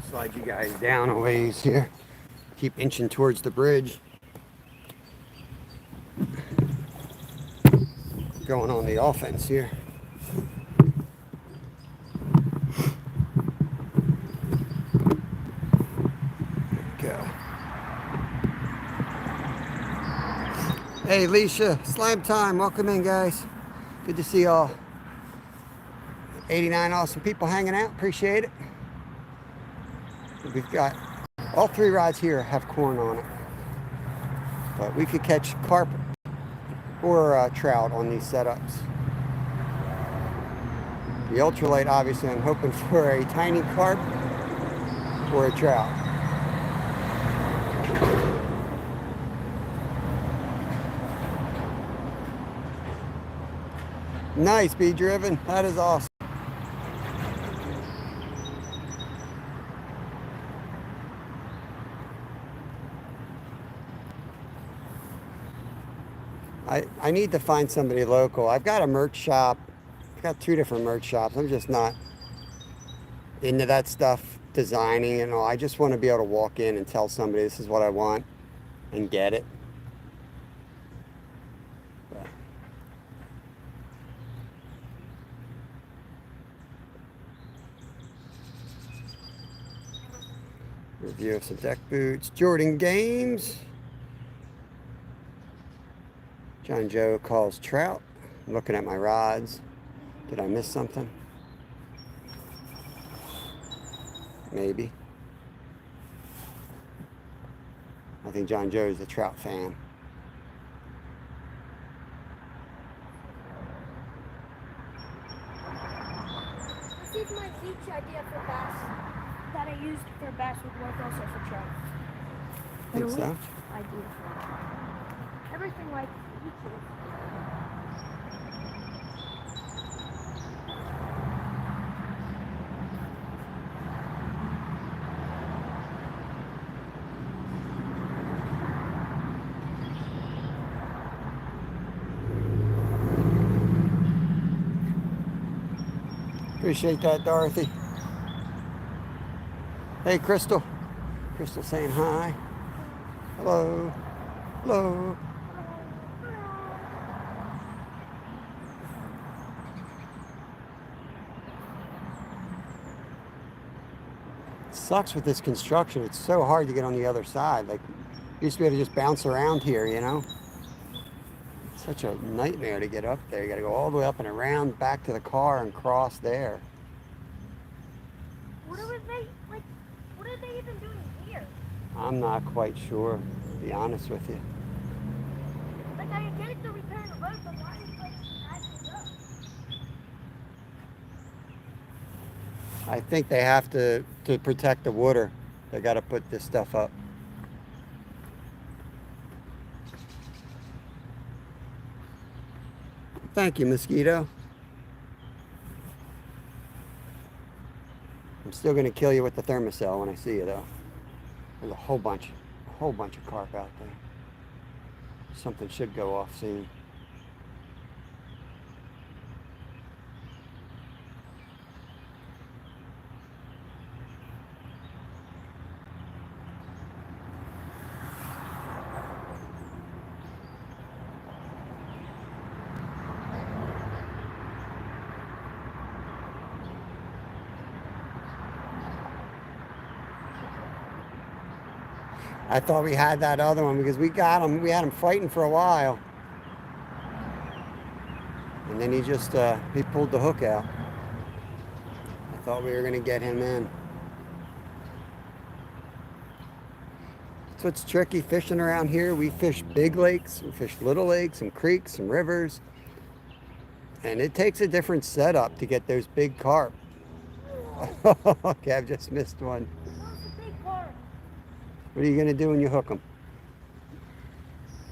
Slide you guys down a ways here. Keep inching towards the bridge. Going on the offense here. Go. Hey, Leisha, slime time. Welcome in, guys. Good to see y'all. 89 awesome people hanging out. Appreciate it. We've got all 3 rods here have corn on it. But we could catch carp or trout on these setups. The ultralight, obviously, I'm hoping for a tiny carp or a trout. Nice, Be Driven. That is awesome. I need to find somebody local. I've got a merch shop. I've got 2 different merch shops. I'm just not into that stuff, designing and all. I just want to be able to walk in and tell somebody this is what I want and get it. But review of some deck boots. Jordan Games. John Joe calls trout. I'm looking at my rods. Did I miss something? Maybe. I think John Joe's a trout fan. This is my beach idea for bass that I used for bass would work also for trout. Think so? Idea for everything like beaches. Appreciate that, Dorothy. Hey, Crystal. Crystal saying hi. Hello. Hello. It sucks with this construction. It's so hard to get on the other side. Like, you used to be able to just bounce around here, you know? Such a nightmare to get up there. You got to go all the way up and around back to the car and cross there. What are they even doing here? I'm not quite sure, to be honest with you. Like I get it to repair the road, but why is like acting up? I think they have to protect the water. They got to put this stuff up. Thank you, Mosquito. I'm still going to kill you with the thermocell when I see you, though. There's a whole bunch of carp out there. Something should go off soon. I thought we had that other one because we got him. We had him fighting for a while. And then he just, he pulled the hook out. I thought we were going to get him in. So it's tricky fishing around here. We fish big lakes, we fish little lakes and creeks and rivers. And it takes a different setup to get those big carp. Okay, I've just missed one. What's the big part? What are you going to do when you hook them?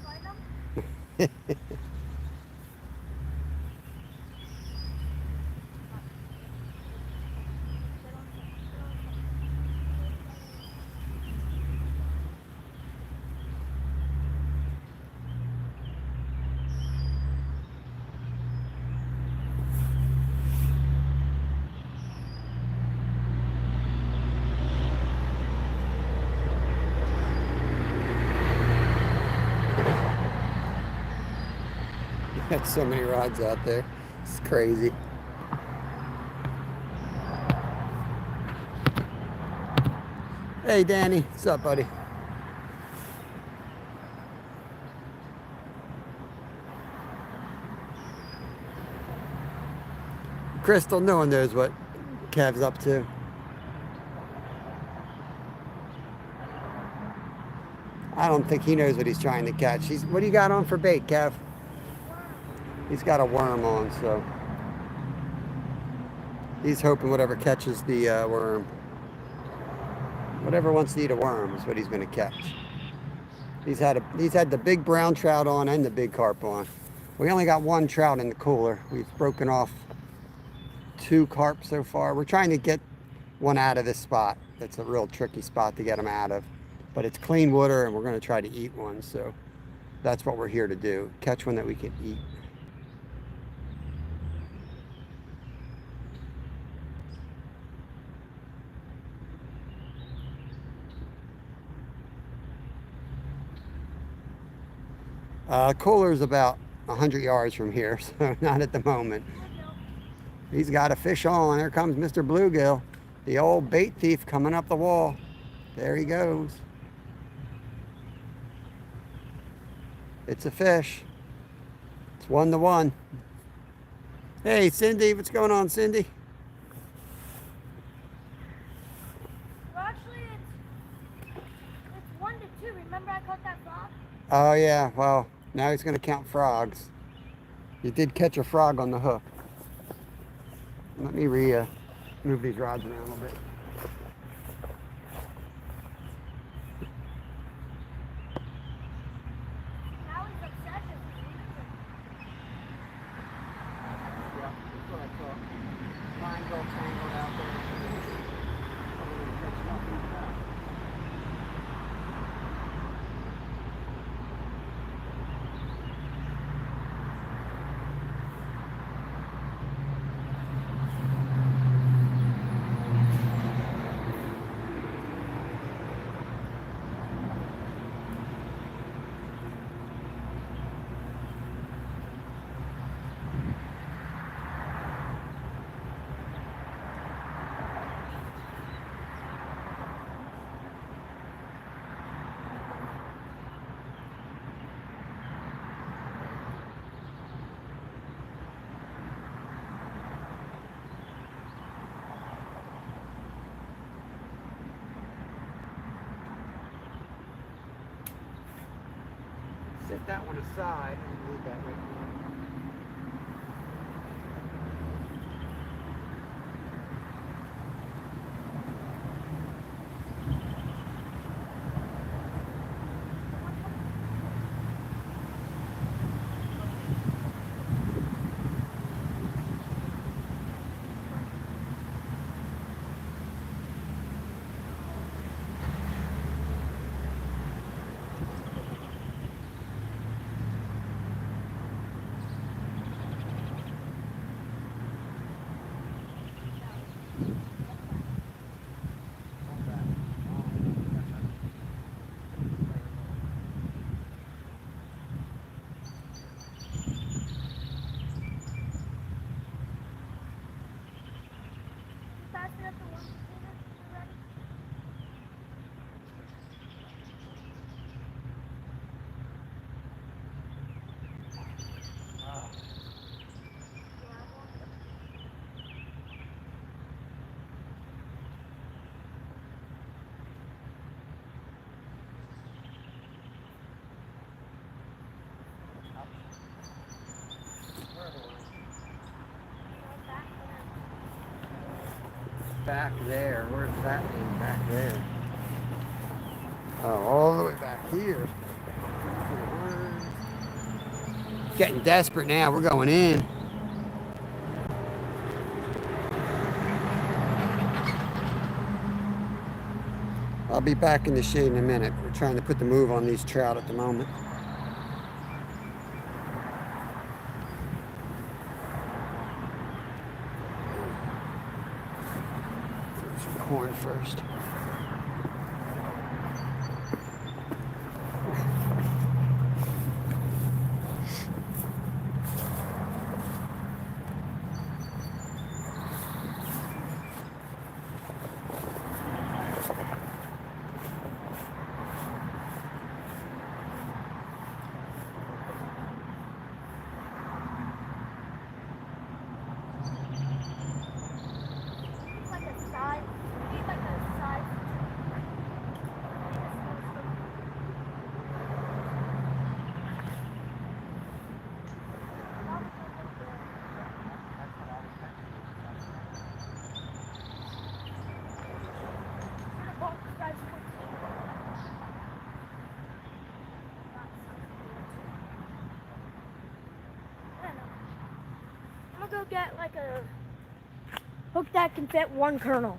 Find them? Got so many rods out there. It's crazy. Hey, Danny. What's up, buddy? Crystal, no one knows what Kev's up to. I don't think he knows what he's trying to catch. What do you got on for bait, Kev? He's got a worm on, so he's hoping whatever catches the worm. Whatever wants to eat a worm is what he's going to catch. He's had the big brown trout on and the big carp on. We only got one trout in the cooler. We've broken off 2 carp so far. We're trying to get one out of this spot. It's a real tricky spot to get them out of. But it's clean water and we're going to try to eat one. So that's what we're here to do. Catch one that we can eat. Cooler's about 100 yards from here, so not at the moment. He's got a fish on. There comes Mr. Bluegill, the old bait thief coming up the wall. There he goes. It's a fish. It's 1-1. Hey, Cindy, what's going on, Cindy? Well, actually, it's 1-2. Remember I caught that frog? Oh, yeah, well, now he's going to count frogs. You did catch a frog on the hook. Let me move these rods around a little bit. Now he's upset with me. Yeah, that's what I thought. Line's all tangled out there. Set that one aside and leave that right there. Fast enough for 1 container? You ready? Back there. Where's that thing back there? Oh, all the way back here. Getting desperate now. We're going in. I'll be back in the shade in a minute. We're trying to put the move on these trout at the moment. Some corn first. Like a side get like a hook that can fit one kernel.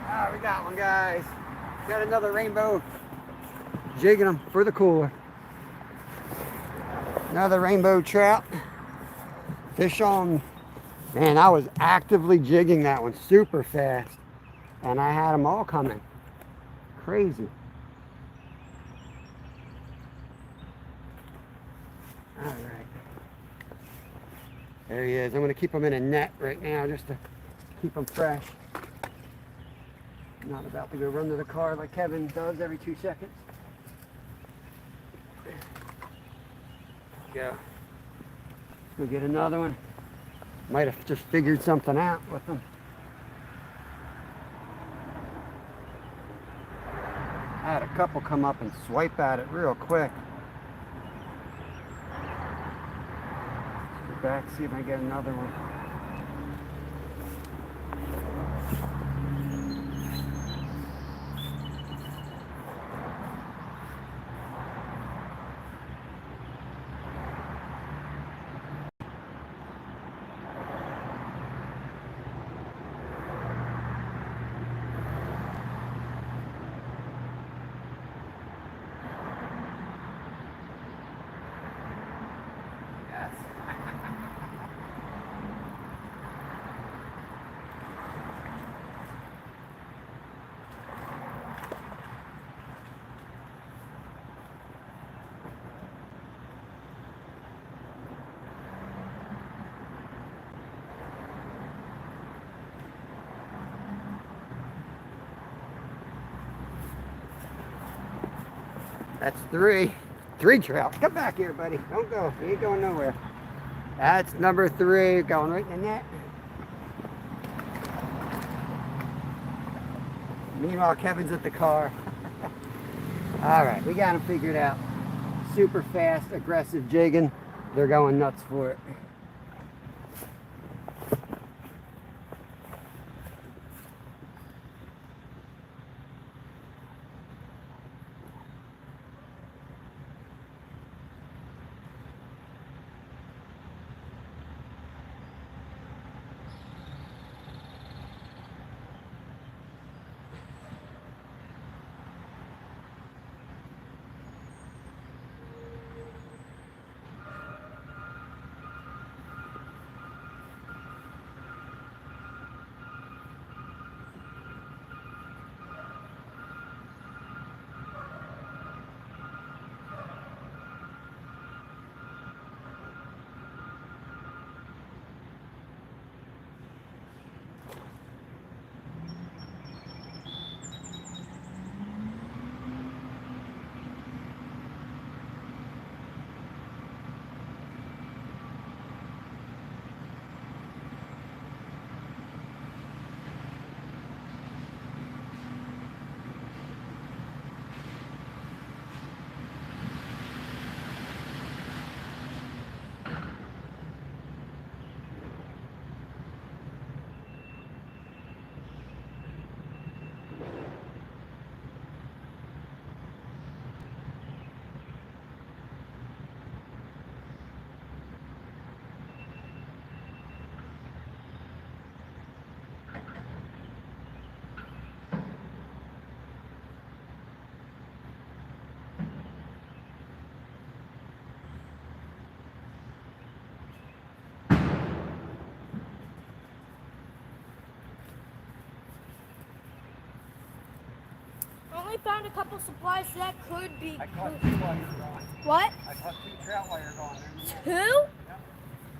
Ah, we got one, guys. Got another rainbow. Jigging them for the cooler. Another rainbow trout. Fish on. Man, I was actively jigging that one super fast. And I had them all coming. Crazy. All right. There he is. I'm going to keep him in a net right now just to keep him fresh. I'm not about to go run to the car like Kevin does every 2 seconds. Go. Let's go get another one. Might have just figured something out with them. I had a couple come up and swipe at it real quick. Let's go back, see if I get another one. That's three. Three trout. Come back here, buddy. Don't go. You ain't going nowhere. That's number 3. Going right in the net. Meanwhile, Kevin's at the car. All right, we got him figured out. Super fast, aggressive jigging. They're going nuts for it. found a couple supplies that could be. I caught 2 while you're gone. What? I caught 2 trout while you're gone. Two? Yep.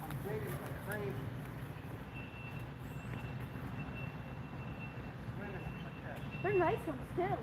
I'm digging like crazy. Swimming like that. They're nice ones too.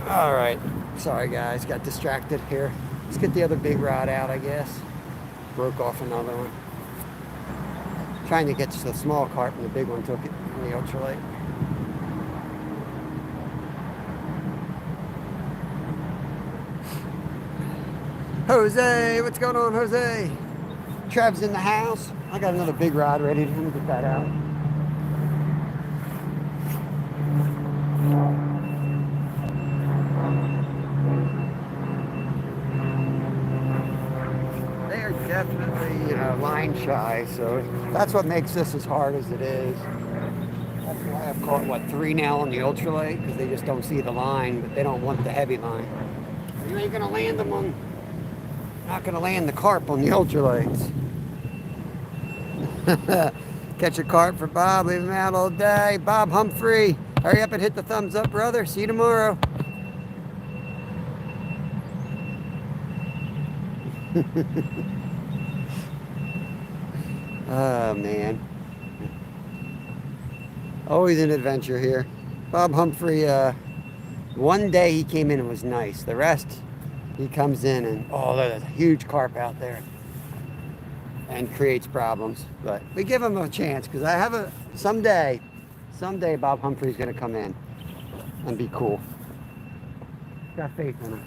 All right. Sorry, guys. Got distracted here. Let's get the other big rod out, I guess. Broke off another one. Trying to get to the small carp, and the big one took it in the ultralight. Jose, what's going on, Jose? Trev's in the house. I got another big rod ready. Let me get that out. They are definitely, line shy, so that's what makes this as hard as it is. That's why I've caught, 3 now on the ultralight, because they just don't see the line, but they don't want the heavy line. You ain't gonna land them on, not gonna land the carp on the ultralights. Catch a carp for Bob, leave him out all day. Bob Humphrey, hurry up and hit the thumbs up, brother. See you tomorrow. Oh, man. Always an adventure here. Bob Humphrey, one day he came in and was nice. The rest, he comes in and, there's a huge carp out there and creates problems. But we give him a chance, because I have someday Bob Humphrey's going to come in and be cool. Got faith in him.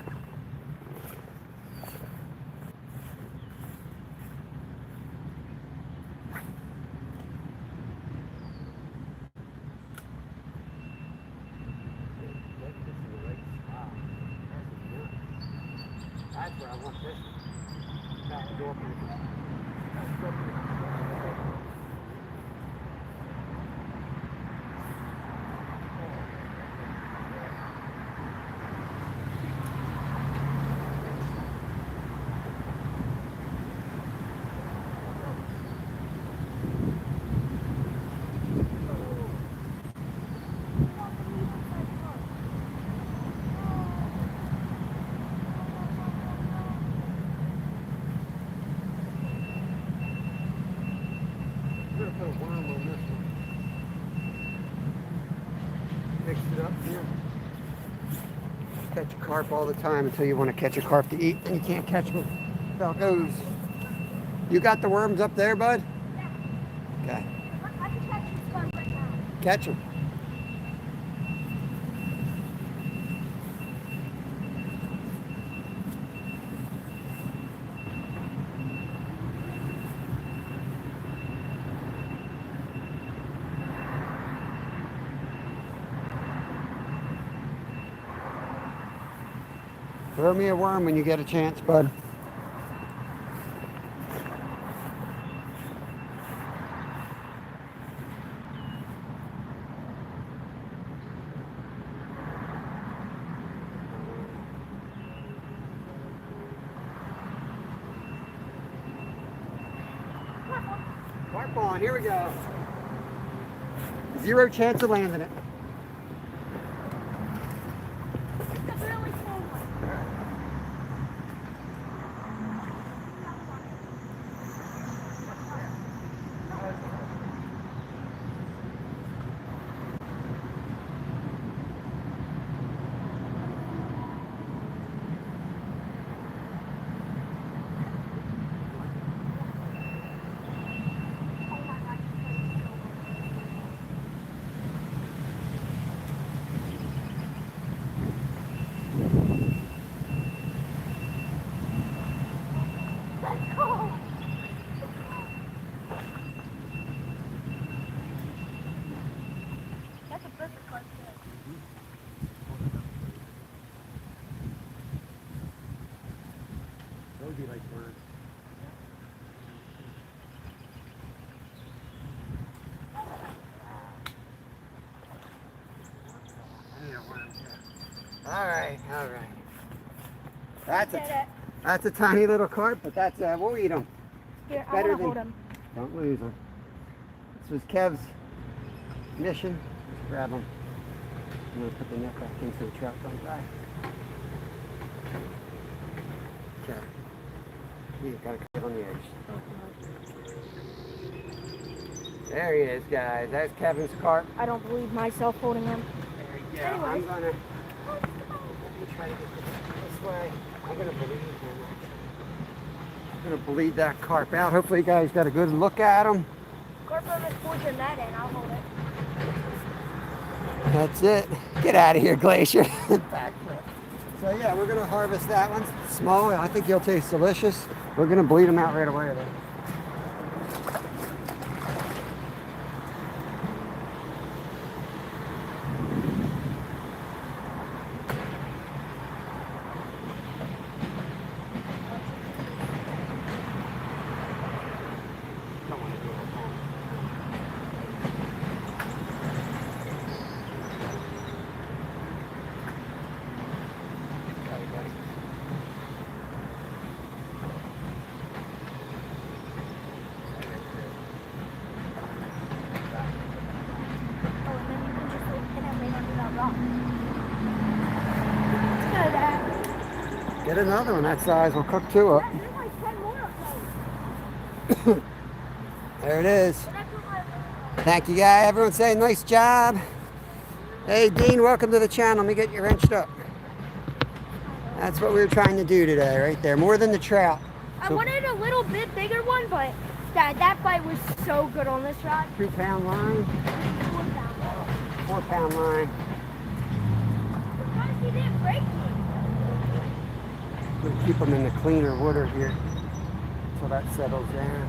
That's where I want this. Back door. Put a worm on this one. Mix it up here. Catch a carp all the time until you want to catch a carp to eat, and you can't catch them. Falcos. You got the worms up there, bud? Yeah. Okay. I can catch this one right now. Catch them. Throw me a worm when you get a chance, bud. Carp on, here we go. 0 chance of landing it. It's a really small one. Let's go. That's a perfect carp today. Those be like birds. I need a worm too. All right. That's a tiny little carp, but we'll eat them. Here, I Better want to than- hold him. Don't lose them. This was Kev's mission. Let's grab them. I'm gonna put the net back in so the trout don't die. Okay. You gotta cut it on the edge. There he is, guys. That's Kevin's carp. I don't believe myself holding him. There you go. Anyways. I'm gonna. try to get this way. I'm gonna bleed him. I'm gonna bleed that carp out. Hopefully you guys got a good look at him. Corporal is pushing that in. I'll hold it. That's it. Get out of here, Glacier. Backflip. So yeah, we're gonna harvest that one. Small. I think he'll taste delicious. We're gonna bleed him out right away though. Oh, and then you can just like hit him right under that rock. Good. Get another one that size. We'll cook two up. There's like 10 more of those. There it is. But I put my Thank you, guy. Everyone say nice job. Hey, Dean, welcome to the channel. Let me get you wrenched up. That's what we were trying to do today, right there. More than the trout. I So- wanted a little bit bigger one, but that bite was so good on this rod. 2-pound line, 4-pound line. Surprised he didn't break me. We'll keep them in the cleaner water here until that settles down.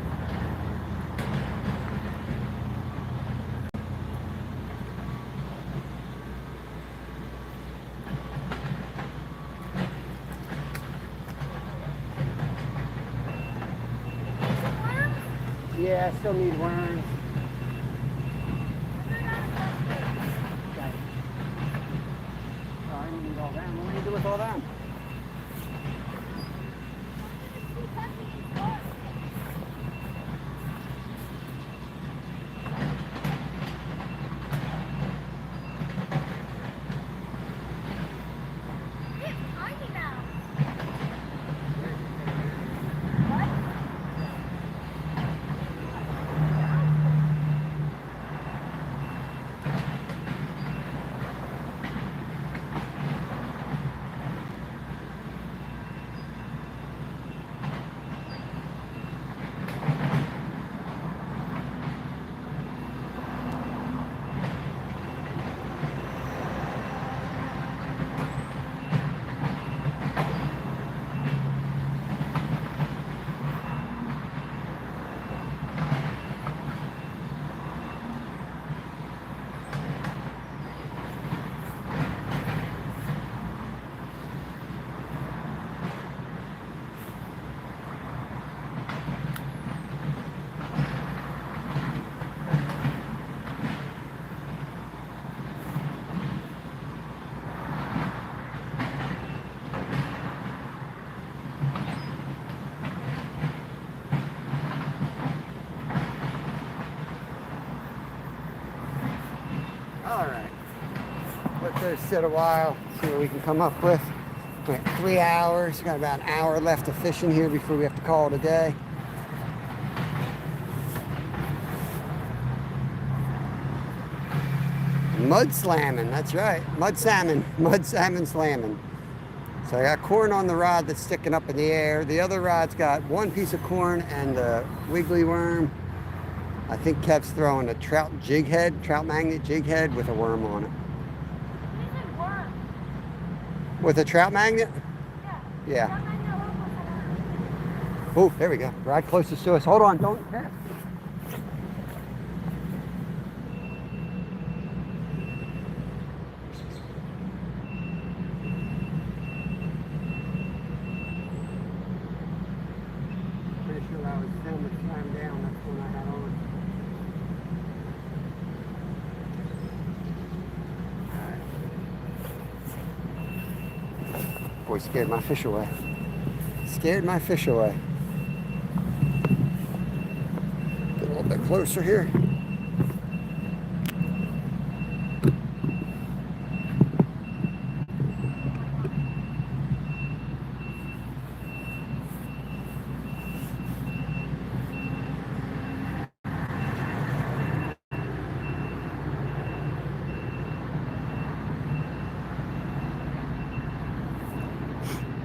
Yeah, I still need worms. Okay. Oh, I don't need all that. What do you do with all that? All right. Let those sit a while, see what we can come up with. We got 3 hours. We got about an hour left of fishing here before we have to call it a day. Mud slamming, that's right. Mud salmon slamming. So I got corn on the rod that's sticking up in the air. The other rod's got one piece of corn and a wiggly worm. I think Kev's throwing a trout jig head, trout magnet jig head with a worm on it. With a trout magnet? Yeah. Oh, there we go. Right closest to us. Hold on, don't pass. Pretty sure I was filming time down. That's when I had on. Boy, scared my fish away. Scared my fish away. Get a little bit closer here.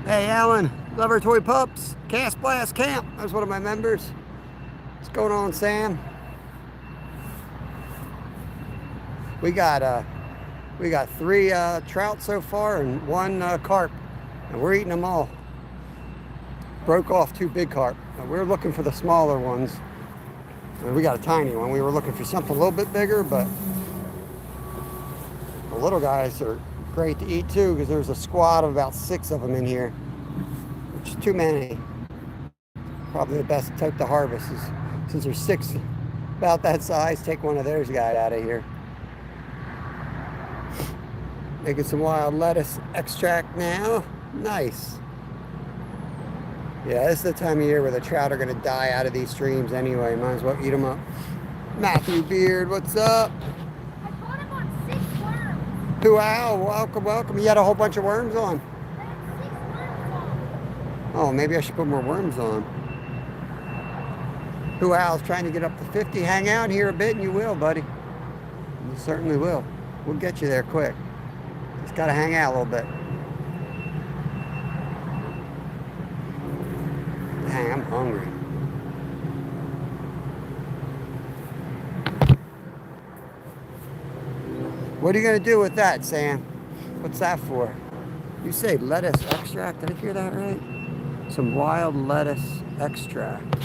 Hey, Alan, love our toy pups. Cast Blast Camp. That's one of my members. What's going on, Sam? We got 3 trout so far and 1 carp, and we're eating them all. Broke off 2 big carp. We're looking for the smaller ones. We got a tiny one. We were looking for something a little bit bigger, but the little guys are great to eat too, because there's a squad of about 6 of them in here, which is too many. Probably the best type to harvest is, since there's 6 about that size, take one of those guys out of here. Making some wild lettuce extract now. Nice. Yeah, this is the time of year where the trout are going to die out of these streams anyway. Might as well eat them up. Matthew Beard, what's up? I caught him on 6 worms. Wow, welcome, welcome. You had a whole bunch of worms on. I had 6 worms on. Oh, maybe I should put more worms on. Wow's trying to get up to 50. Hang out here a bit and you will, buddy. You certainly will. We'll get you there quick. Just got to hang out a little bit. Dang, I'm hungry. What are you going to do with that, Sam? What's that for? You say lettuce extract. Did I hear that right? Some wild lettuce extract.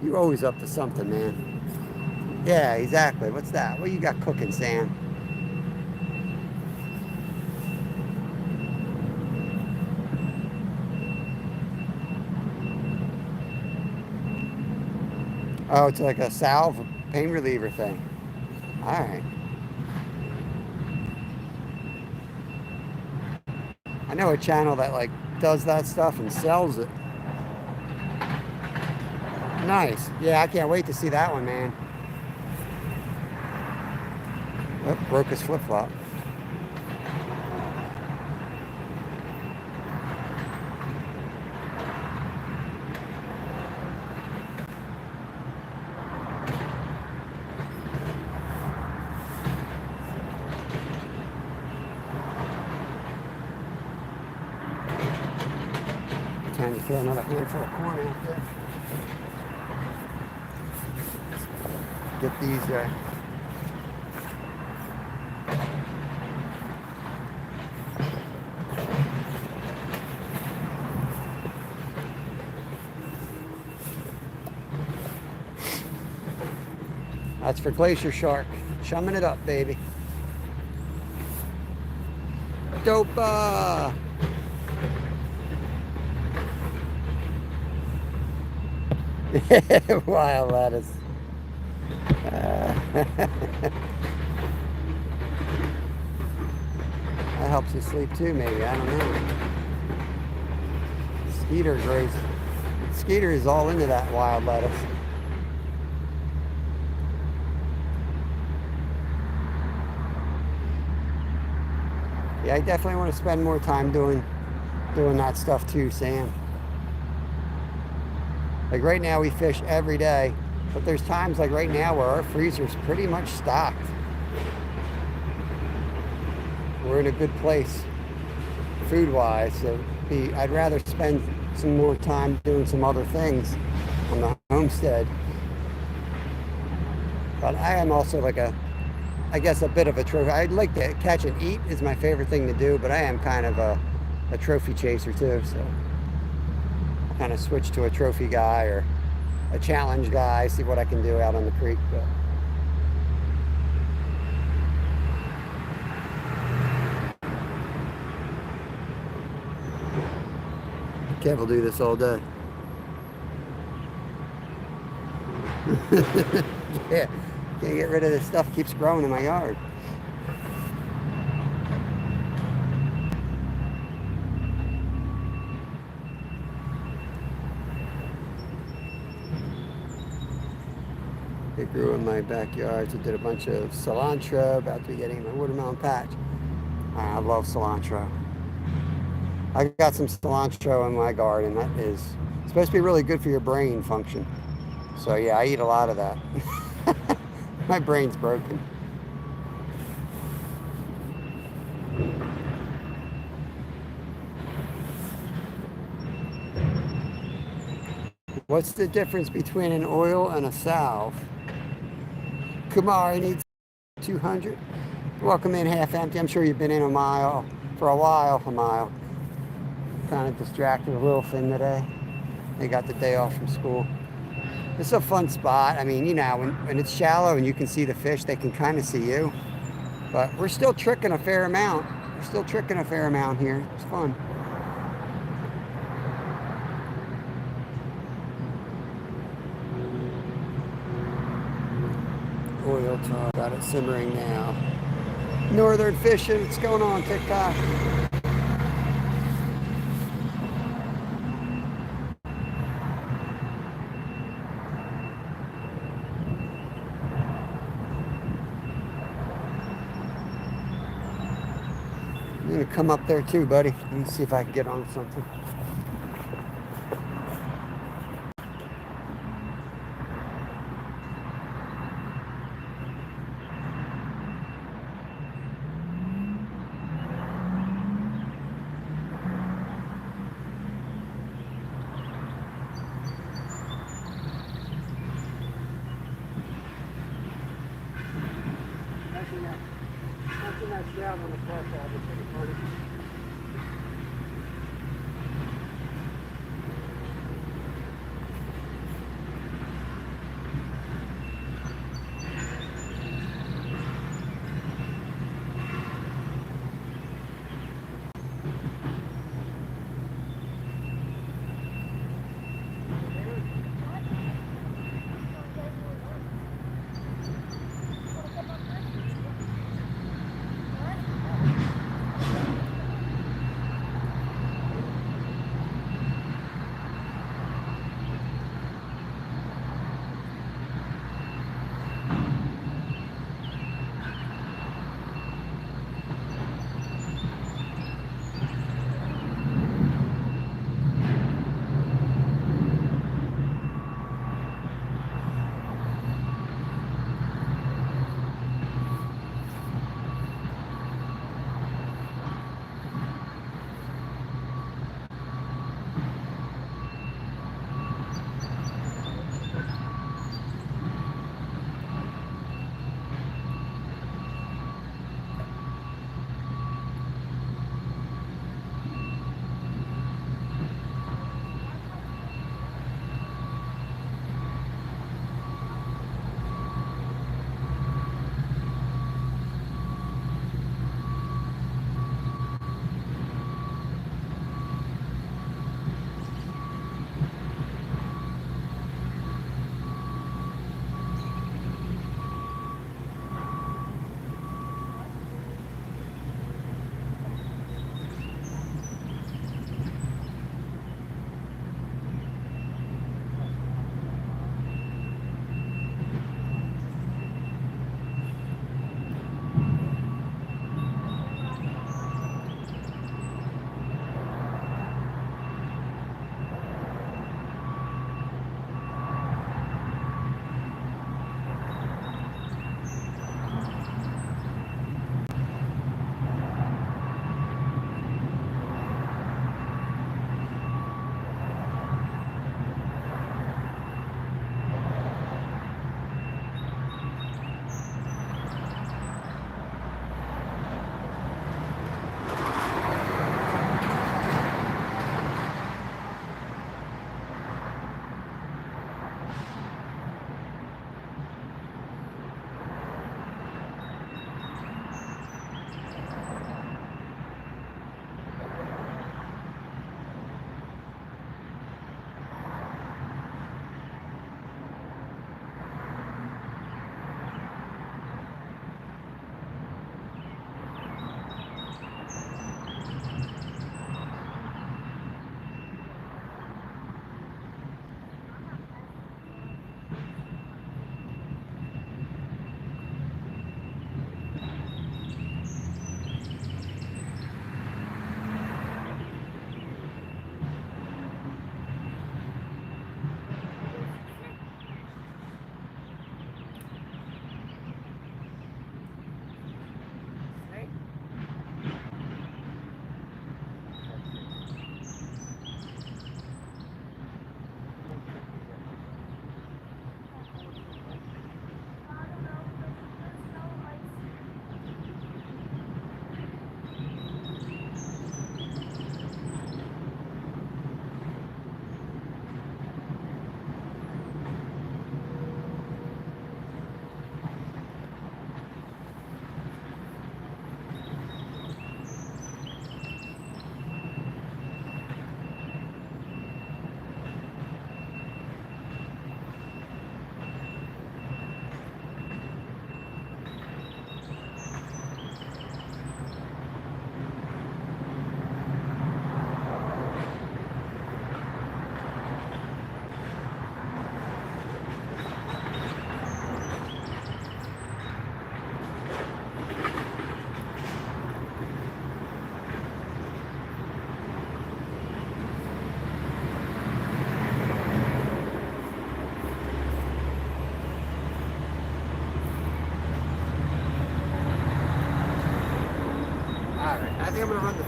You're always up to something, man. Yeah, exactly. What's that? What you got cooking, Sam? Oh, it's like a salve pain reliever thing. All right. I know a channel that like does that stuff and sells it. Nice. Yeah, I can't wait to see that one, man. Oh, broke his flip-flop. Time to throw another handful of corn out there. Get these that's for Glacier Shark. Chumming it up, baby. Dopa! Wild lettuce. That helps you sleep too, maybe. I don't know. Skeeter grows. Skeeter is all into that wild lettuce. Yeah, I definitely want to spend more time doing that stuff too, Sam. Like right now we fish every day, but there's times like right now where our freezer's pretty much stocked. We're in a good place food-wise, so I'd rather spend some more time doing some other things on the homestead. But I am also like I guess a bit of a trophy. I'd like to catch and eat is my favorite thing to do, but I am kind of a trophy chaser too, so I'll kind of switch to a trophy guy or a challenge guy, see what I can do out on the creek. But Kev will do this all day. Yeah, can't get rid of this stuff. Keeps growing in my yard. It grew in my backyard. So did a bunch of cilantro. About to be getting my watermelon patch. I love cilantro. I got some cilantro in my garden. That is supposed to be really good for your brain function. So yeah, I eat a lot of that. My brain's broken. What's the difference between an oil and a salve? Kumar needs 200. Welcome in half empty. I'm sure you've been in a mile for a while. A mile. Kind of distracted a little thing today. They got the day off from school. It's a fun spot. I mean, you know, when it's shallow and you can see the fish, they can kind of see you. But we're still tricking a fair amount. We're still tricking a fair amount here. It's fun. Oil tar, got it simmering now. Northern fishing, what's going on, TikTok? I'm gonna come up there too, buddy. Let me see if I can get on something. That's down on the far side.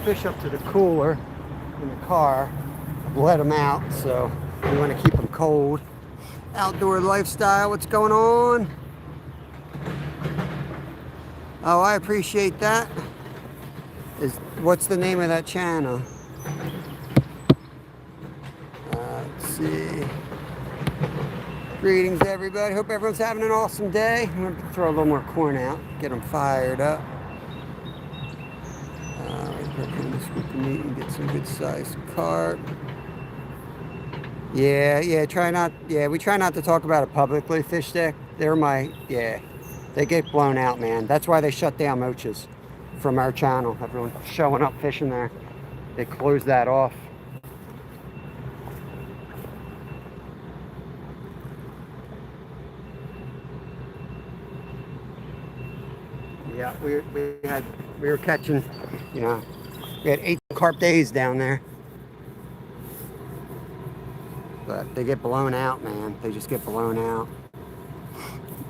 fish up to the cooler in the car. I've let them out, so we want to keep them cold. Outdoor lifestyle, what's going on? Oh, I appreciate that. What's the name of that channel? Let's see. Greetings, everybody. Hope everyone's having an awesome day. I'm going to throw a little more corn out, get them fired up. Scoop the meat and get some good sized carp. Yeah, we try not to talk about it publicly, Fish Stick. They get blown out, man. That's why they shut down Mochas from our channel. Everyone showing up fishing there. They closed that off. Yeah, we were catching, we had 8 carp days down there. But they get blown out, man. They just get blown out.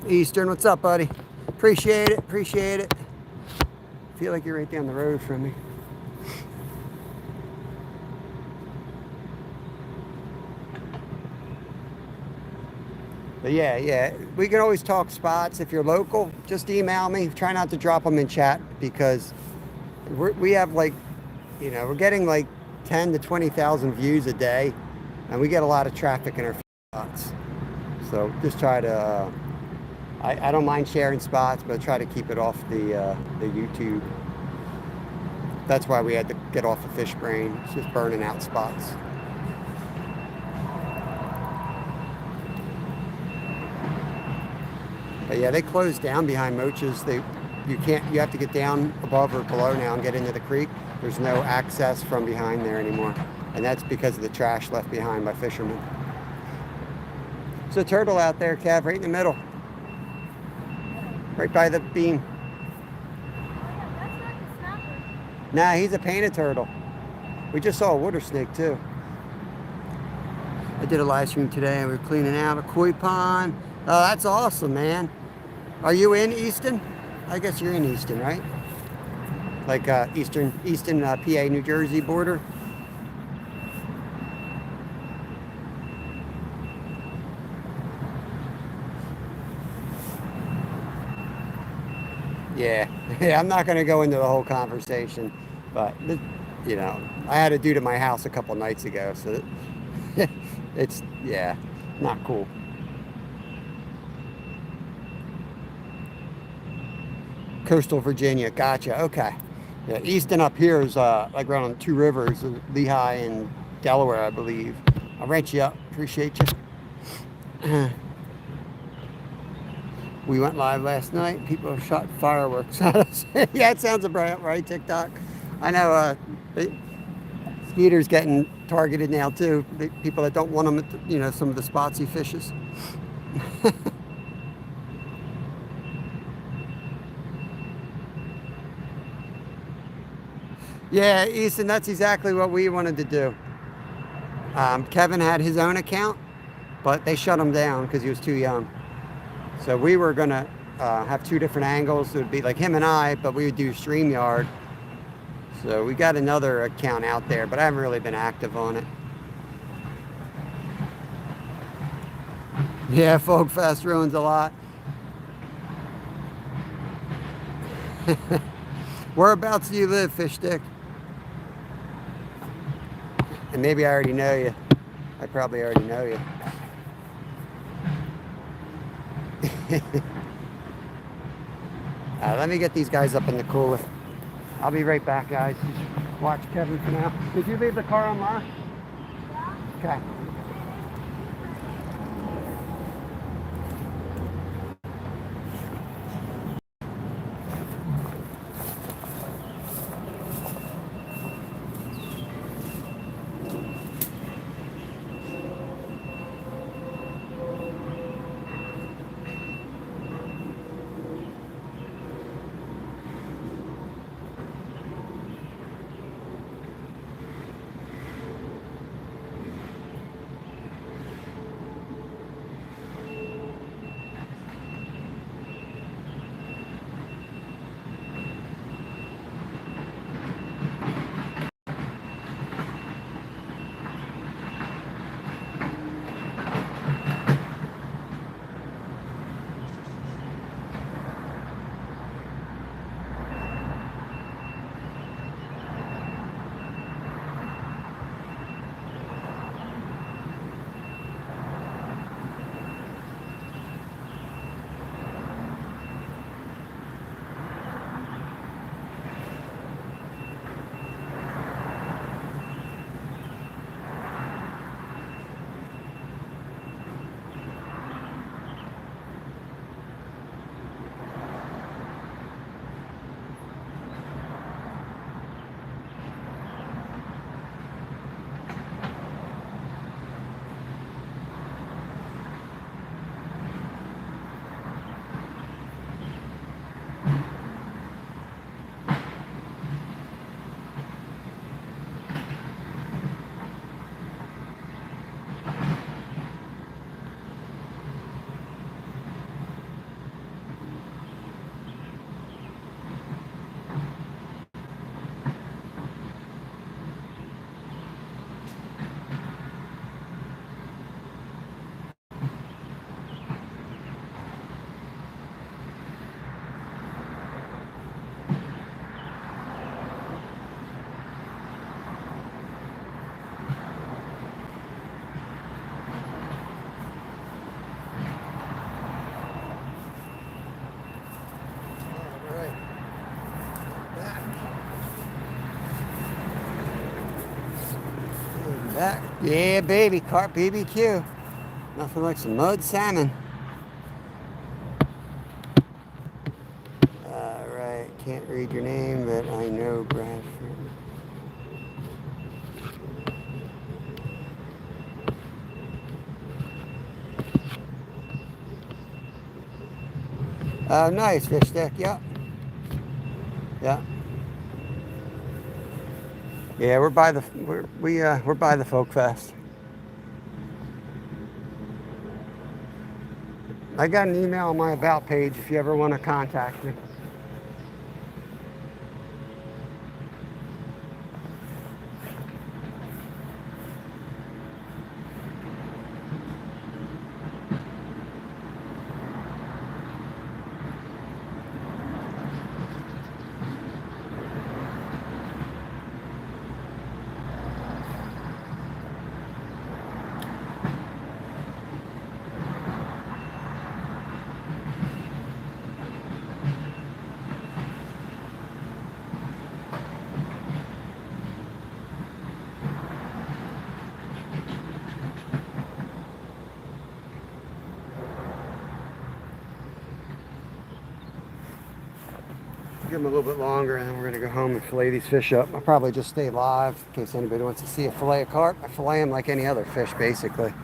Eastern, what's up, buddy? Appreciate it. Feel like you're right down the road from me. But yeah, we can always talk spots. If you're local, just email me. Try not to drop them in chat because we have we're getting like 10 to 20,000 views a day. And we get a lot of traffic in our spots. So just try to, I don't mind sharing spots, but try to keep it off the YouTube. That's why we had to get off of Fish Brain. It's just burning out spots. But yeah, they closed down behind Mochas. You have to get down above or below now and get into the creek. There's no access from behind there anymore. And that's because of the trash left behind by fishermen. There's a turtle out there, Kev, right in the middle. Right by the beam. That's not the snapper. Nah, he's a painted turtle. We just saw a water snake too. I did a live stream today and we were cleaning out a koi pond. Oh, that's awesome, man. Are you in Easton? I guess you're in Easton, right? Like Easton, PA, New Jersey border. Yeah, I'm not going to go into the whole conversation, but I had a dude at my house a couple nights ago, so it's not cool. Coastal Virginia, gotcha. Okay, yeah, Easton up here is like right on 2 rivers, Lehigh and Delaware, I believe. I'll write you up. Appreciate you. We went live last night. People have shot fireworks at us. Yeah, it sounds about right, TikTok. I know Skeeter's getting targeted now too. People that don't want them at some of the spots he fishes. Yeah, Easton, that's exactly what we wanted to do. Kevin had his own account, but they shut him down because he was too young. So we were going to have 2 different angles. It would be like him and I, but we would do StreamYard. So we got another account out there, but I haven't really been active on it. Yeah, Folk Fest ruins a lot. Whereabouts do you live, Fish Stick? And maybe I already know you. I probably already know you. Let me get these guys up in the cooler. I'll be right back, guys. Watch Kevin for now. Did you leave the car unlocked? Yeah. Okay. Yeah, baby, carp BBQ. Nothing like some mud salmon. Alright, can't read your name, but I know Bradford. Oh, nice fish stick. Yep. Yeah. Yeah, we're by the we're by the Folk Fest. I got an email on my about page if you ever want to contact me. Give them a little bit longer and then we're going to go home and fillet these fish up. I'll probably just stay live in case anybody wants to see a fillet of carp. I fillet them like any other fish basically,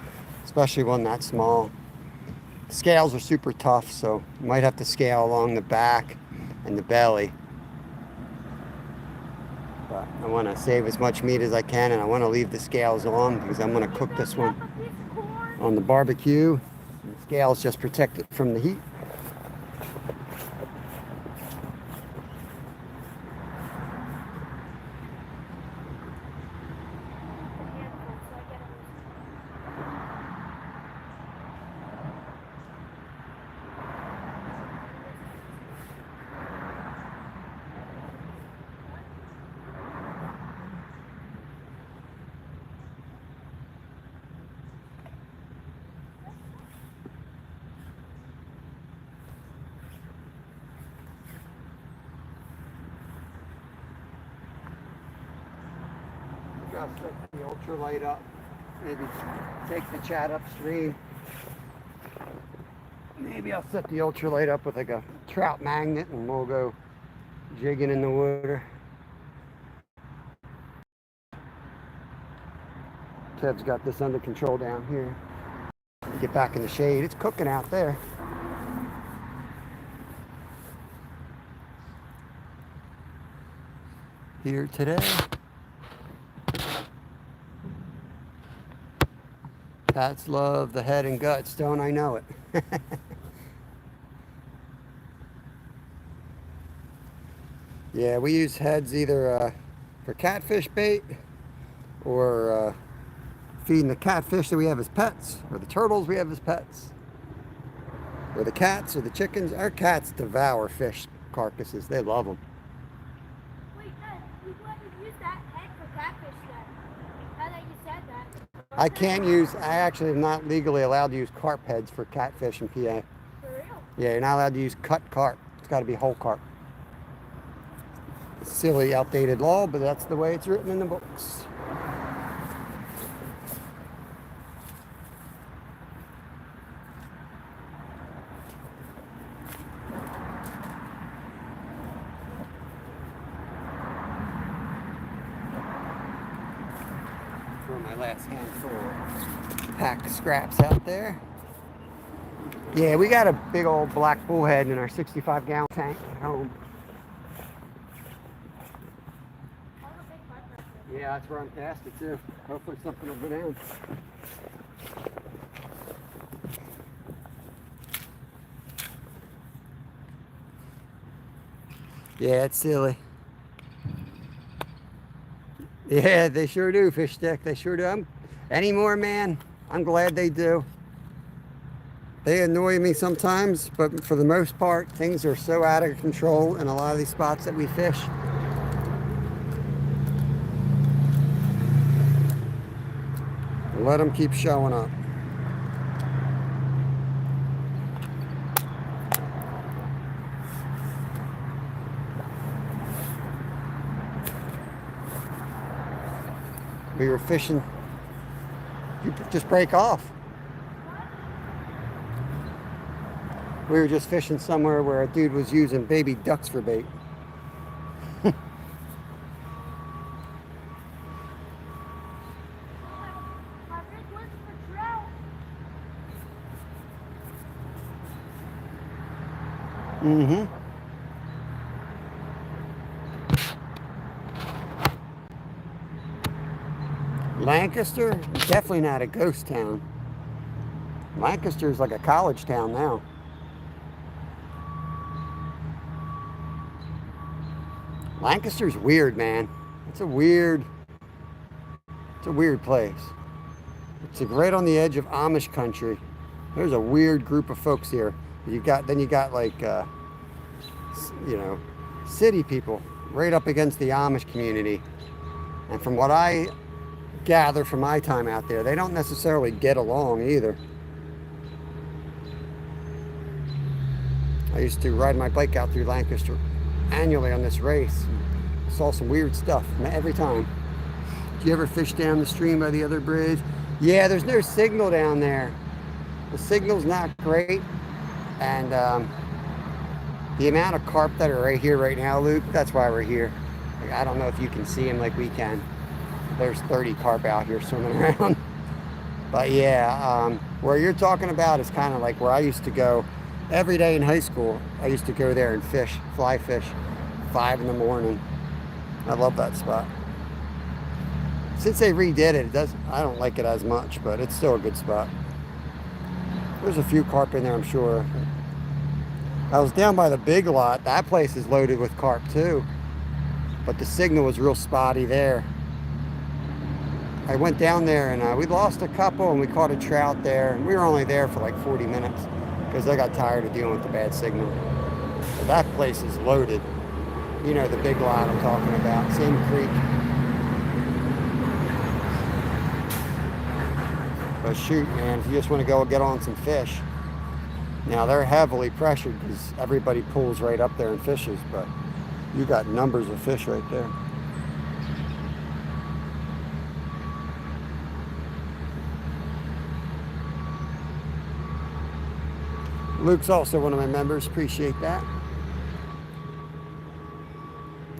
especially one that small. The scales are super tough, so you might have to scale along the back and the belly. But I want to save as much meat as I can, and I want to leave the scales on because I'm going to cook this one on the barbecue. And the scales just protect it from the heat. Just set the ultralight up, maybe take the chat upstream. Maybe I'll set the ultralight up with like a trout magnet and we'll go jigging in the water. Ted's got this under control down here. Get back in the shade. It's cooking out there. Here today. Cats love the head and guts, don't I know it? Yeah, we use heads either for catfish bait or feeding the catfish that we have as pets, or the turtles we have as pets, or the cats or the chickens. Our cats devour fish carcasses. They love them. Wait, Dad, you wouldn't use that head for catfish then. Now that you said that. I actually am not legally allowed to use carp heads for catfish in PA. For real? Yeah, you're not allowed to use cut carp. It's got to be whole carp. Silly, outdated law, but that's the way it's written in the books. Throw my last handful of packed scraps out there. Yeah, we got a big old black bullhead in our 65-gallon tank at home. Yeah, that's where I'm past it too. Hopefully something will go down. Yeah, it's silly. Yeah, they sure do, fish stick. They sure do. Anymore, man, I'm glad they do. They annoy me sometimes, but for the most part, things are so out of control in a lot of these spots that we fish. Let them keep showing up. We were fishing You just break off. We were just fishing somewhere where a dude was using baby ducks for bait. My Rick looks for trout. Mm-hmm. Lancaster, definitely not a ghost town. Lancaster is like a college town now. Lancaster's weird, man. It's a weird place. It's like right on the edge of Amish country. There's a weird group of folks here. You got like you know, city people right up against the Amish community. And from what I gather from my time out there, they don't necessarily get along either. I used to ride my bike out through Lancaster annually on this race. Saw some weird stuff every time. Do you ever fish down the stream by the other bridge? Yeah, there's no signal down there. The signal's not great. And the amount of carp that are right here right now, Luke, that's why we're here. Like, I don't know if you can see them like we can. There's 30 carp out here swimming around. But yeah, where you're talking about is kind of like where I used to go every day in high school. I used to go there and fish, fly fish, 5 in the morning. I love that spot. Since they redid it, I don't like it as much, but it's still a good spot. There's a few carp in there, I'm sure. I was down by the Big Lot. That place is loaded with carp too, but the signal was real spotty there. I went down there and we lost a couple and we caught a trout there. And we were only there for like 40 minutes because I got tired of dealing with the bad signal. But that place is loaded. You know the Big Lot I'm talking about, same creek. But shoot, man, if you just want to go get on some fish. Now they're heavily pressured because everybody pulls right up there and fishes, but you got numbers of fish right there. Luke's also one of my members. Appreciate that.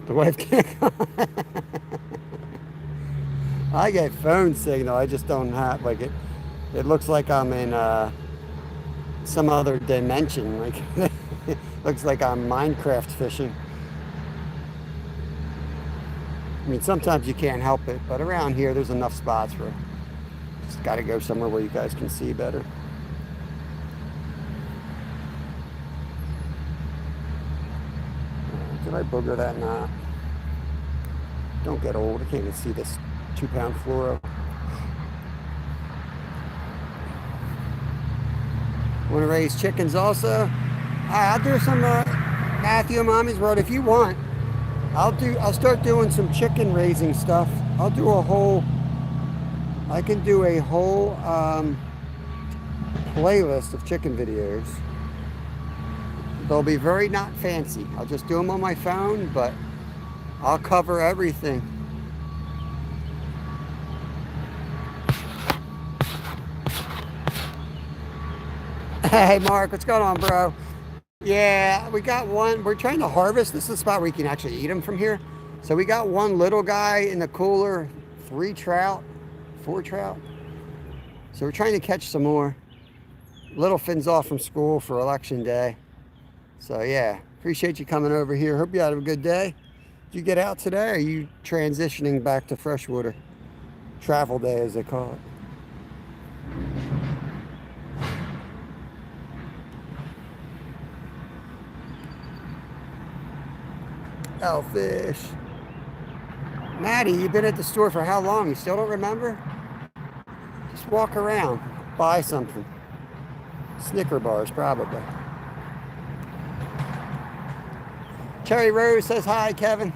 The wife can't come. I get phone signal. I just don't have like it. It looks like I'm in some other dimension. Like looks like I'm Minecraft fishing. I mean, sometimes you can't help it, but around here there's enough spots where just got to go somewhere where you guys can see better. Did I booger that knot? Don't get old. I can't even see this 2-pound fluoro. Want to raise chickens also? I'll do some Matthew and Mommy's World if you want. I'll start doing some chicken raising stuff. I can do a whole playlist of chicken videos. They'll be very not fancy. I'll just do them on my phone, but I'll cover everything. Hey Mark, what's going on, bro? Yeah, we got one. We're trying to harvest. This is the spot where you can actually eat them from here. So we got one little guy in the cooler, 3 trout, 4 trout. So we're trying to catch some more. Little Finn's off from school for election day. So yeah, appreciate you coming over here. Hope you had a good day. Did you get out today, or are you transitioning back to freshwater? Travel day, as they call it. Oh, fish. Maddie, you've been at the store for how long? You still don't remember? Just walk around, buy something. Snicker bars, probably. Cherry Rose says hi, Kevin.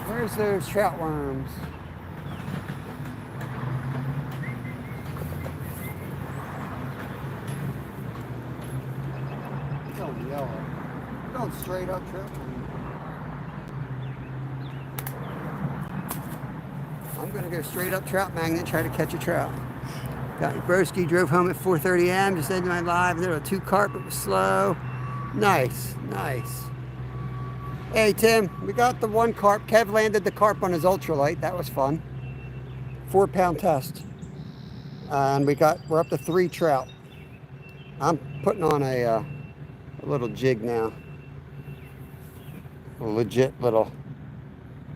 Where's those trout worms? It's all yellow. Going straight up trout worms. I'm gonna go straight up Trout Magnet, try to catch a trout. Got Broski, drove home at 4:30 a.m. Just ended my live. There was 2 carp, it was slow. Nice, nice. Hey Tim, we got the 1 carp. Kev landed the carp on his ultralight. That was fun. 4-pound test. And we're up to 3 trout. I'm putting on a little jig now. A legit little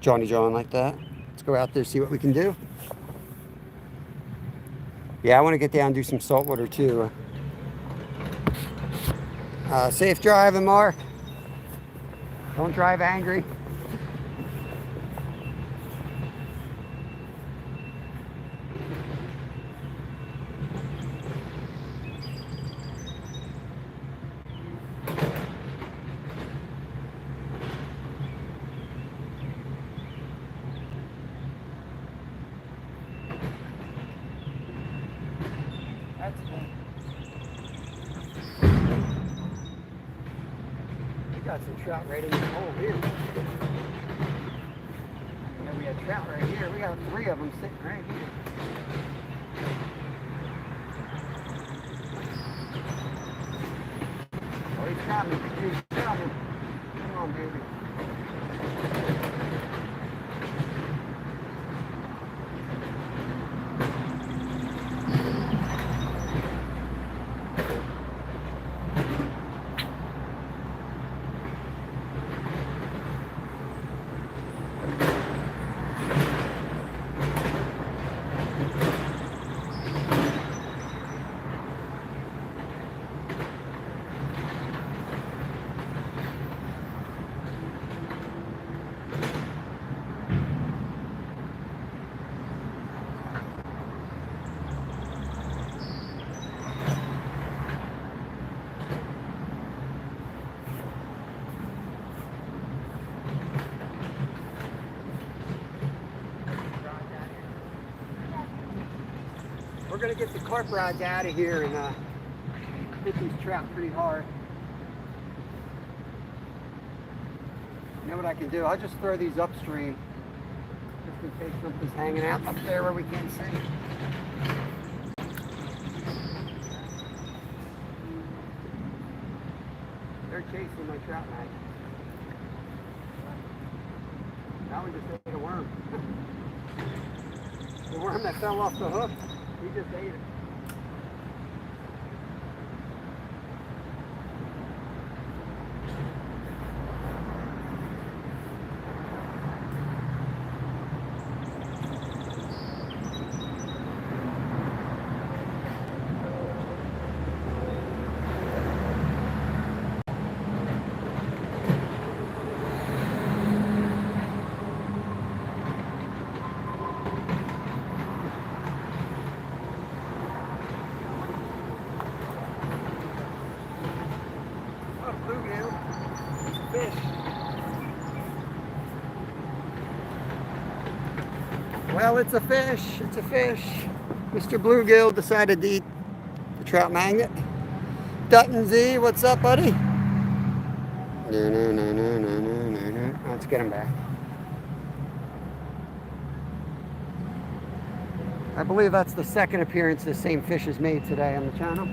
Johnny John like that. Let's go out there, see what we can do. Yeah, I want to get down and do some saltwater too. Safe driving, Mark. Don't drive angry. That's cool. We got some trout right in the hole here. And then we had trout right here. We got 3 of them sitting right here. Oh, he's coming. He's coming. Come on, baby. We're gonna get the carp rods out of here and hit these trout pretty hard. You know what I can do? I'll just throw these upstream just in case something's hanging out up there where we can't see. They're chasing my trout knife. That one just ate a worm. The worm that fell off the hook. He just ate it. Fish. Well, it's a fish. It's a fish. Mr. Bluegill decided to eat the Trout Magnet. Dutton Z, what's up, buddy? No. Let's get him back. I believe that's the 2nd appearance this same fish has made today on the channel.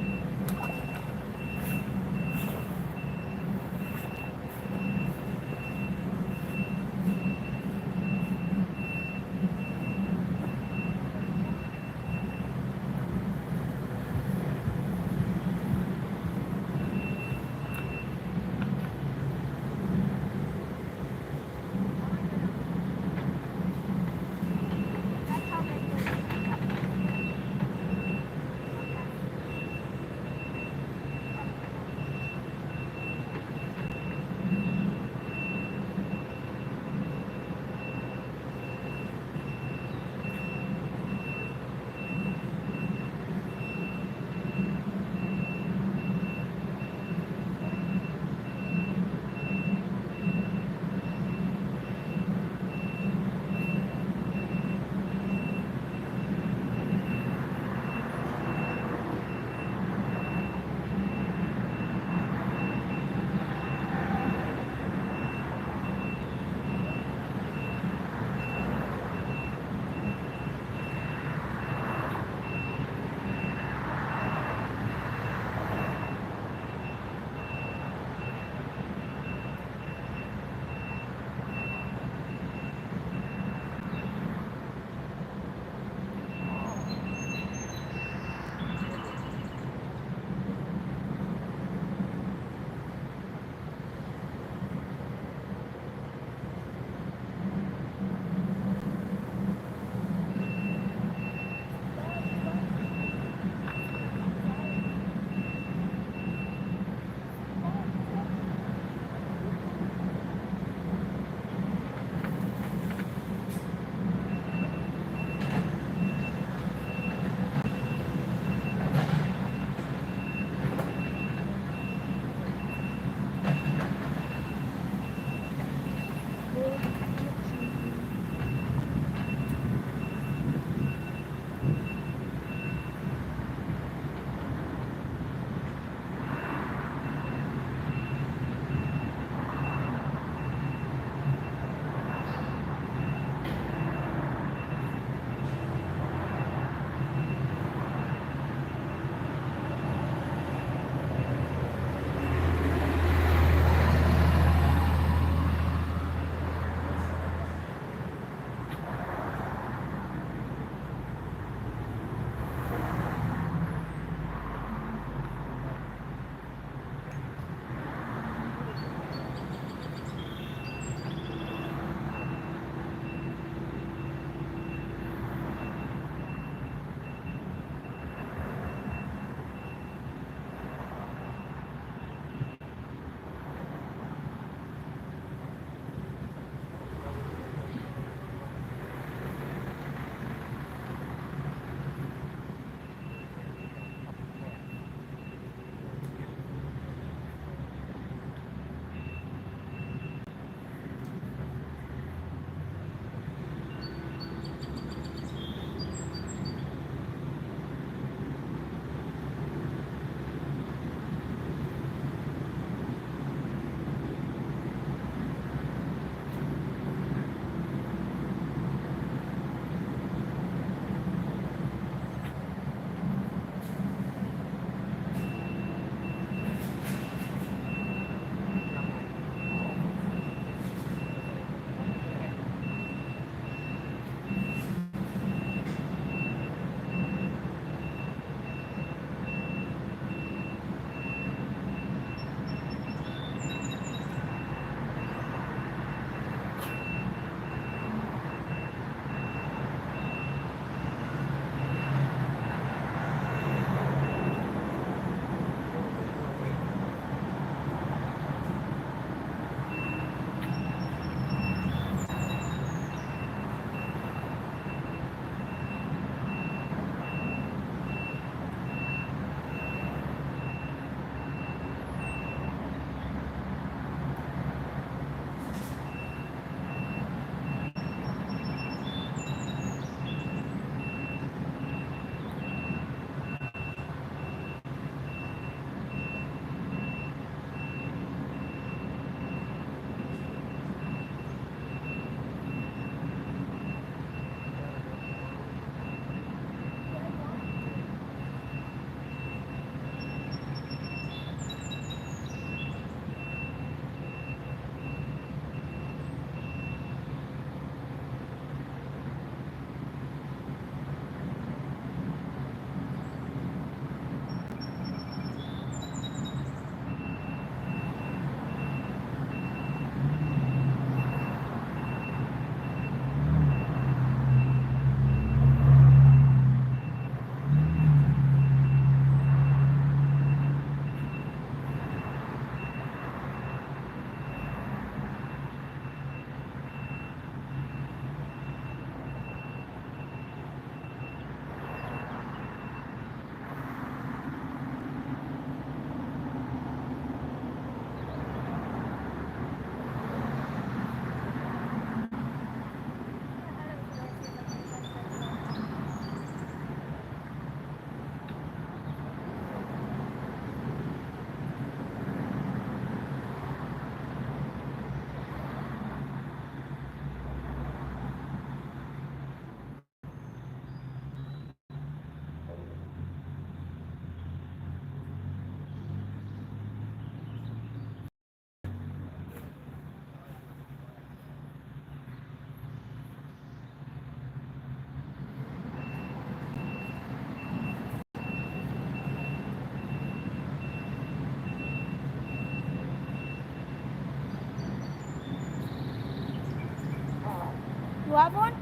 You have one?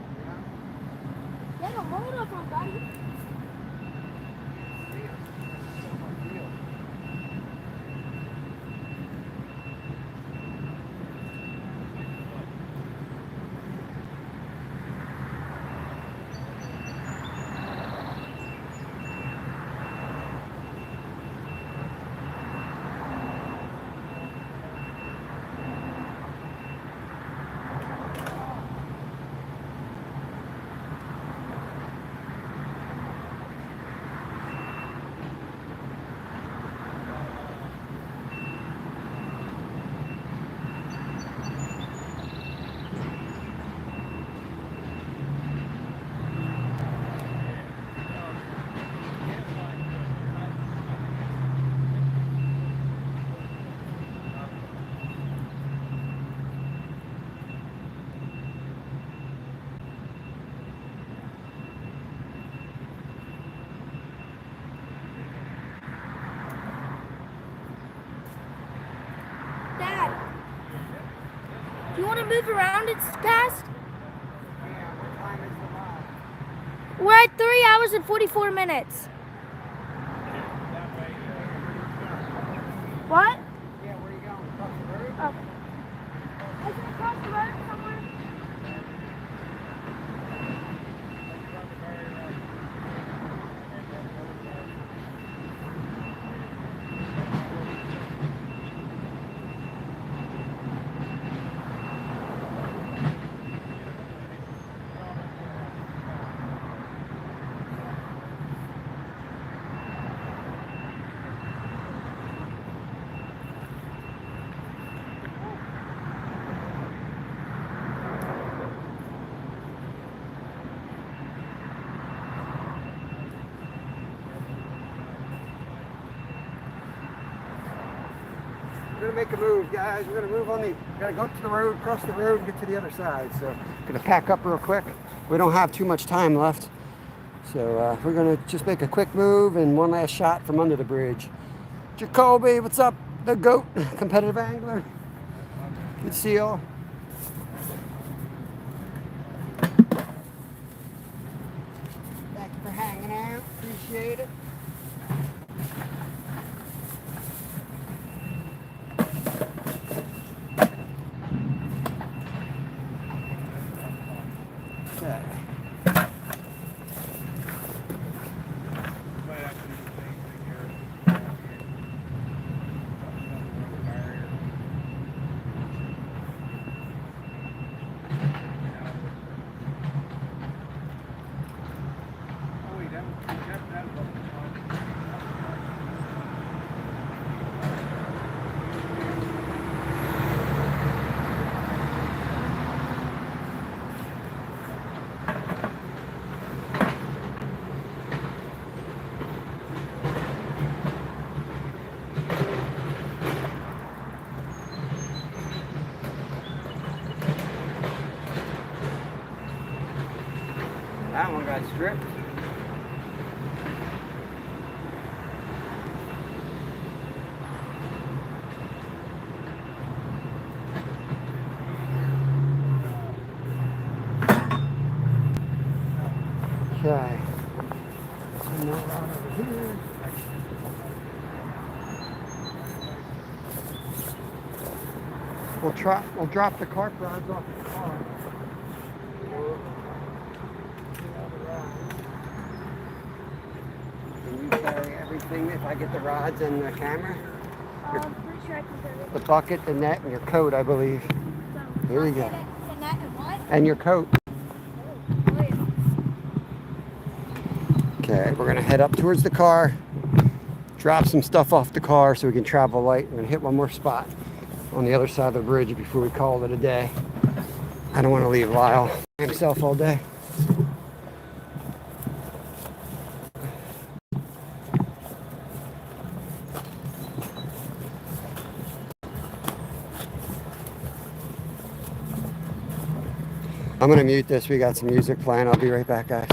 Get a hold of them, buddy. Dad, do you want to move around? It's past. We're at 3 hours and 44 minutes. What? Yeah, where are you going? Across the road? Oh. Is it across the road somewhere? We're gonna make a move, guys. We're gonna move on the. Gotta go to the road, cross the road, and get to the other side. So, gonna pack up real quick. We don't have too much time left, so we're gonna just make a quick move and one last shot from under the bridge. Jacoby, what's up? The goat, competitive angler. Good to see y'all. Thank you for hanging out. Appreciate it. Okay. That one got stripped. Okay. Some more rod over here. We'll drop the carp rods off the car. Can you carry everything if I get the rods and the camera? I'm pretty sure I can do it. The bucket, the net, and your coat, I believe. Here we go. The net and what? And your coat. Oh, yeah. Okay, we're gonna head up towards the car, drop some stuff off the car so we can travel light. We're gonna hit one more spot on the other side of the bridge before we call it a day. I don't want to leave Lyle by himself all day. I'm gonna mute this. We got some music playing. I'll be right back, guys.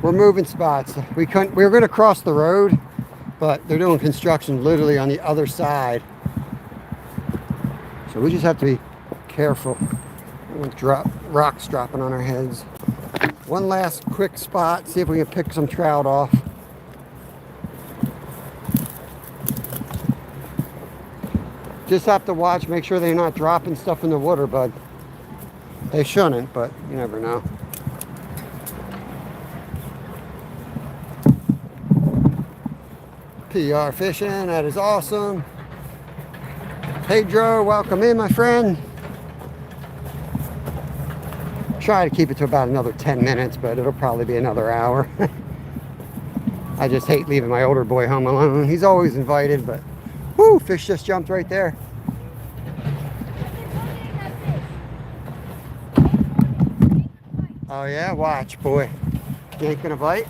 We're moving spots. We were going to cross the road, but they're doing construction literally on the other side. So we just have to be careful. Rocks dropping on our heads. One last quick spot, see if we can pick some trout off. Just have to watch, make sure they're not dropping stuff in the water, bud. They shouldn't, but you never know. PR fishing, that is awesome. Pedro, welcome in, my friend. Try to keep it to about another 10 minutes, but it'll probably be another hour. I just hate leaving my older boy home alone. He's always invited, but whoo, fish just jumped right there. Oh yeah, watch, boy. You ain't gonna bite?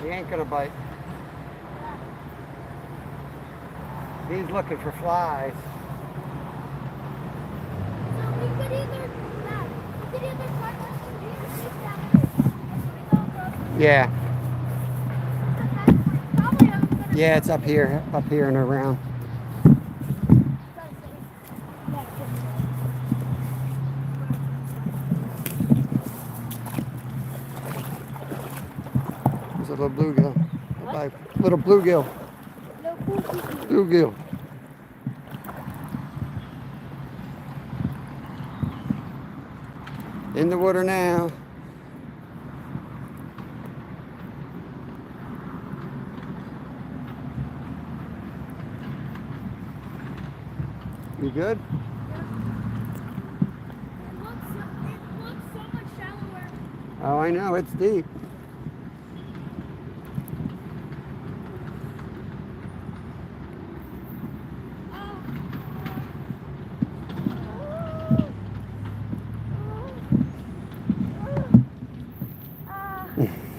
He ain't gonna bite. He's looking for flies. So we could either cut this from here or take that fish. Yeah. Probably I'm gonna Yeah, it's up here and around. There's a little bluegill. What? Little bluegill. No bluegill. Bluegill. In the water now. You good? It looks so much shallower. Oh, I know, it's deep.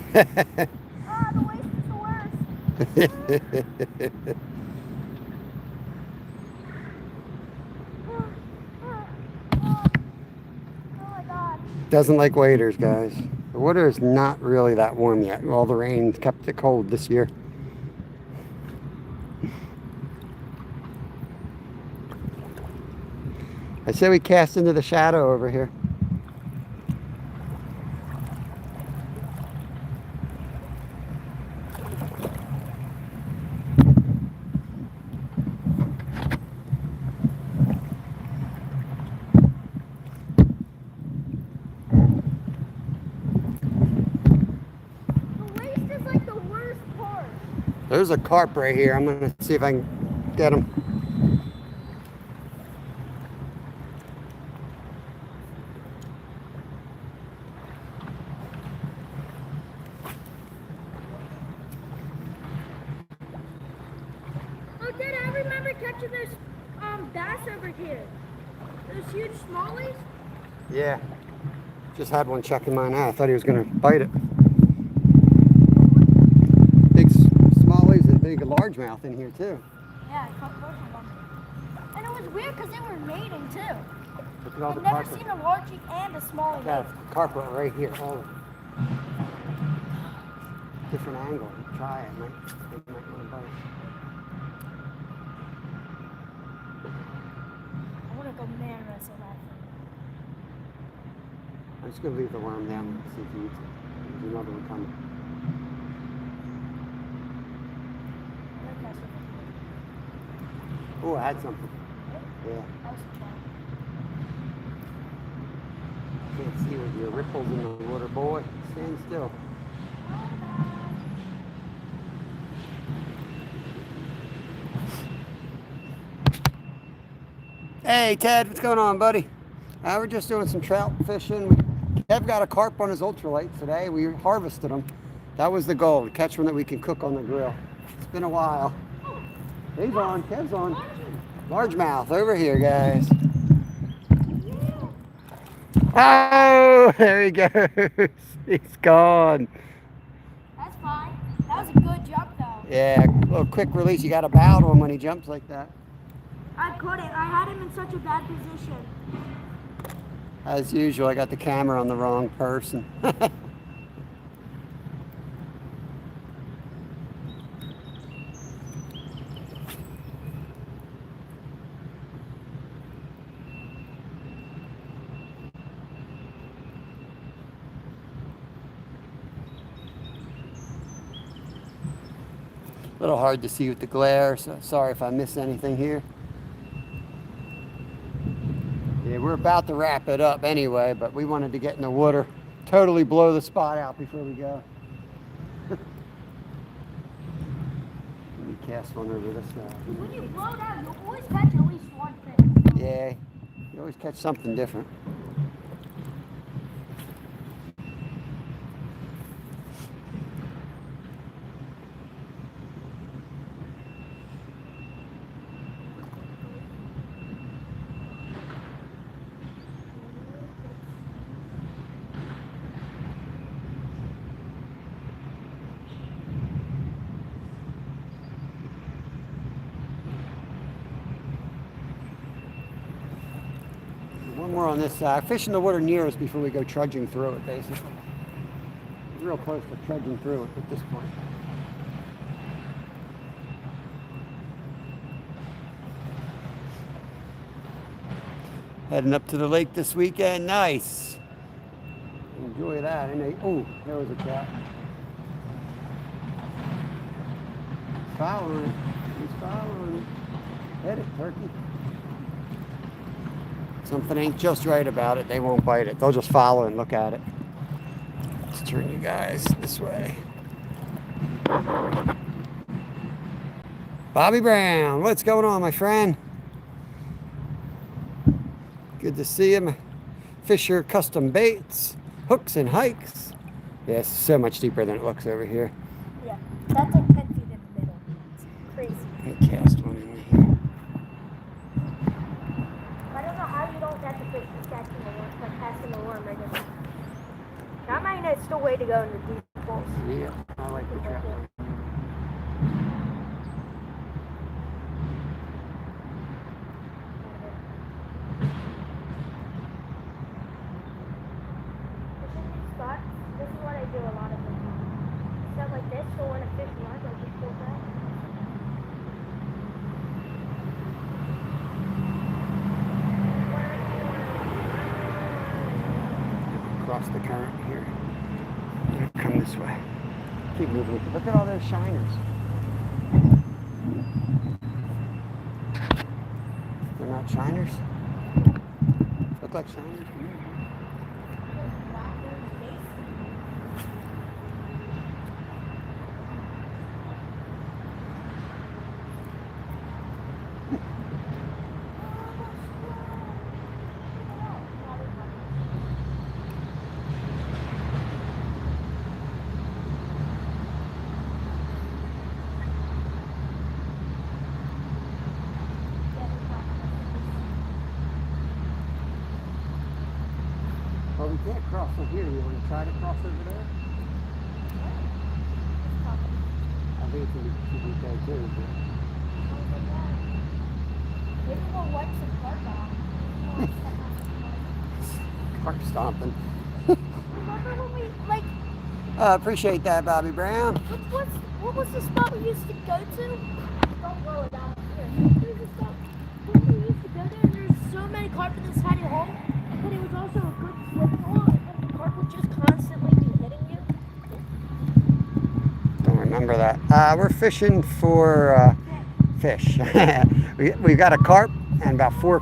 The waste is the worst. Oh my God. Doesn't like waders, guys. The water is not really that warm yet. All the rain kept it cold this year. I say we cast into the shadow over here. The waste is like the worst part. There's a carp right here. I'm gonna see if I can get him. Oh, Dad, I remember catching those bass over here. Those huge smallies. Yeah. Just had one checking mine out. I thought he was gonna bite it. Big smallies and big largemouth in here too. Yeah, I caught both of them. And it was weird because they were mating too. Look at all I've the never carp. seen a largie and a smallie Got mate. a carp right here. Oh. Different angle. Try it. Might want to bite. I want to go man wrestle that thing. I'm just gonna leave the worm down and see if he eats it. There's another one coming. Look, that's what Oh, I had something. Yeah. that was a trap. Can't see with your ripples in the water, boy. Stand still. Hey, Ted, what's going on, buddy? We're just doing some trout fishing. We Kev got a carp on his ultralight today. We harvested them. That was the goal, to catch one that we can cook on the grill. It's been a while. He's on, Kev's on. Largemouth over here, guys. Oh, there he goes. He's gone. That's fine. That was a good jump, though. Yeah, a little quick release. You got to bow to him when he jumps like that. I couldn't. I had him in such a bad position. As usual, I got the camera on the wrong person. A little hard to see with the glare, so sorry if I miss anything here. Yeah, we're about to wrap it up anyway, but we wanted to get in the water, totally blow the spot out before we go. Let me cast one over this side. When you blow down, you'll always catch at least one fish. Yeah, you always catch something different. One more on this side. Fish in the water near us before we go trudging through it, basically. Real close to trudging through it at this point. Heading up to the lake this weekend. Nice. Enjoy that. And oh, there was a cat. Following it. He's following it. Hit it, turkey. Something ain't just right about it. They won't bite it. They'll just follow and look at it. Let's turn you guys this way. Bobby Brown, what's going on, my friend? Good to see him. Fisher Custom Baits, hooks and hikes. Yeah, it's so much deeper than it looks over here. Yeah, that's like 10 feet in the middle. It's crazy. Let me cast one in here. I don't know how you don't get the fish from catching the worm, like casting the worm right in there. That might not still way to go in the deep pools. Yeah, I like the trap. Spots. This is what I do a lot of them. Stuff like this, so when a fish runs, I just pull back. Across the current here. I'm gonna come this way. Keep moving. Look at all those shiners. They're not shiners? Look like shiners to me. Well, we can't cross over here. You want to try to cross over there? I think it's a okay too. Maybe we'll wipe some carp off. Carp stomping. Remember when we, like, Appreciate that, Bobby Brown. what was the spot we used to go to? Don't roll it down here. There's a spot where we used to go there, and there's so many carp in this tiny hole, but it was also a good swimming hole, and the carp would just constantly be hitting you. Don't remember that. We're fishing for fish. We've got a carp and about four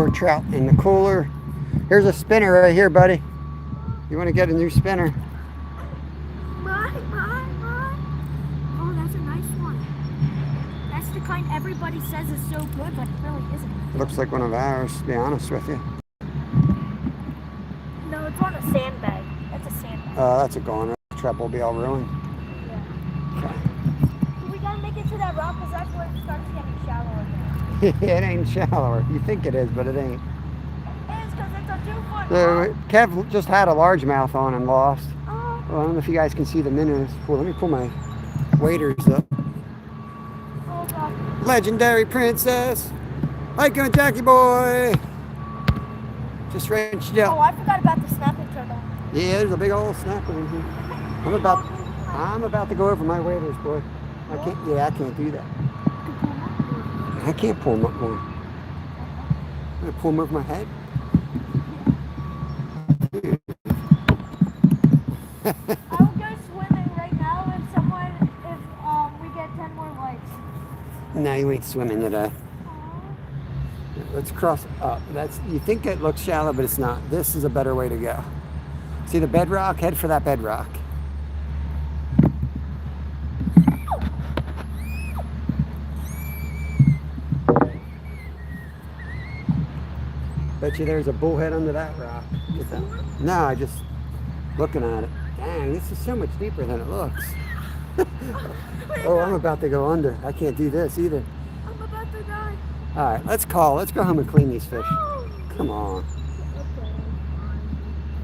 trout in the cooler. Here's a spinner right here, buddy. You want to get a new spinner? Mine. Oh, that's a nice one. That's the kind everybody says is so good, but it really isn't. Looks like one of ours, to be honest with you. No, it's on a sandbag. That's a sandbag. That's a goner. The trap will be all ruined. Yeah. Okay. We gotta make it to that rock because that's where it starts getting shallow again. It ain't shallower. You think it is, but it ain't. It is because it's a 2-foot So, rock. Kev just had a largemouth on and lost. Oh, Well, I don't know if you guys can see the minnows. Well, let me pull my waders up. oh God. Legendary princess. How you going, Jackie boy? Just wrenched Oh, up. I forgot about the snapping turtle. Yeah, there's a big old snapper in here. I'm about to go over my waders, boy. I can't. Yeah, I can't do that. I can't pull them up more. I'm gonna pull them over my head. I will go swimming right now if we get 10 more likes. No, you ain't swimming today. Let's cross up. You think it looks shallow, but it's not. This is a better way to go. See the bedrock? Head for that bedrock. Bet you there's a bullhead under that rock. Get that? No, I just looking at it. Dang, this is so much deeper than it looks. Oh, I'm about to go under. I can't do this either. I'm about to die. All right, let's go home and clean these fish. Come on.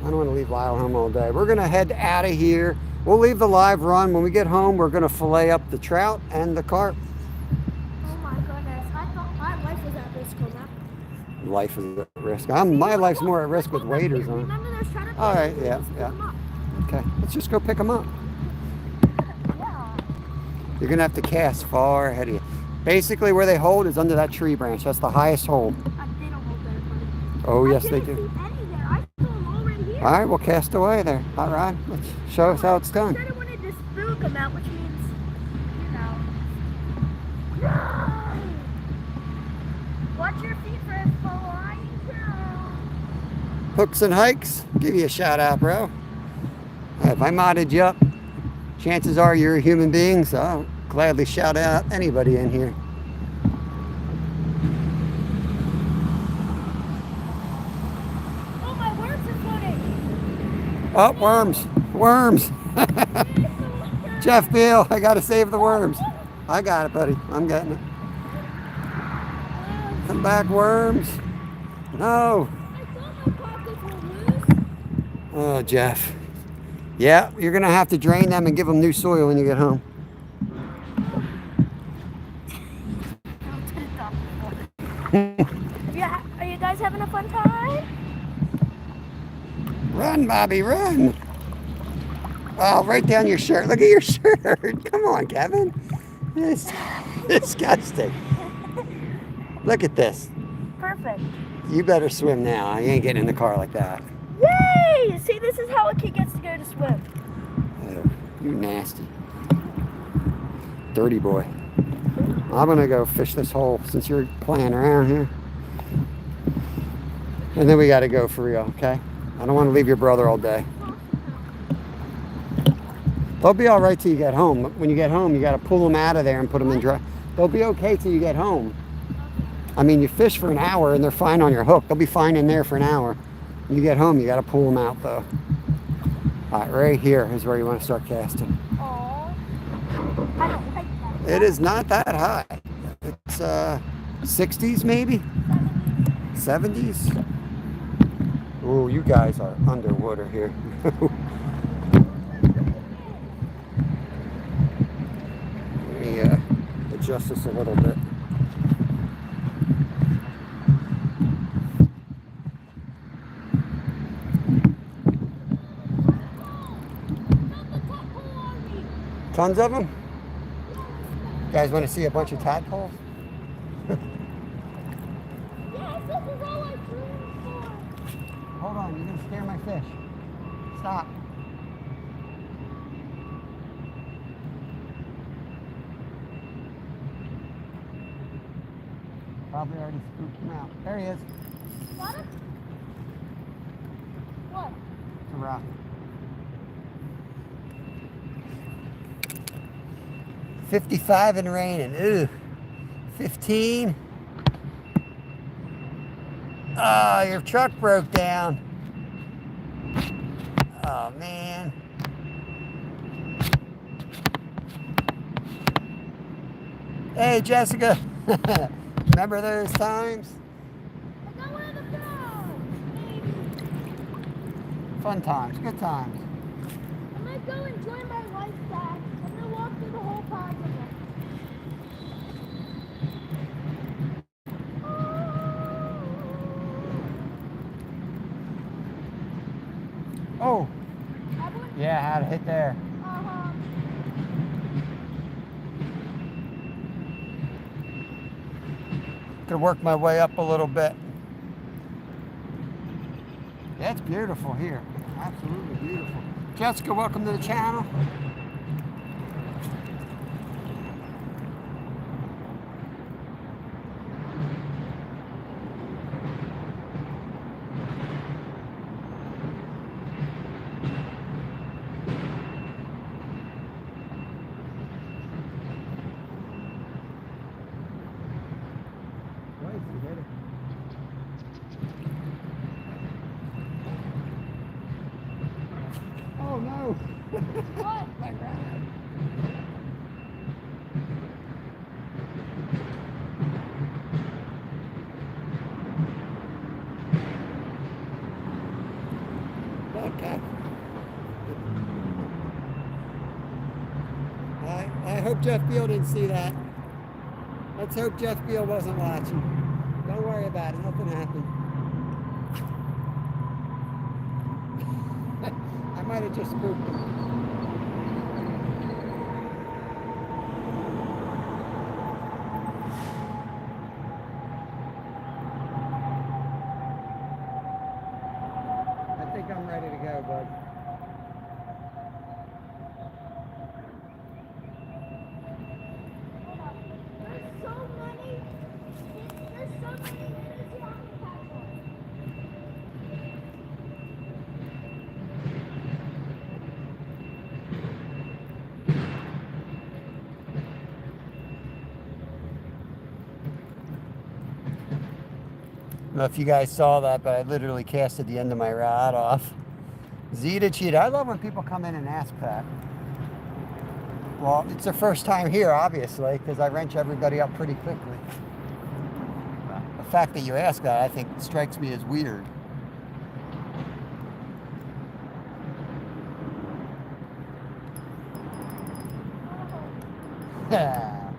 I don't want to leave Lyle home all day. We're going to head out of here. We'll leave the live run. When we get home, we're going to fillet up the trout and the carp. Oh my goodness. I thought my life was at risk on that. Life is at risk. My life's more at risk with waders on. Remember those trout? All right, yeah. Okay, let's just go pick them up. Yeah. You're going to have to cast far ahead of you. Basically, where they hold is under that tree branch. That's the highest hold. I did a whole there, buddy. Oh, yes, they I didn't do. see any there. I saw them all right here. All right, we'll cast away there. All right, let's show us how it's I done. said I wanted to spook them out, which means, run! Watch your feet for a flying crow. Hooks and Hikes, give you a shout out, bro. If I modded you up, chances are you're a human being, so I'll gladly shout out anybody in here. Oh, my worms are floating. Oh, worms. Jeff Beal, I gotta save the worms. I got it, buddy. I'm getting it. Come back, worms. No. I thought my pockets were loose. Oh, Jeff. Yeah, you're gonna have to drain them and give them new soil when you get home. Yeah, are you guys having a fun time? Run, Bobby, run. Oh, right down your shirt. Look at your shirt. Come on, Kevin. It's disgusting. Look at this. Perfect. You better swim now. You ain't getting in the car like that. Yay! See, this is how a kid gets to go to swim. Oh, you nasty. Dirty boy. I'm gonna go fish this hole since you're playing around here. And then we gotta go for real, okay? I don't want to leave your brother all day. They'll be all right till you get home. When you get home, you gotta pull them out of there and put them in dry. They'll be okay till you get home. I mean, you fish for an hour and they're fine on your hook. They'll be fine in there for an hour. When you get home, you gotta pull them out though. All right, right here is where you want to start casting. Aww. I don't like that. It is not that high. It's 60s maybe? 70s? Oh, you guys are underwater here. Let me adjust this a little bit. Tons of them? You guys want to see a bunch of tadpoles? Yes, this is all I dreamed for. Hold on, you're gonna scare my fish. Stop. Probably already spooked him out. There he is. Got him? What? It's a rock. $55 and raining. Ooh. 15. Oh, your truck broke down. Oh, man. Hey, Jessica. Remember those times? I don't want to go. Fun times, good times. I'm gonna go enjoy my life back. I'm gonna walk through the whole park again. Oh, I wouldn't. yeah, had a hit there. Could work my way up a little bit. Yeah, it's beautiful here. Absolutely beautiful. Jessica, welcome to the channel. Oh no! What? My ride. Okay. I hope Jeff Beal didn't see that. Let's hope Jeff Beal wasn't watching. Don't worry about it. Nothing happened. I might have just spooked him. I think I'm ready to go, bud. There's so many minutes you have to catch one. I don't know if you guys saw that, but I literally casted the end of my rod off. Zeta cheetah. I love when people come in and ask that. Well, it's their first time here, obviously, because I wrench everybody up pretty quickly. The fact that you ask that, I think, strikes me as weird. Yeah.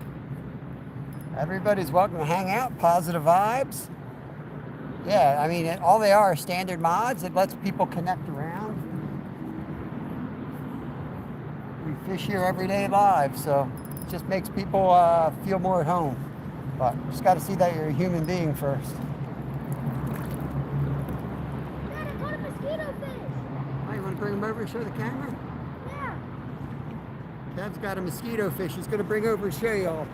Everybody's welcome to hang out. Positive vibes. Yeah, I mean, all they are standard mods. It lets people connect around. We fish here everyday live, so it just makes people feel more at home. But just got to see that you're a human being first. Dad, I caught a mosquito fish. Oh, you want to bring him over and show the camera? Yeah. Dad's got a mosquito fish. He's going to bring over and show y'all.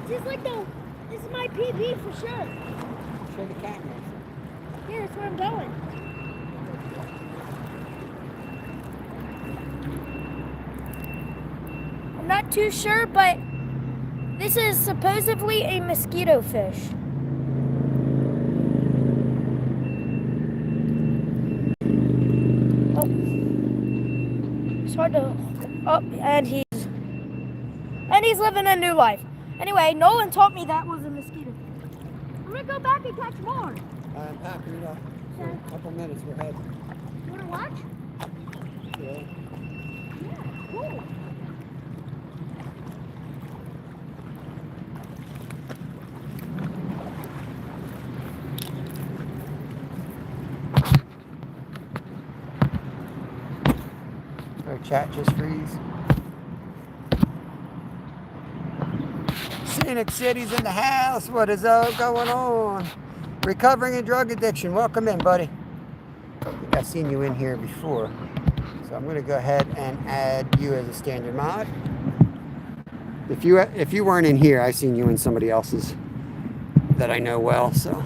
This is like this is my PB for sure. Show the camera. Here, that's where I'm going. I'm not too sure, but this is supposedly a mosquito fish. Oh, it's hard to. Oh, and he's living a new life. Anyway, Nolan taught me that was a mosquito. I'm gonna go back and catch more. I'm packing it up. So in a couple minutes we're heading. You wanna watch? Yeah. Yeah, cool. Our chat just freeze. Scenic City's in the house. What is going on? Recovering in drug addiction. Welcome in, buddy. I think I've seen you in here before. So I'm going to go ahead and add you as a standard mod. If you weren't in here, I've seen you in somebody else's that I know well. So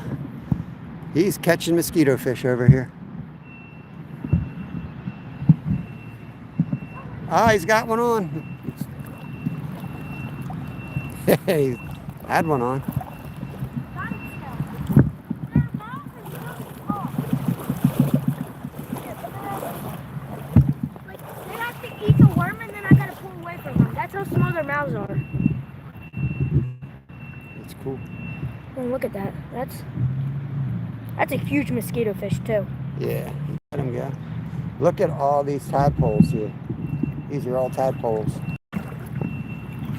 he's catching mosquito fish over here. Ah, he's got one on. Hey, had one on. Got it still. Their mouth is really cows are. It's cool. Oh, look at that. That's a huge mosquito fish too. Yeah, let them go. Look at all these tadpoles here. These are all tadpoles.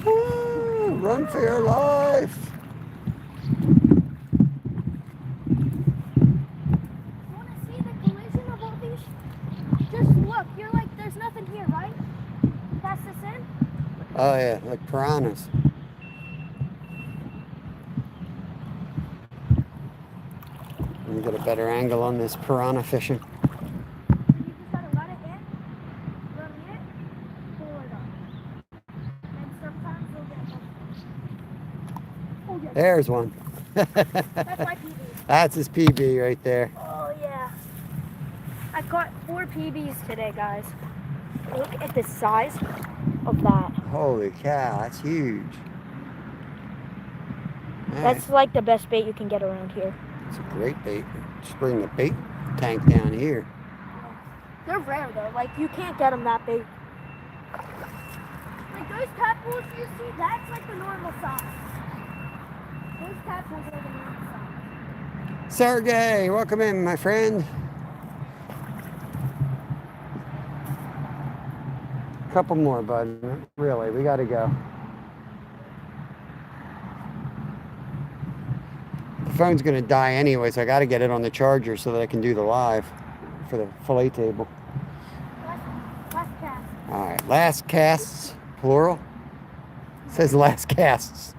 Woo, run for your life. You want to see the collision of all these? Just look. You're like, there's nothing here, right? That's this in? Oh yeah, like piranhas. Let me get a better angle on this piranha fishing. You just gotta let it in, release it, pull it up. And sometimes you'll get one. Oh, yeah. There's one. That's my PB. That's his PB right there. Oh, yeah. I caught 4 PBs today, guys. Look at the size of that. Holy cow, that's huge. Man, That's like the best bait you can get around here. it's a great bait. Just bring the bait tank down here. They're rare though. Like you can't get them that big. Like those tadpoles you see, that's like the normal size. Those tadpoles are the normal size. Sergey, welcome in, my friend. Couple more, bud. Really, we gotta go. The phone's gonna die anyway, so I gotta get it on the charger so that I can do the live for the fillet table. Last cast. All right, last casts, plural. It says last casts.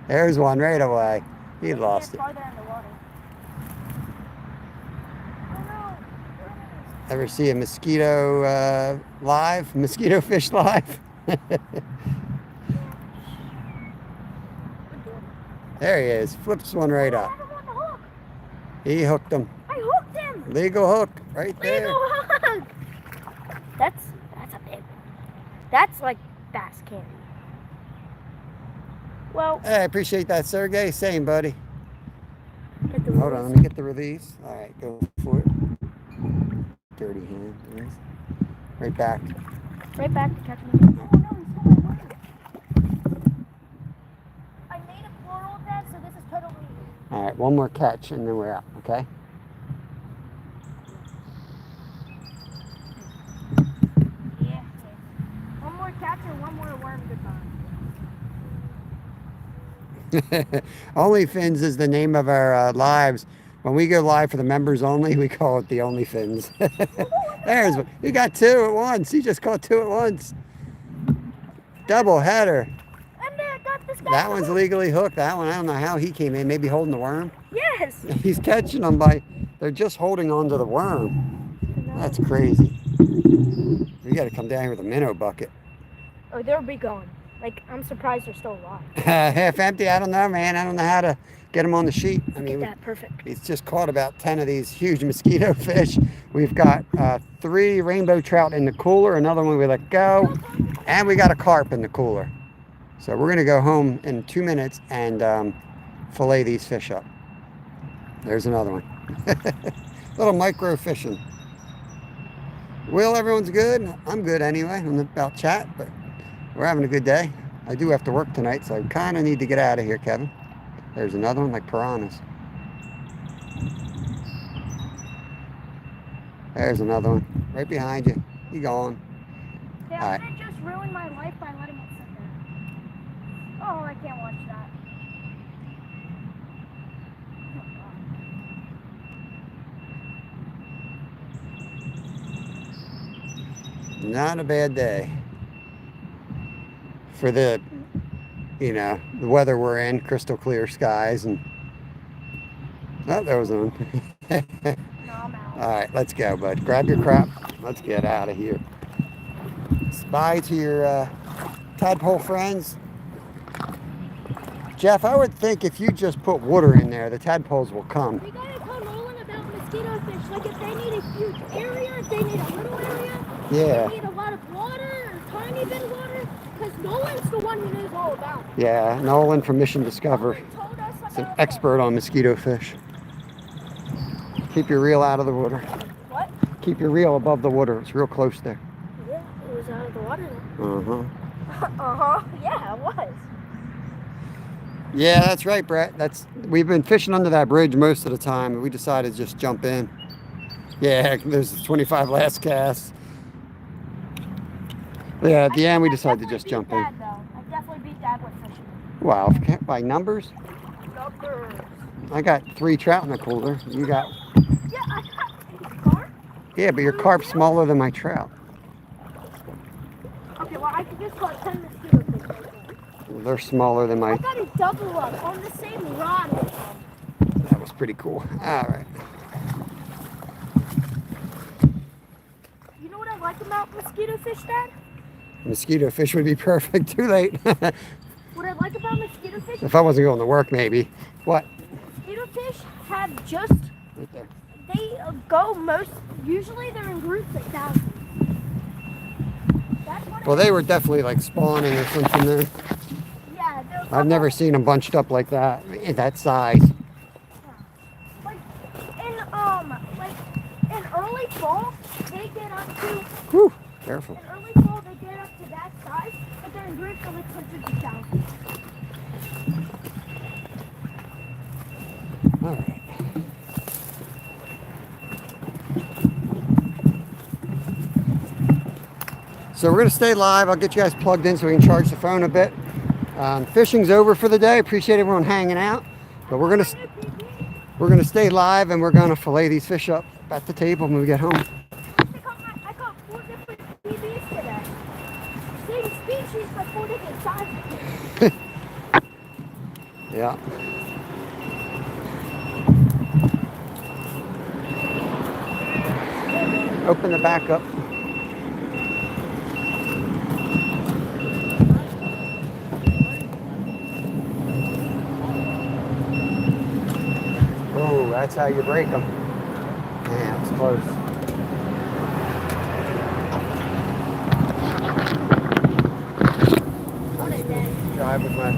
There's one right away. He lost it. Farther in the water. Oh no. Ever see a mosquito live? Mosquito fish live? There he is. Flips one right I up. have him on the hook. He hooked him. I hooked him. Legal hook right there. Legal hook. That's a big one. That's like bass candy. Well, Hey, I appreciate that, Sergey. Same, buddy. get the Hold on, let me get the release. All right, go for it. Dirty hand. Yes. Right back. right back to catching him. Oh no, he's still my word. I made a plural of that, so this is totally new. All right, one more catch and then we're out, okay? Yeah. One more catch or one more worm goodbye. OnlyFins is the name of our lives. When we go live for the members only, we call it the OnlyFins. There's one. You got 2 at once. You just caught 2 at once. Double header. And I got this guy. That one's legally hooked. That one, I don't know how he came in. Maybe holding the worm. Yes. He's catching them by, they're just holding on to the worm. That's crazy. We got to come down here with a minnow bucket. Oh, they'll be gone. Like, I'm surprised they're still alive. Half empty. I don't know, man. I don't know how to get them on the sheet. I Look mean, at that. Perfect. he's just caught about 10 of these huge mosquito fish. We've got 3 rainbow trout in the cooler, another one we let go, and we got a carp in the cooler. So we're going to go home in 2 minutes and fillet these fish up. There's another one. Little micro fishing. Will, everyone's good? I'm good anyway. I'm about chat, but we're having a good day. I do have to work tonight, so I kind of need to get out of here, Kevin. There's another one, like piranhas. There's another one, right behind you. You going? Yeah, All right. I just ruined my life by letting it sit there. Oh, I can't watch that. Not a bad day for the, the weather we're in, crystal clear skies, and oh, there was one. No, I'm out. All right, let's go, bud. Grab your crap. Let's get out of here. Bye to your tadpole friends. Jeff, I would think if you just put water in there, the tadpoles will come. We gotta tell Nolan about mosquito fish. Like if they need a huge area, if they need a little area, Yeah. if they need a lot of water or a tiny bit of water, because Nolan's the one who knows all about it. Yeah, Nolan from Mission Discover. Nolan told us He's an about expert on mosquito fish. Keep your reel out of the water. What? Keep your reel above the water. It's real close there. Yeah, it was out of the water then. Uh-huh. Yeah, it was. Yeah, that's right, Brett. We've been fishing under that bridge most of the time, and we decided to just jump in. Yeah, there's the 25 last casts. Yeah, at the end we decided to just jump in. I definitely beat Dad with fishing. Wow, by numbers, Numbers. I got 3 trout in the cooler. You got, Yeah, I got a carp. yeah, but your carp's smaller than my trout. Okay, well, I could just caught 10 mosquito fish right there. They're smaller than I my. got a double up on the same rod with them. That was pretty cool. All right. You know what I like about mosquito fish, Dad? Mosquito fish would be perfect. Too late. What I like about mosquito fish, If I wasn't going to work, maybe. What? mosquito fish have just, Right there. they usually they're in groups of thousands. That's what Well, they were definitely like spawning or something there. yeah, they're I've never seen them bunched up like that, in that size. like in early fall, they get up to, Whew, careful. in early fall, they get up to that size, but they're in groups of like hundreds of thousands. All right. So we're going to stay live. I'll get you guys plugged in so we can charge the phone a bit. Fishing's over for the day. Appreciate everyone hanging out. But we're going to stay live, and we're going to fillet these fish up at the table when we get home. I caught 4 different PBs today. Same species, but 4 different sizes. Yeah. Open the back up. Oh, that's how you break them. Yeah, it's close. What is that? Drive with my.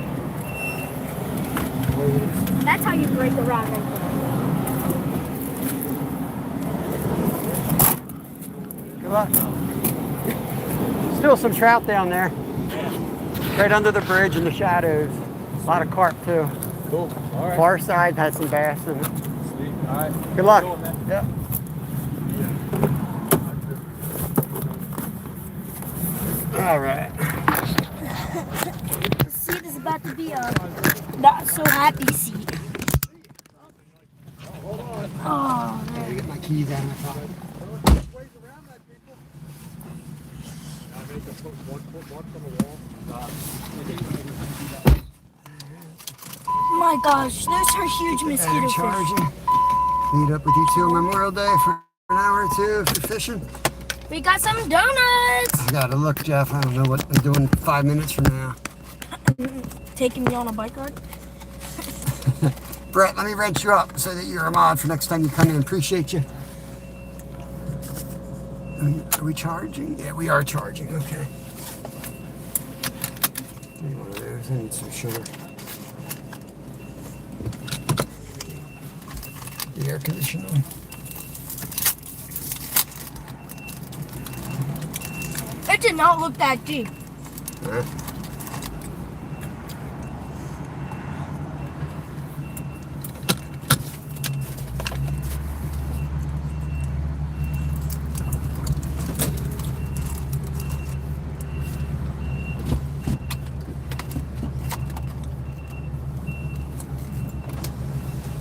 That's how you break a rod right Good luck. Still some trout down there. Right under the bridge in the shadows. A lot of carp too. Cool. All right. Far side had some bass in it. Sweet. All right. Good luck. Cool, man. Yep. All right. The seat is about to be a not so happy seat. Oh, Gotta get my keys out of my pocket. my gosh, those are huge mosquito And fish. charging. Meet up with you two on Memorial Day for an hour or two if you're fishing. We got some donuts. I gotta look, Jeff. I don't know what I'm doing 5 minutes from now. Taking me on a bike ride. Brett, let me wrench you up so that you're a mod for next time you come in. Appreciate you. Are we charging? Yeah, we are charging. Okay. Need one of those. I need some sugar. The air conditioning. It did not look that deep. Huh?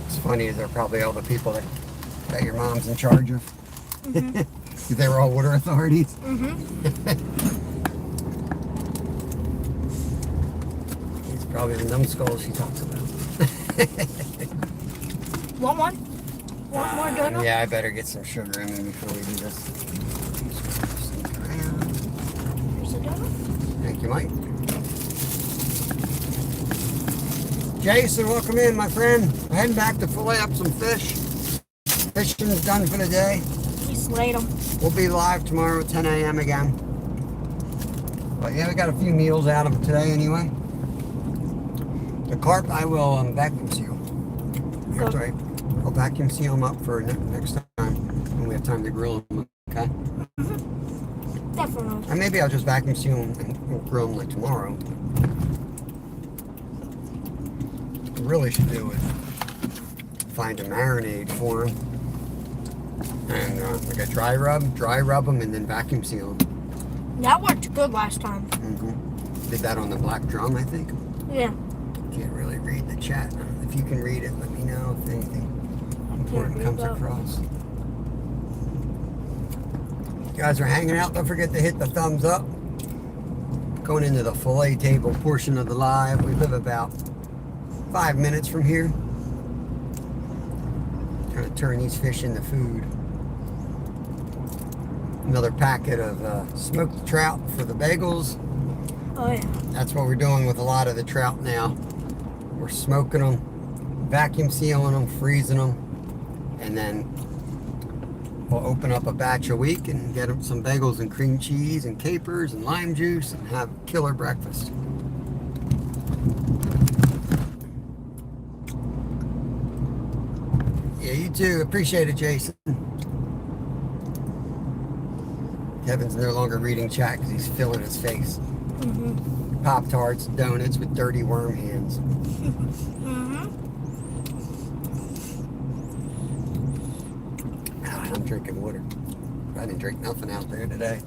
It's funny, they're probably all the people that your mom's in charge of. Mm-hmm. They were all water authorities. It's probably the numbskulls she talks about. Want one? Want more donut? Yeah, I better get some sugar in me before we do this. Here's a donut. Thank you, Mike. Jason, welcome in, my friend. We're heading back to fillet up some fish. Fishing's done for the day. He slayed them. We'll be live tomorrow at 10 a.m. again. But yeah, we got a few meals out of it today anyway. The carp I will vacuum seal. That's right. I'll vacuum seal them up for next time when we have time to grill them. Okay. Definitely. Or maybe I'll just vacuum seal them and we'll grill them like tomorrow. What I really should do is find a marinade for them. And like a dry rub them, and then vacuum seal them. That worked good last time. Did that on the black drum, I think. Yeah. Can't really read the chat. If you can read it, let me know if anything important comes across. You guys are hanging out. Don't forget to hit the thumbs up. Going into the fillet table portion of the live. We live about 5 minutes from here. Trying to turn these fish into food. Another packet of smoked trout for the bagels. Oh yeah. That's what we're doing with a lot of the trout now. We're smoking them, vacuum sealing them, freezing them, and then we'll open up a batch a week and get them some bagels and cream cheese and capers and lime juice and have killer breakfast. Yeah, you too. Appreciate it, Jason. Kevin's no longer reading chat because he's filling his face. Pop-Tarts, donuts with dirty worm hands. I'm drinking water. I didn't drink nothing out there today.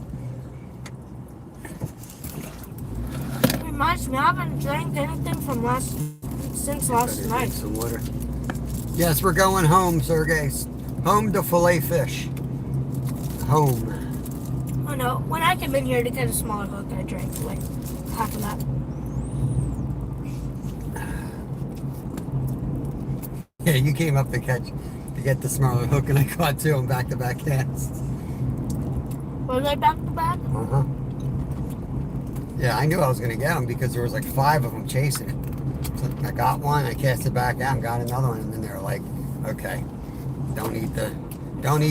Reminds me, I haven't drank anything from since last Better night. drink some water. Yes, we're going home, Sergey. Home to fillet fish. Home. Oh no, when I came in here to get a smaller hook, I drank like half of that. Yeah, you came up to get the smaller hook, and I caught two on back-to-back casts. Were they back to back? Uh-huh. Yeah, I knew I was going to get them because there was like 5 of them chasing it. So I got one, I cast it back out and got another one, and then they were like, okay, don't eat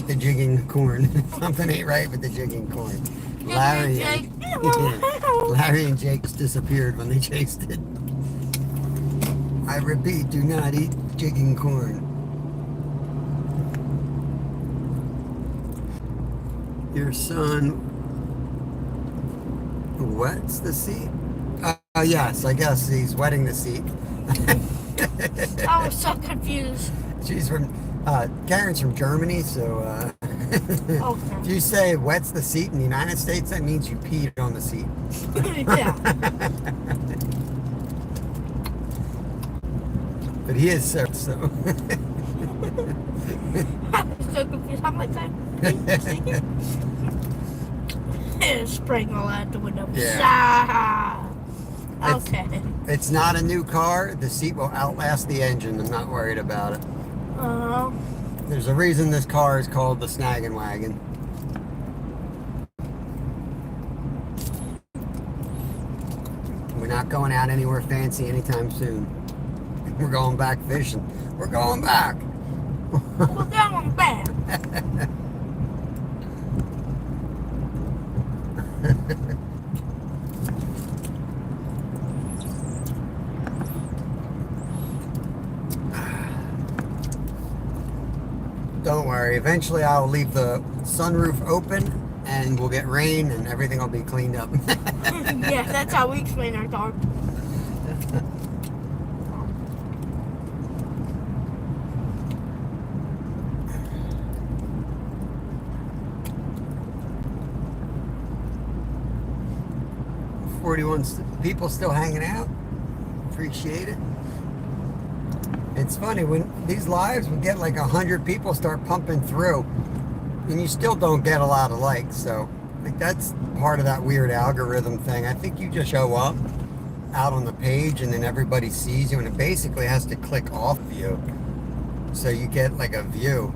the jigging corn. Something ain't right with the jigging corn. Larry and Jake's disappeared when they chased it. I repeat, do not eat jigging corn. Your son wets the seat? Yes, I guess he's wetting the seat. I was so confused. She's from, Karen's from Germany, so Okay. if you say wets the seat in the United States, that means you peed on the seat. Yeah. But he is so. I was so confused. I'm like, spraying all out the window. Yeah. Okay. It's not a new car. The seat will outlast the engine. I'm not worried about it. There's a reason this car is called the Snaggin' Wagon. We're not going out anywhere fancy anytime soon. We're going back fishing. We're going back. We're going back. Don't worry. Eventually I'll leave the sunroof open and we'll get rain and everything will be cleaned up. Yeah, that's how we explain our dog. People still hanging out. Appreciate it. It's funny when these lives would get like 100 people start pumping through, and you still don't get a lot of likes. So I think that's part of that weird algorithm thing. I think you just show up out on the page, and then everybody sees you, and it basically has to click off of you, so you get like a view.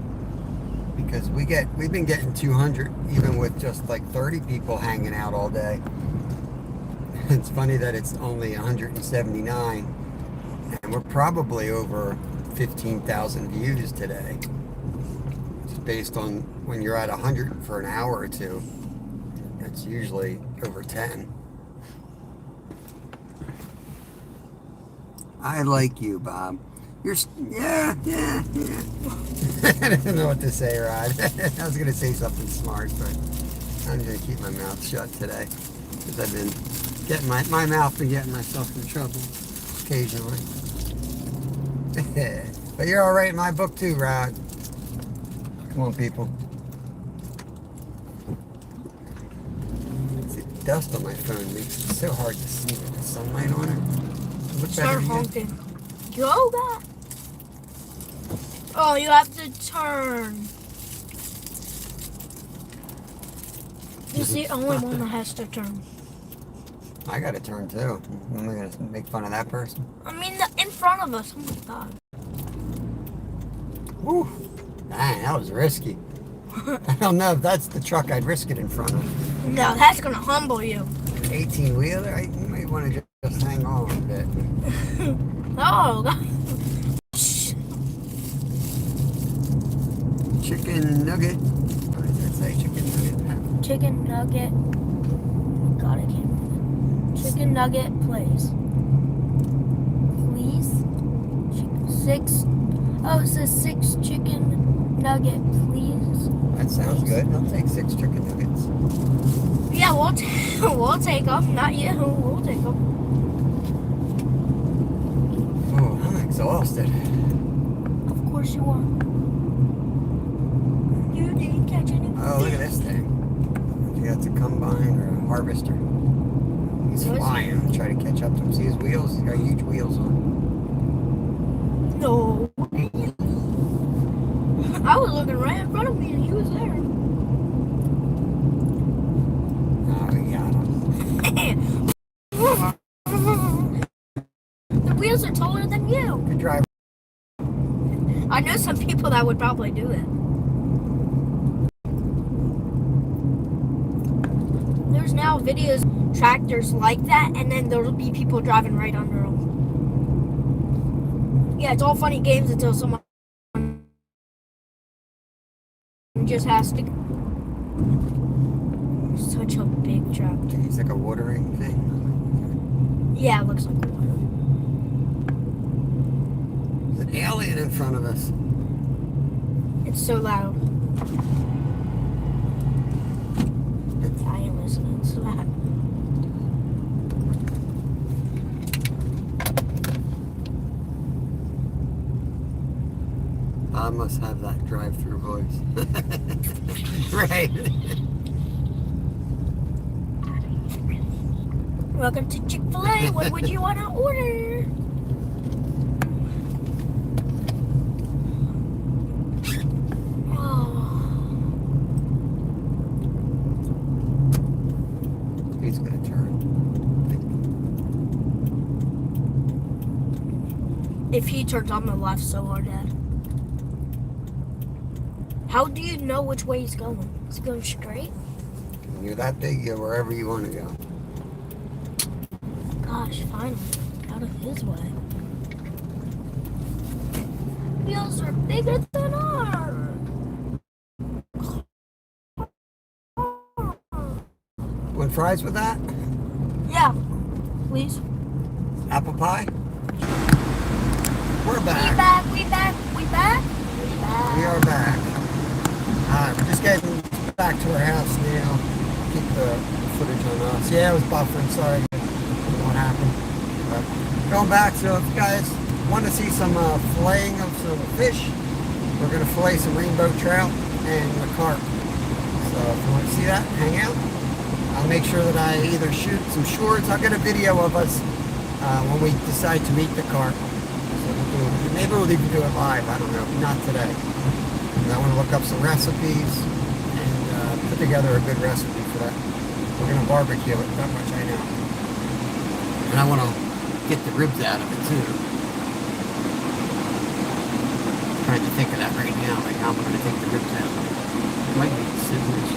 Because we've been getting 200 even with just like 30 people hanging out all day. It's funny that it's only 179, and we're probably over 15,000 views today. It's based on when you're at 100 for an hour or two. It's usually over 10. I like you, Bob. Yeah. I don't know what to say, Rod. I was gonna say something smart, but I'm gonna keep my mouth shut today because I've been getting my mouth been getting myself in trouble occasionally. But you're all right in my book too, Rod. Come on, people. See, dust on my phone makes it so hard to see with the sunlight on it. Look better Start to you. honking. Go back. Oh, you have to turn. You're the only one that has to turn. I got to turn too. Am I gonna make fun of that person? I mean, in front of us. Oh my god. Whew. Dang, that was risky. I don't know if that's the truck I'd risk it in front of. No, that's gonna humble you. 18 wheeler. You might want to just hang on a bit. Oh, God. Chicken nugget. What does that say? Chicken nugget. Chicken nugget. God, I can't remember. Chicken nugget, please. Please? 6. Oh, it says 6 chicken nugget, please. That sounds good. I'll take 6 chicken nuggets. Yeah, we'll take them. Not you. We'll take them. Oh, I'm exhausted. Of course you are. You didn't catch anything. Oh, look at this thing. I think that's a combine or a harvester. He's What is flying. I'm trying to catch up to him. See his wheels? He's got huge wheels on. No. I was looking right in front of me and he was there. Oh, we got him. The wheels are taller than you. Good drive. I know some people that would probably do it. There's now videos, tractors like that, and then there'll be people driving right under them. Yeah, it's all funny games until someone just has to. Such a big tractor. It's like a watering thing. Yeah, it looks like one. There's an alien in front of us. It's so loud. I am listening to that. I must have that drive-through voice. Right. Welcome to Chick-fil-A. What would you want to order? He's gonna turn. If he turns on the left so hard, Dad. How do you know which way he's going? Is he going straight? When you're that big, you're wherever you want to go. Gosh, finally. Out of his way. Wheels are bigger than ours. Want fries with that? Yeah. Please. Apple pie? We're We back. back. We back. We back. We back. We are back. We're just getting back to our house now. Keep the footage on us. Yeah, it was buffering. Sorry. I don't know what happened. But going back, so if you guys want to see some filleting of some fish, we're going to fillet some rainbow trout and the carp. So if you want to see that, hang out. I'll make sure that I either shoot some shorts. I'll get a video of us when we decide to meet the carp. So maybe we'll even do it live. I don't know. Not today. I want to look up some recipes and put together a good recipe for that. We're going to barbecue it, that much I know. And I want to get the ribs out of it too. I'm trying to think of that right now, like how I'm going to take the ribs out of it. It might need scissors.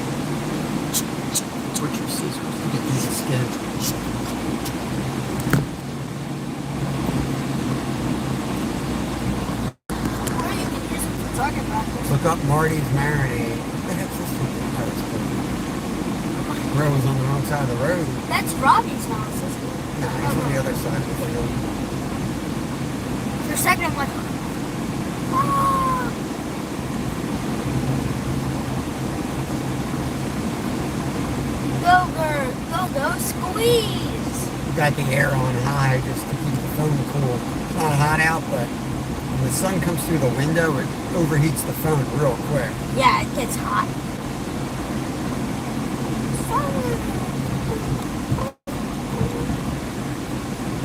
Butcher scissors to get these skin. Or you can use it for target practice. Look up Marty's Marinade. What the heck's this thing? Oh, it's cool. Bro was on the wrong side of the road. That's Robbie's house, isn't it? No, he's on the other side of the field. For a second, I'm like, Ah! Go, girl. Go, squeeze. Got the air on high just to keep the phone cool. It's not hot out, but when the sun comes through the window, it overheats the phone real quick. Yeah, it gets hot.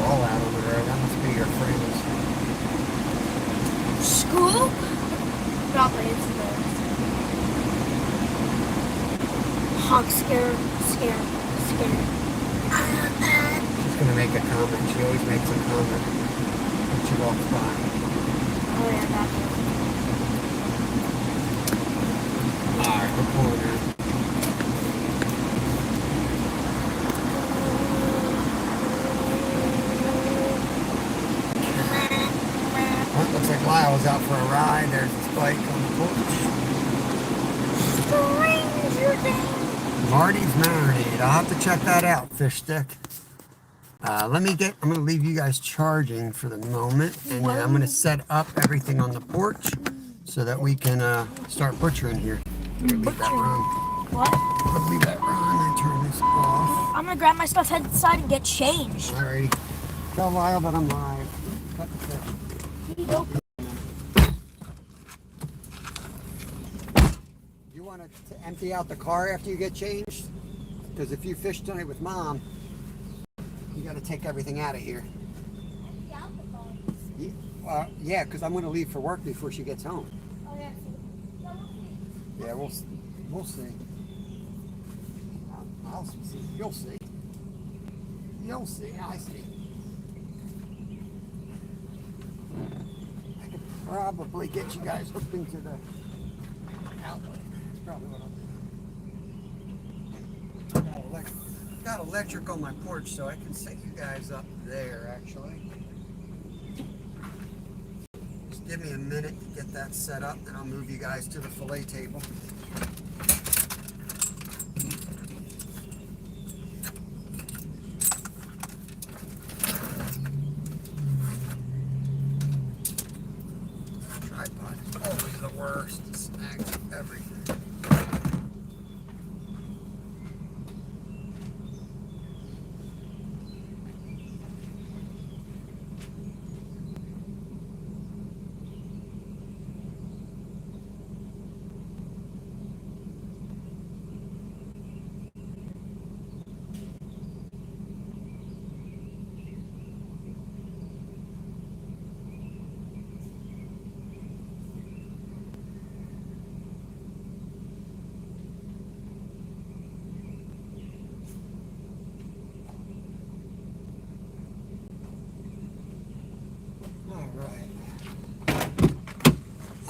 All out on the road. That must be your friends. School? Probably it's theirs. Honk, scared. She's gonna make a comment. She always makes a comment when she walks by. Oh yeah, that's Alright, we're pulling in. Well, looks like Lyle was out for a ride. There's his bike on the porch. Stranger Things. Marty's Marinade. I'll have to check that out, Fish Stick. I'm gonna leave you guys charging for the moment, and then I'm gonna set up everything on the porch so that we can start butchering here. I'm gonna leave that run. What? I'm gonna leave that run and turn this off. I'm gonna grab my stuff, head inside, and get changed. Alrighty. Tell Lyle that I'm live. Cut the fish. You want to empty out the car after you get changed? Because if you fish tonight with Mom, you got to take everything out of here. Yeah, because I'm going to leave for work before she gets home. Yeah, we'll see. I'll see. You'll see. You'll see. I see. I could probably get you guys hooked into the outlet. That's probably what I'll do. Got electric on my porch, so I can set you guys up there, actually. Just give me a minute to get that set up, and I'll move you guys to the fillet table. Tripod is always the worst. It snags everything.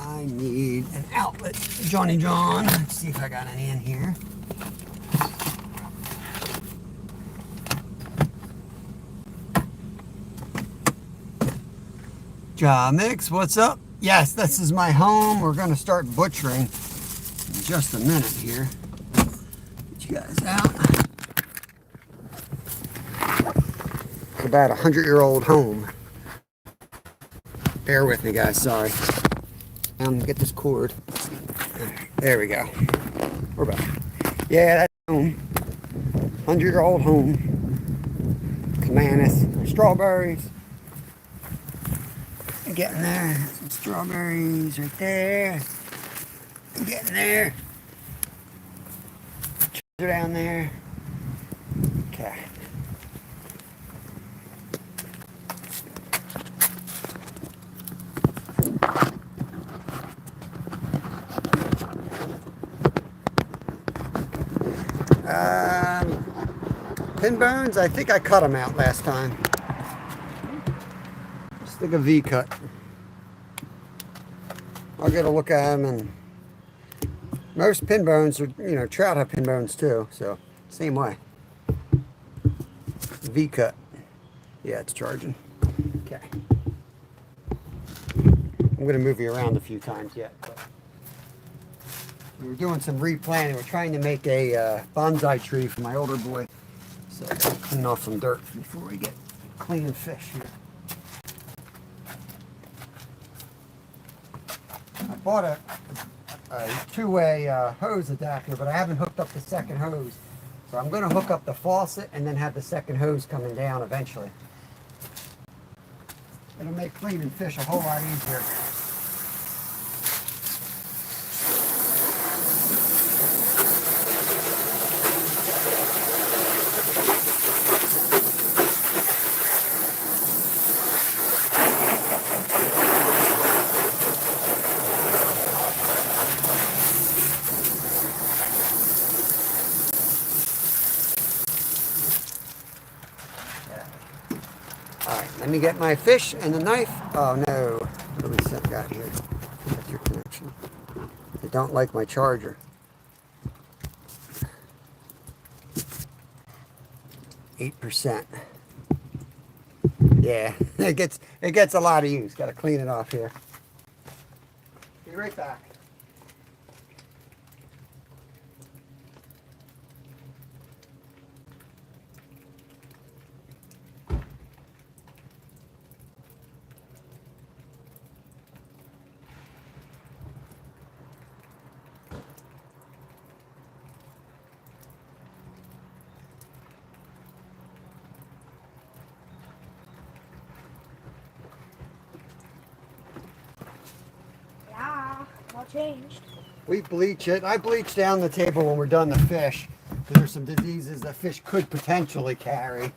I need an outlet, Johnny John. Let's see if I got any in here. Ja Mix, what's up? Yes, this is my home. We're gonna start butchering in just a minute here. Get you guys out. It's about a 100-year-old home. Bear with me, guys. Sorry. Get this cord. There we go. We're back. Yeah, that's home. 100-year-old home. Clematis. Strawberries. Getting there. Some strawberries right there. Getting there. They're down there. Okay. Pin bones, I think I cut them out last time. Just like a V cut. I'll get a look at them, and most pin bones are, trout have pin bones too, so same way. V cut. Yeah, it's charging. Okay. I'm going to move you around a few times yet. But we were doing some replanting. We're trying to make a bonsai tree for my older boy. So I gotta clean off some dirt before we get cleaning fish here. bought a two-way hose adapter, but I haven't hooked up the second hose. So I'm going to hook up the faucet and then have the second hose coming down eventually. It'll make cleaning fish a whole lot easier. Alright, let me get my fish and the knife. Oh no, what do we got here? That's your connection. I don't like my charger. 8%. Yeah, it gets a lot of use. Gotta clean it off here. Be right back. Yeah, all changed. We bleach it. I bleach down the table when we're done the fish, because there's some diseases that fish could potentially carry.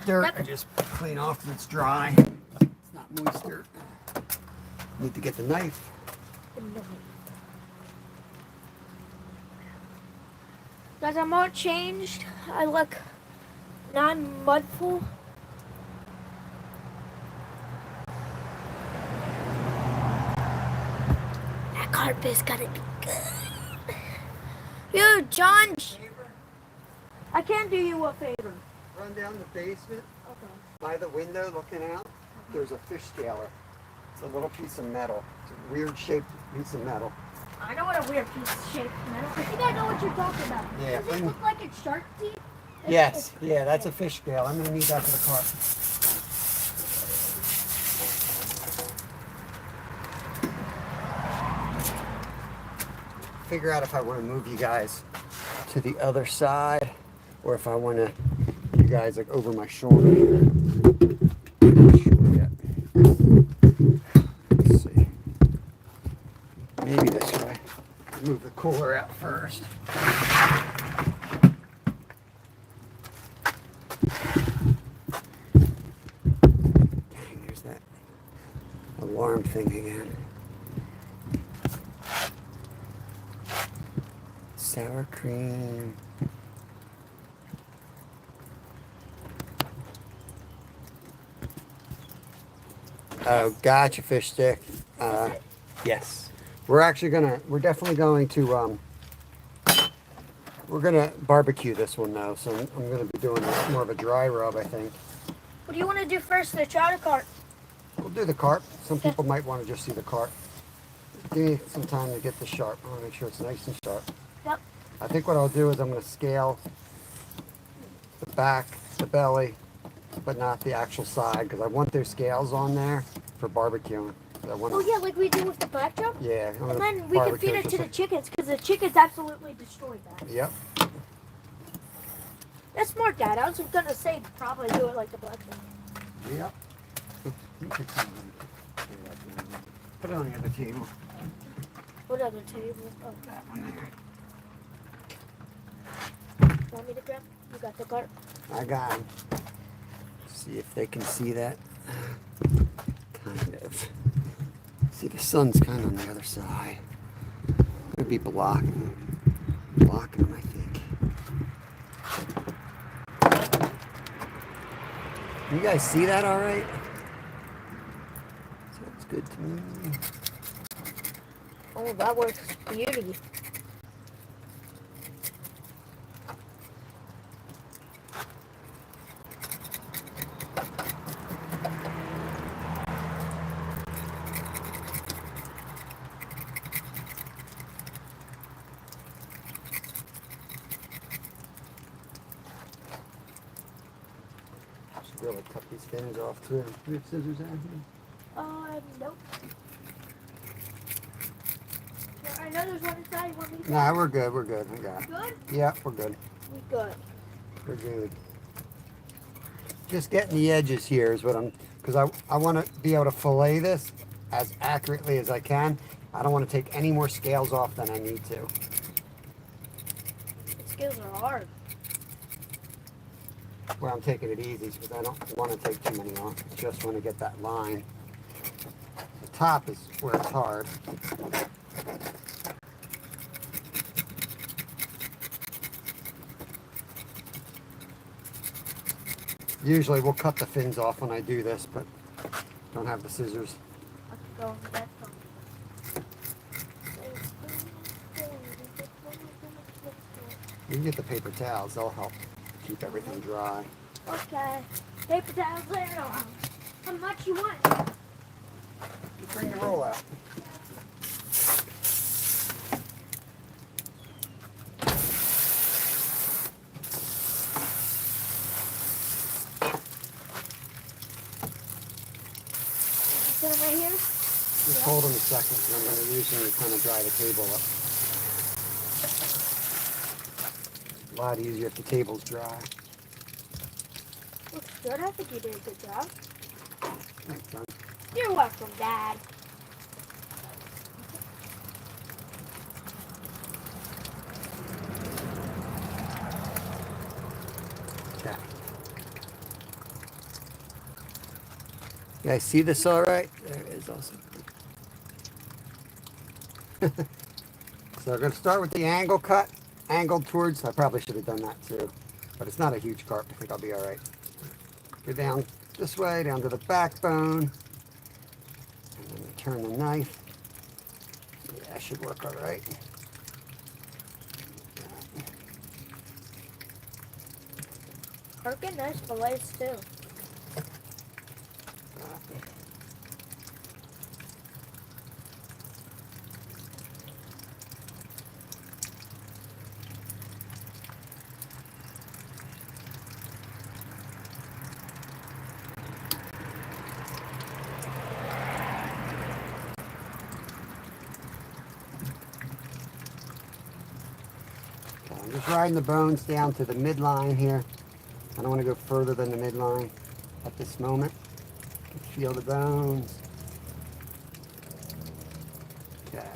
Dirt, I just clean off because it's dry. It's not moisture. Need to get the knife. Guys, I'm all changed. I look non-mudful. That carpet's gotta be good. Yo, John, I can't do you a favor. Run down the basement Okay. by the window looking out. There's a fish scaler. It's a little piece of metal. It's a weird shaped piece of metal. I know what a weird piece of shape metal. I think I know what you're talking about. Yeah, Does it bring- look like it's shark teeth? Yes, yeah, that's a fish scale. I'm gonna need that for the carp. Figure out if I want to move you guys to the other side, or if I want to, you guys like over my shoulder here. Not sure yet. Let's see. Maybe this way. Move the cooler out first. Dang, there's that alarm thing again. Sour cream. Oh, gotcha, fish stick. Yes. We're definitely going to, we're gonna barbecue this one though, so I'm gonna be doing more of a dry rub, I think. What do you want to do first, the trout or carp? We'll do the carp. Some people might want to just see the carp. Give me some time to get this sharp. I want to make sure it's nice and sharp. Yep. I think what I'll do is I'm going to scale the back, the belly, but not the actual side, because I want those scales on there for barbecuing. I want Oh yeah, like we do with the black drum? yeah. I'm And gonna then we can barbecue feed it just to the like- chickens, because the chickens absolutely destroyed that. Yep. That's smart, Dad. I was gonna say probably do it like the black drum. Yep. Put it on the other table. What other table? Oh, That one there. want me to grab? You got the carp. I got 'em. See if they can see that. Kind of. See, the sun's kind of on the other side. Could be blocking them, I think. You guys see that all right? Sounds good to me. Oh, that works beauty. really cut these fins off too. Do we have scissors out here? Nope. I know there's one inside. You want me to Nah, we're good. We're good. We got it. Good? Yeah, we're good. We good. We're good. Just getting the edges here is what I'm, because I want to be able to fillet this as accurately as I can. I don't want to take any more scales off than I need to. The scales are hard. Well, I'm taking it easy because I don't want to take too many off. I just want to get that line. The top is where it's hard. Usually we'll cut the fins off when I do this, but don't have the scissors. I can go with that one. You can get the paper towels. They'll help keep everything dry. Okay. Paper towels later on. How much you want? You bring the roll out. Put them right here. Just hold them a second, and I'm going to use them to kind of dry the table up. A lot easier if the table's dry. Looks good. I think you did a good job. Thanks, son. You're welcome, Dad. Okay. You guys see this all right? There it is also. So we're going to start with the angle cut. Angled towards, I probably should have done that too. But it's not a huge carp. I think I'll be all right. Go down this way, down to the backbone. And then turn the knife. Yeah, that should work all right. Carp get nice fillets too. I'm just riding the bones down to the midline here. I don't want to go further than the midline at this moment. You can feel the bones. Okay.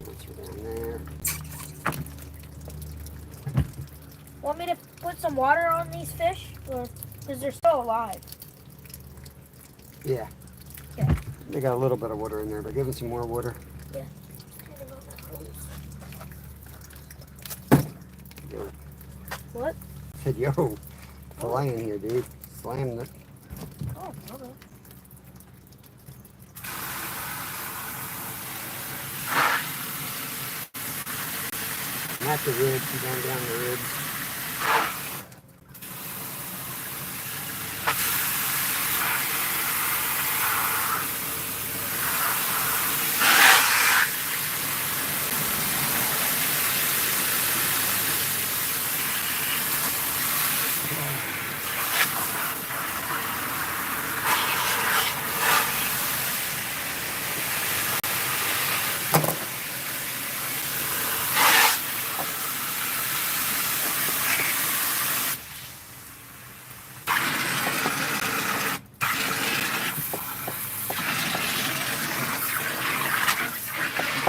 Once we're down there. Want me to put some water on these fish? Because they're still alive. Yeah. Okay. They got a little bit of water in there, but give them some more water. Yeah. Yo. What? I said, yo, filleting here, dude. Slamming it. Oh, okay. Not the ribs, you're going down the ribs.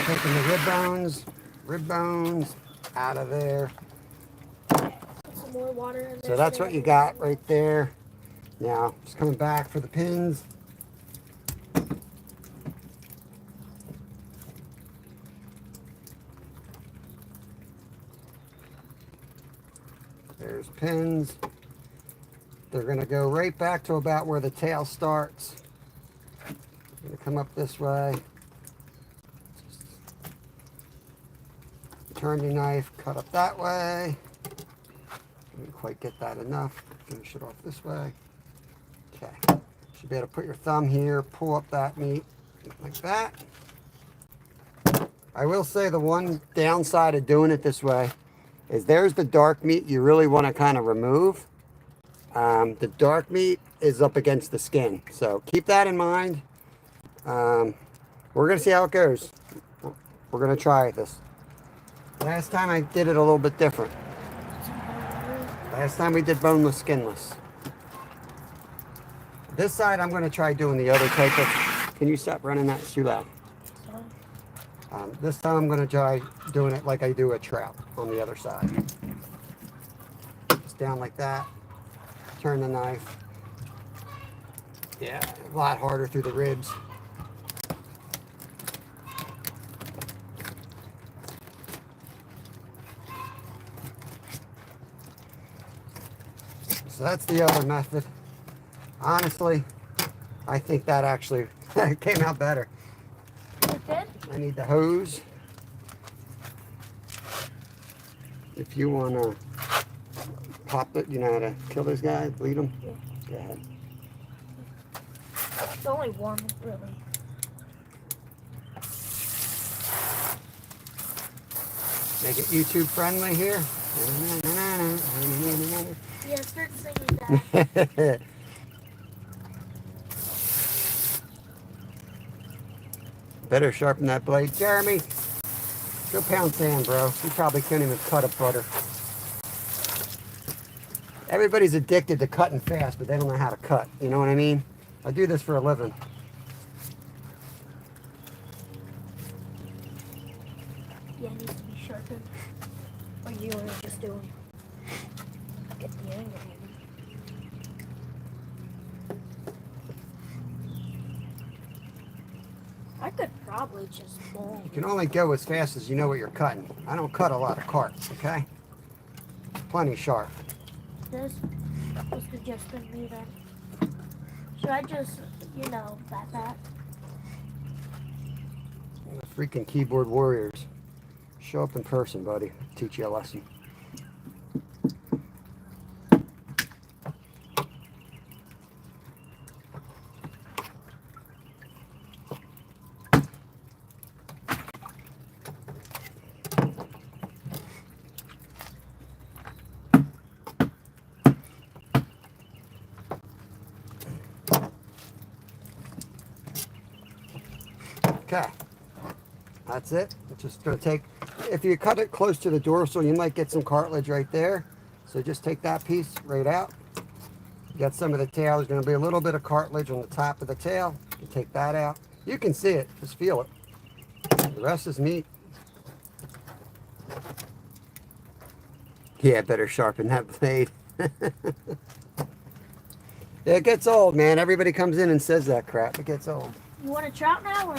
Taking the rib bones out of there. Put some more water in there. So that's what you got right there. Now, just coming back for the pins. There's pins. They're going to go right back to about where the tail starts. Going to come up this way. Turn your knife, cut up that way. Didn't quite get that enough. Finish it off this way. Okay. Should be able to put your thumb here, pull up that meat like that. I will say the one downside of doing it this way is there's the dark meat you really want to kind of remove. The dark meat is up against the skin, so keep that in mind. We're gonna see how it goes. We're gonna try this. Last time I did it a little bit different. Last time we did boneless, skinless. This side I'm gonna try doing the other type of. Can you stop running that? It's too loud. This time I'm gonna try doing it like I do a trout on the other side. Just down like that. Turn the knife. Yeah, a lot harder through the ribs. So that's the other method. Honestly, I think that actually came out better. It did? I need the hose. If you want to pop it, you know how to kill those guys, bleed them? Yeah. Go ahead. It's only one, really. Make it YouTube friendly here. Yeah, start singing that. Better sharpen that blade. Jeremy, go pound sand, bro. You probably couldn't even cut a butter. Everybody's addicted to cutting fast, but they don't know how to cut. You know what I mean? I do this for a living. Yeah, it needs to be sharpened. Or you want to just do get the angle maybe. I could probably just boil. You can only go as fast as you know what you're cutting. I don't cut a lot of carp, okay? Plenty sharp. This was suggesting me then. Should I just, that? Freaking keyboard warriors. Show up in person, buddy. Teach you a lesson. Okay, that's it. It's just going to take, if you cut it close to the dorsal, you might get some cartilage right there. So just take that piece right out. You got some of the tail. There's going to be a little bit of cartilage on the top of the tail. You take that out. You can see it. Just feel it. The rest is meat. Yeah, better sharpen that blade. It gets old, man. Everybody comes in and says that crap. It gets old. You want a trout now, or?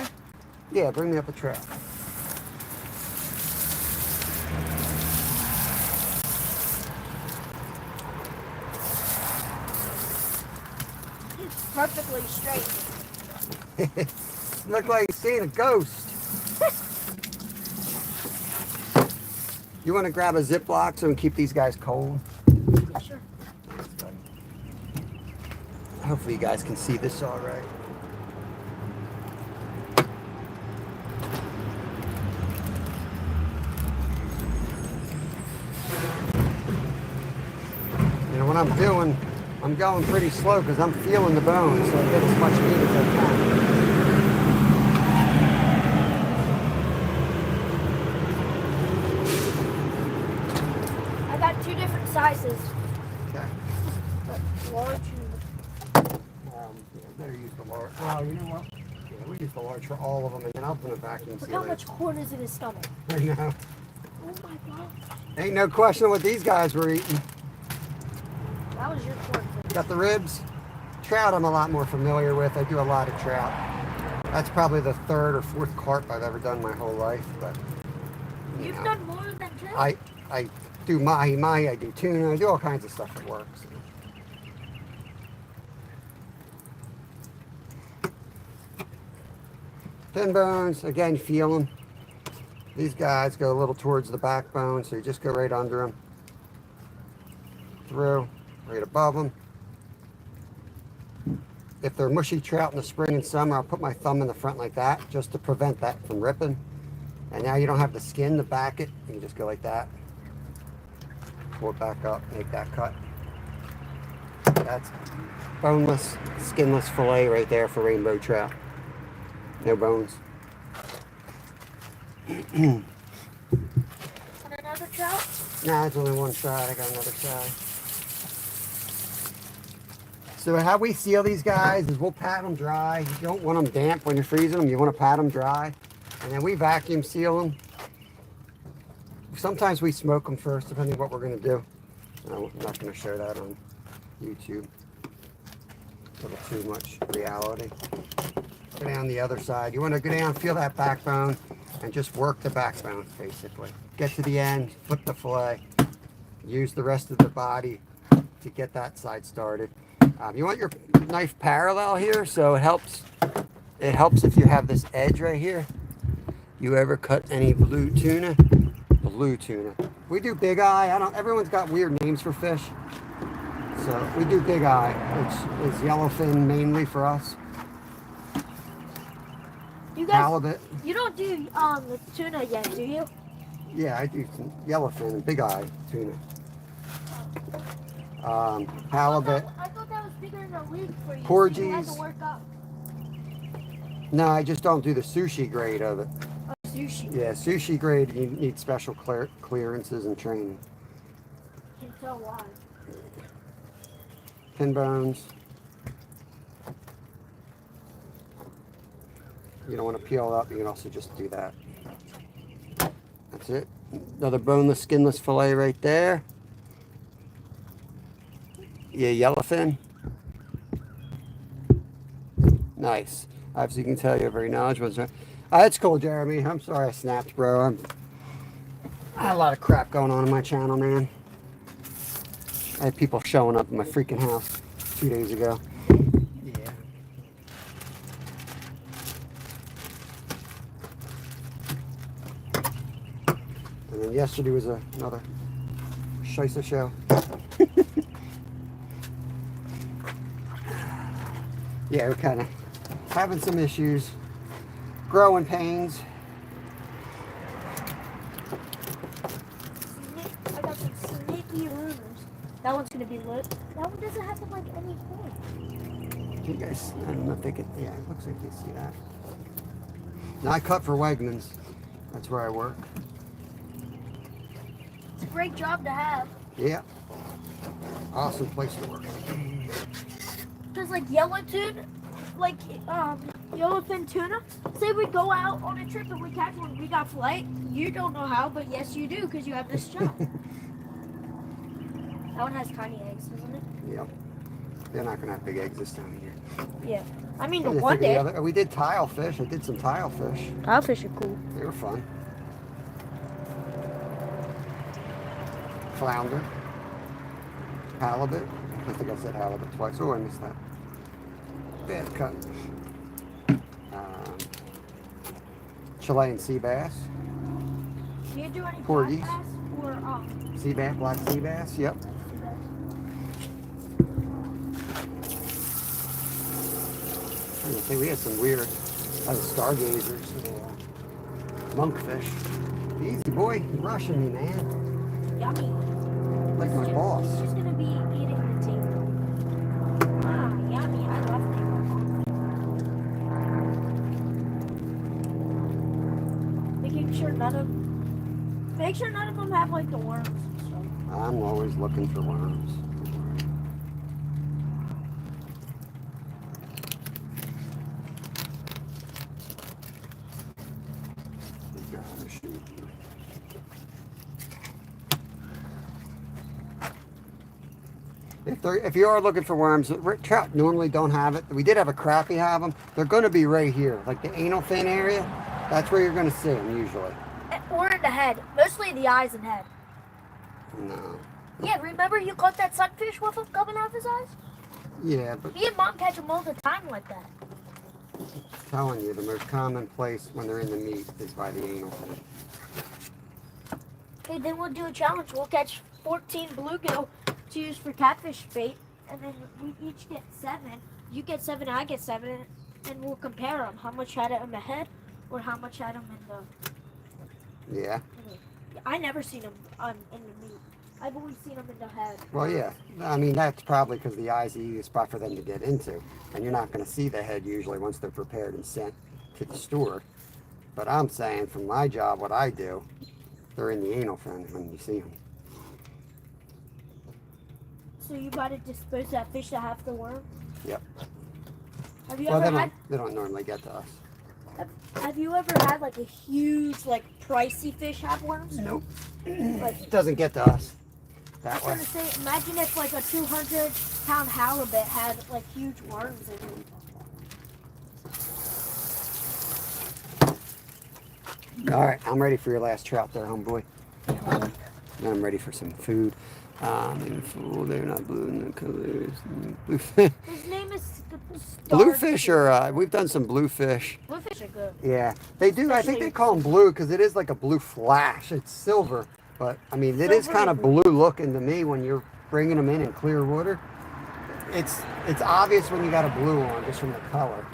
Yeah, bring me up a trout. It's perfectly straight. Look like you're seeing a ghost. You want to grab a Ziploc so we can keep these guys cold? Yeah, sure. Hopefully you guys can see this all right. You know what I'm doing? I'm going pretty slow because I'm feeling the bones, so I get as much meat as I can. I got two different sizes. Okay. Large and Yeah, better use the large. Oh, you know what? Yeah, we use the large for all of them, and then I'll put a vacuum look seal how in. much corn is in his stomach. I know. Oh my god. Ain't no question what these guys were eating. That was your corn. Got the ribs. Trout I'm a lot more familiar with. I do a lot of trout. That's probably the third or fourth carp I've ever done my whole life. But you You've know, done more than two? I do mahi-mahi, I do tuna, I do all kinds of stuff that works. Fin bones, again, feel them. These guys go a little towards the backbone, so you just go right under them. Through, right above them. If they're mushy trout in the spring and summer, I'll put my thumb in the front like that, just to prevent that from ripping. And now you don't have the skin to back it. You can just go like that. Pull it back up, make that cut. That's boneless, skinless fillet right there for rainbow trout. No bones. And another trout? Nah, it's only one side. I got another side. So how we seal these guys is we'll pat them dry. You don't want them damp when you're freezing them. You want to pat them dry. And then we vacuum seal them. Sometimes we smoke them first, depending on what we're going to do. I'm not going to show that on YouTube. A little too much reality. Go down the other side. You want to go down, feel that backbone, and just work the backbone, basically. Get to the end, flip the fillet. Use the rest of the body to get that side started. You want your knife parallel here, so it helps. It helps if you have this edge right here. You ever cut any blue tuna? Blue tuna. We do big eye. Everyone's got weird names for fish. So we do big eye, which is yellowfin mainly for us. You guys, Halibut. you don't do the tuna yet, do you? Yeah, I do some yellowfin and big eye tuna. Halibut. I thought that was bigger in the league for you. Porgies. So you had to work up. No, I just don't do the sushi grade of it. Oh, sushi. Yeah, sushi grade, you need special clearances and training. Can tell why. Pin bones. You don't want to peel it up, you can also just do that. That's it. Another boneless, skinless fillet right there. Yeah, yellowfin. Nice. Obviously, you can tell you're very knowledgeable. That's cool, Jeremy. I'm sorry I snapped, bro. I had a lot of crap going on in my channel, man. I had people showing up in my freaking house 2 days ago. Yeah. And then yesterday was another scheisse show. Yeah, we're kind of having some issues. Growing pains. I got some sneaky rumors. That one's gonna be lit. That one doesn't have like any point. You guys, I don't know if they can, yeah, it looks like you see that. Now I cut for Wegmans. That's where I work. It's a great job to have. Yeah. Awesome place to work. Because like yellow tuna, like yellowfin tuna, say we go out on a trip and we catch one, we got flight. You don't know how, but yes you do because you have this job. That one has tiny eggs, doesn't it? Yep. They're not gonna have big eggs this time of year. Yeah. I mean, What do you one think of day. the other- we did tile fish. I did some tile fish. Tile fish are cool. They were fun. Flounder. Halibut. I think I said halibut twice. Oh, I missed that. Bad cut. Chilean sea bass. Do you do any Porgies. black bass or Sea bass, black sea bass. Yep. I was gonna say we had some weird stargazers, monkfish. Easy boy, you're rushing me, man. yummy? Like my boss. Who's gonna be eating the table? Ah, yummy. I love table. Make sure none of them have like the worms and stuff. I'm always looking for worms. If you are looking for worms, trout normally don't have it. We did have a crappie have them. They're going to be right here, like the anal fin area. That's where you're going to see them usually. Or in the head. Mostly the eyes and head. No. Yeah, remember you caught that sunfish with him coming out of his eyes? Yeah, but Me and Mom catch them all the time like that. I'm telling you, the most common place when they're in the meat is by the anal fin. Okay, then we'll do a challenge. We'll catch 14 bluegill to use for catfish bait, and then we each get 7. You get 7, I get 7, and we'll compare them. How much had it in the head, or how much had them in Yeah. I never seen them in the meat. I've always seen them in the head. Well, yeah. I mean, that's probably because the eye's the easiest spot for them to get into. And you're not going to see the head usually once they're prepared and sent to the store. But I'm saying from my job, what I do, they're in the anal fin when you see them. So you gotta dispose of that fish that have the worm? Yep. Have you Well, ever they don't normally get to us. have you ever had like a huge, like pricey fish have worms? Nope. Like, It doesn't get to us I that was way. gonna say, imagine if like a 200-pound halibut had like huge worms in it. All right, I'm ready for your last trout there, homeboy. Now I'm ready for some food. In full, they're not blue in the colors. Bluefish. His name is Bluefish are, we've done some bluefish. Bluefish are good. Yeah, they do. I think they call them blue because it is like a blue flash. It's silver, but I mean, it is Silver kind and of blue looking to me when you're bringing them in clear water. It's obvious when you got a blue on just from the color.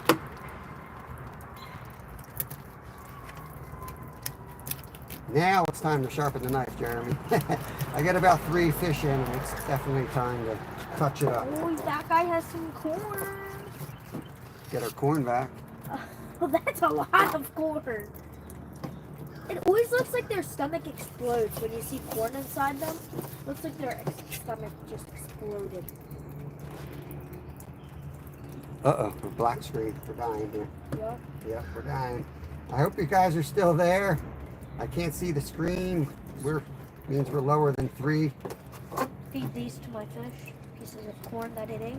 Now it's time to sharpen the knife, Jeremy. I get about 3 fish in, and it's definitely time to touch it up. Oh, that guy has some corn. Get our corn back. Well, that's a lot of corn. It always looks like their stomach explodes when you see corn inside them. Looks like their stomach just exploded. Uh-oh, we're black screen. We're dying here. Yep. Yep, we're dying. I hope you guys are still there. I can't see the screen. Means we're lower than 3. Feed these to my fish. Pieces of corn that it ate.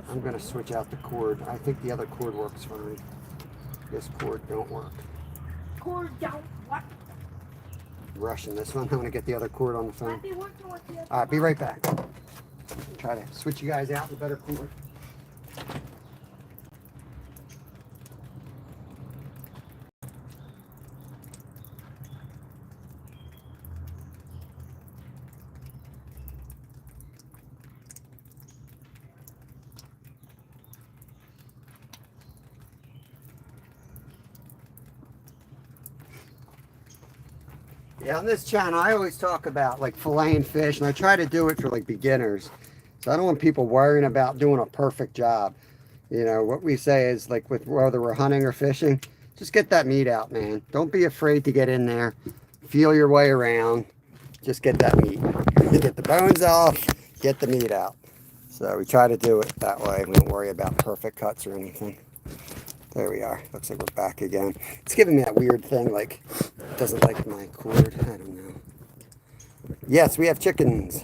I'm gonna switch out the cord. I think the other cord works fine. This cord don't work. Corn down. What? Rushing this one. I'm gonna get the other cord on the phone. Might be working with you. All right, be right back. Try to switch you guys out with a better cord. Yeah, on this channel, I always talk about like filleting fish, and I try to do it for like beginners. So I don't want people worrying about doing a perfect job. You know, what we say is like with whether we're hunting or fishing, just get that meat out, man. Don't be afraid to get in there. Feel your way around. Just get that meat. Get the bones off, get the meat out. So we try to do it that way. We don't worry about perfect cuts or anything. There we are. Looks like we're back again. It's giving me that weird thing, like, it doesn't like my cord. I don't know. Yes, we have chickens.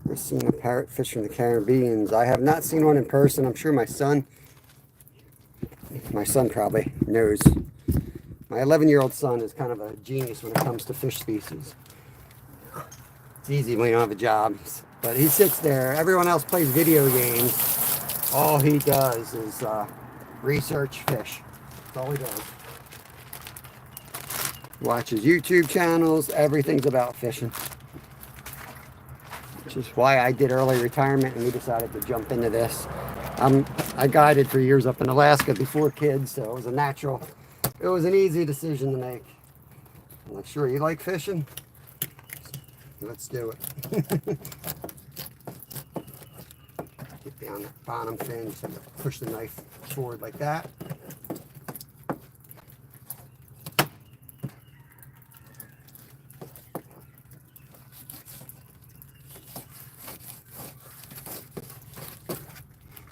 We've seen a parrotfish from the Caribbean. I have not seen one in person. I'm sure my son probably knows. My 11-year-old son is kind of a genius when it comes to fish species. It's easy when you don't have a job. But he sits there. Everyone else plays video games. All he does is research fish. That's all he does. Watches YouTube channels. Everything's about fishing. Which is why I did early retirement and we decided to jump into this. I guided for years up in Alaska before kids, so it was an easy decision to make. I'm like, sure, you like fishing? Let's do it. Get down that bottom fin, just have to push the knife forward like that.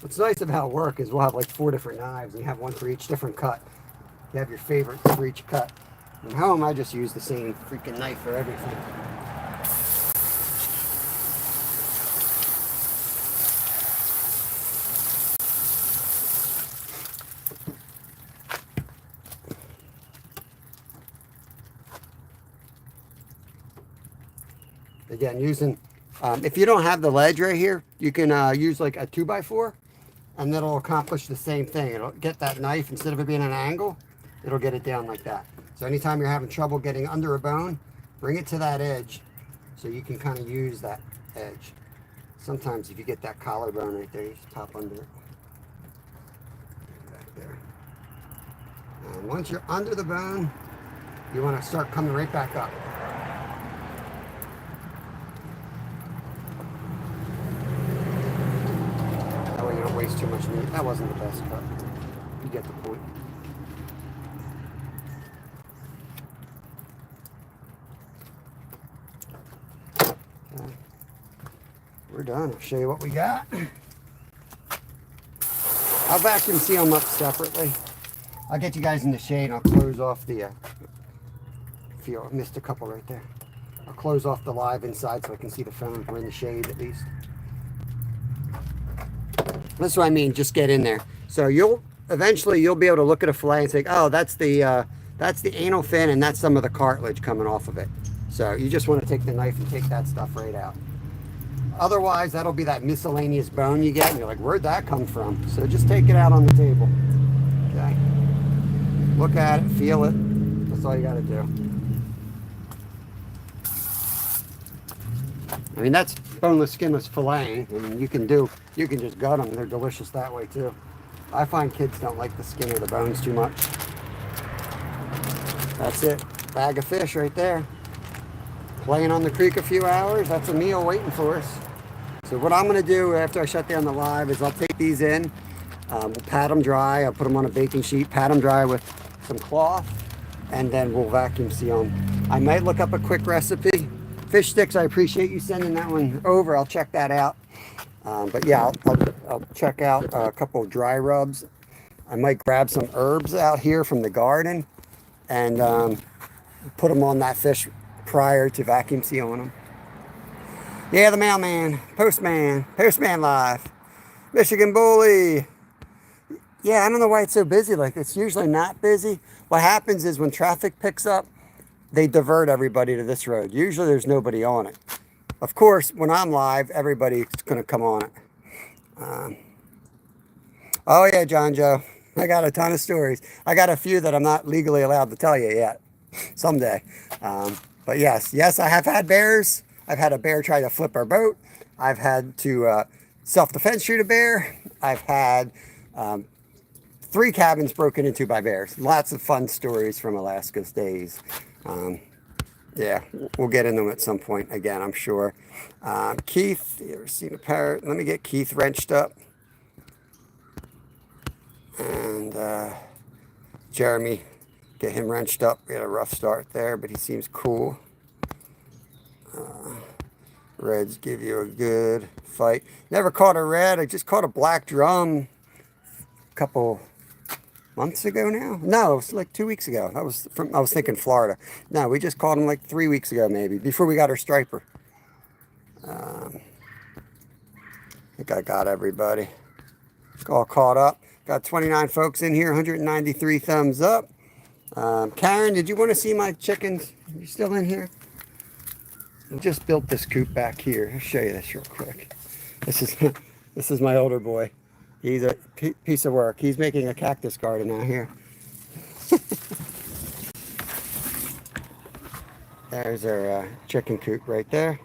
What's nice about work is we'll have like 4 different knives and you have one for each different cut. You have your favorite for each cut. At home, I just use the same freaking knife for everything. Again, using, if you don't have the ledge right here, you can use like a 2x4 and that'll accomplish the same thing. It'll get that knife, instead of it being an angle, it'll get it down like that. So anytime you're having trouble getting under a bone, bring it to that edge so you can kind of use that edge. Sometimes if you get that collarbone right there, you just pop under it. Back there. And once you're under the bone, you want to start coming right back up. That way you don't waste too much meat. That wasn't the best cut. You get the point. Okay. We're done. I'll show you what we got. I'll vacuum seal them up separately. I'll get you guys in the shade and I'll close off the, if you missed a couple right there. I'll close off the live inside so I can see the phone. We're in the shade at least. That's what I mean, just get in there. So eventually you'll be able to look at a fillet and say, oh, that's the anal fin and that's some of the cartilage coming off of it. So you just want to take the knife and take that stuff right out. Otherwise, that'll be that miscellaneous bone you get, and you're like, where'd that come from? So just take it out on the table. Okay. Look at it, feel it. That's all you got to do. I mean, that's boneless, skinless filleting. I mean, you can just gut them. They're delicious that way too. I find kids don't like the skin or the bones too much. That's it. Bag of fish right there. Playing on the creek a few hours. That's a meal waiting for us. So what I'm going to do after I shut down the live is I'll take these in. We'll pat them dry. I'll put them on a baking sheet, pat them dry with some cloth, and then we'll vacuum seal them. I might look up a quick recipe. Fish sticks, I appreciate you sending that one over. I'll check that out. But yeah, I'll check out a couple of dry rubs. I might grab some herbs out here from the garden and put them on that fish prior to vacuum sealing them. Yeah, the mailman, postman live, Michigan Bully. Yeah, I don't know why it's so busy. Like, it's usually not busy. What happens is when traffic picks up, they divert everybody to this road. Usually there's nobody on it. Of course, when I'm live, everybody's going to come on it. Oh yeah, John Joe. I got a ton of stories. I got a few that I'm not legally allowed to tell you yet. Someday. But yes, I have had bears. I've had a bear try to flip our boat. I've had to self-defense shoot a bear. I've had 3 cabins broken into by bears. Lots of fun stories from Alaska's days. Yeah, we'll get into them at some point again, I'm sure. Keith, you ever seen a parrot? Let me get Keith wrenched up. And Jeremy, get him wrenched up. We had a rough start there, but he seems cool. Reds give you a good fight. Never caught a red. I just caught a black drum a couple months ago now. No, it was like 2 weeks ago. I was thinking Florida. No, we just caught him like 3 weeks ago maybe, before we got our striper. I think I got everybody. All caught up. Got 29 folks in here, 193 thumbs up. Karen, did you want to see my chickens? Are you still in here? I just built this coop back here. I'll show you this real quick. This is my older boy. He's a piece of work. He's making a cactus garden out here. There's our chicken coop right there.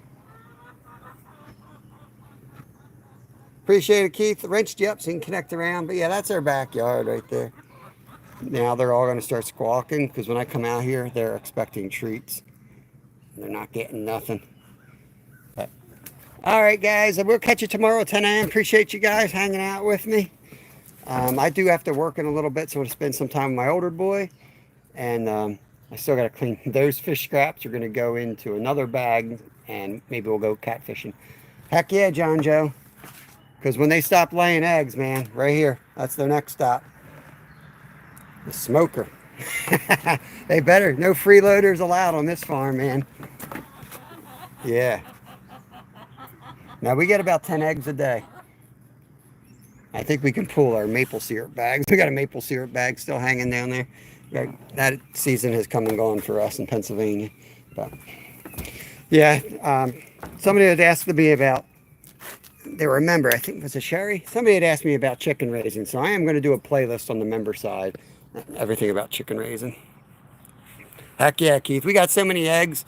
Appreciate it, Keith. Wrenched you up so you can connect around. But yeah, that's our backyard right there. Now they're all going to start squawking because when I come out here, they're expecting treats. They're not getting nothing. But, all right, guys. We'll catch you tomorrow at 10 a.m. Appreciate you guys hanging out with me. I do have to work in a little bit, so I'm going to spend some time with my older boy. And I still got to clean. Those fish scraps are going to go into another bag, and maybe we'll go catfishing. Heck yeah, John Joe. Because when they stop laying eggs, man, right here, that's their next stop. The smoker. They better. No freeloaders allowed on this farm, man. Yeah. Now we get about 10 eggs a day. I think we can pull our maple syrup bags. We got a maple syrup bag still hanging down there. That season has come and gone for us in Pennsylvania. But yeah, somebody had asked me about, they were a member, I think it was a Sherry. Somebody had asked me about chicken raising. So I am going to do a playlist on the member side. Everything about chicken raising. Heck yeah, Keith. We got so many eggs.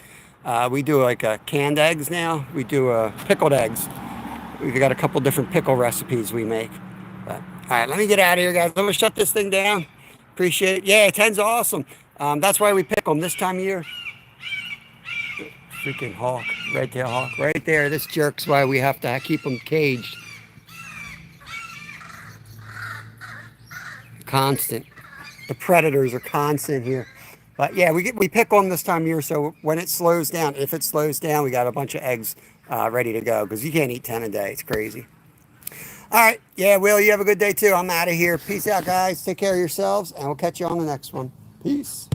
We do like canned eggs now. We do pickled eggs. We've got a couple different pickle recipes we make. But, all right, let me get out of here, guys. I'm going to shut this thing down. Appreciate it. Yeah, 10's awesome. That's why we pick them this time of year. Freaking hawk, red-tailed hawk, right there. This jerk's why we have to keep them caged. Constant. The predators are constant here. But yeah, we pick them this time of year, so when it slows down, if it slows down, we got a bunch of eggs ready to go because you can't eat 10 a day. It's crazy. All right. Yeah, Will, you have a good day too. I'm out of here. Peace out, guys. Take care of yourselves, and we'll catch you on the next one. Peace.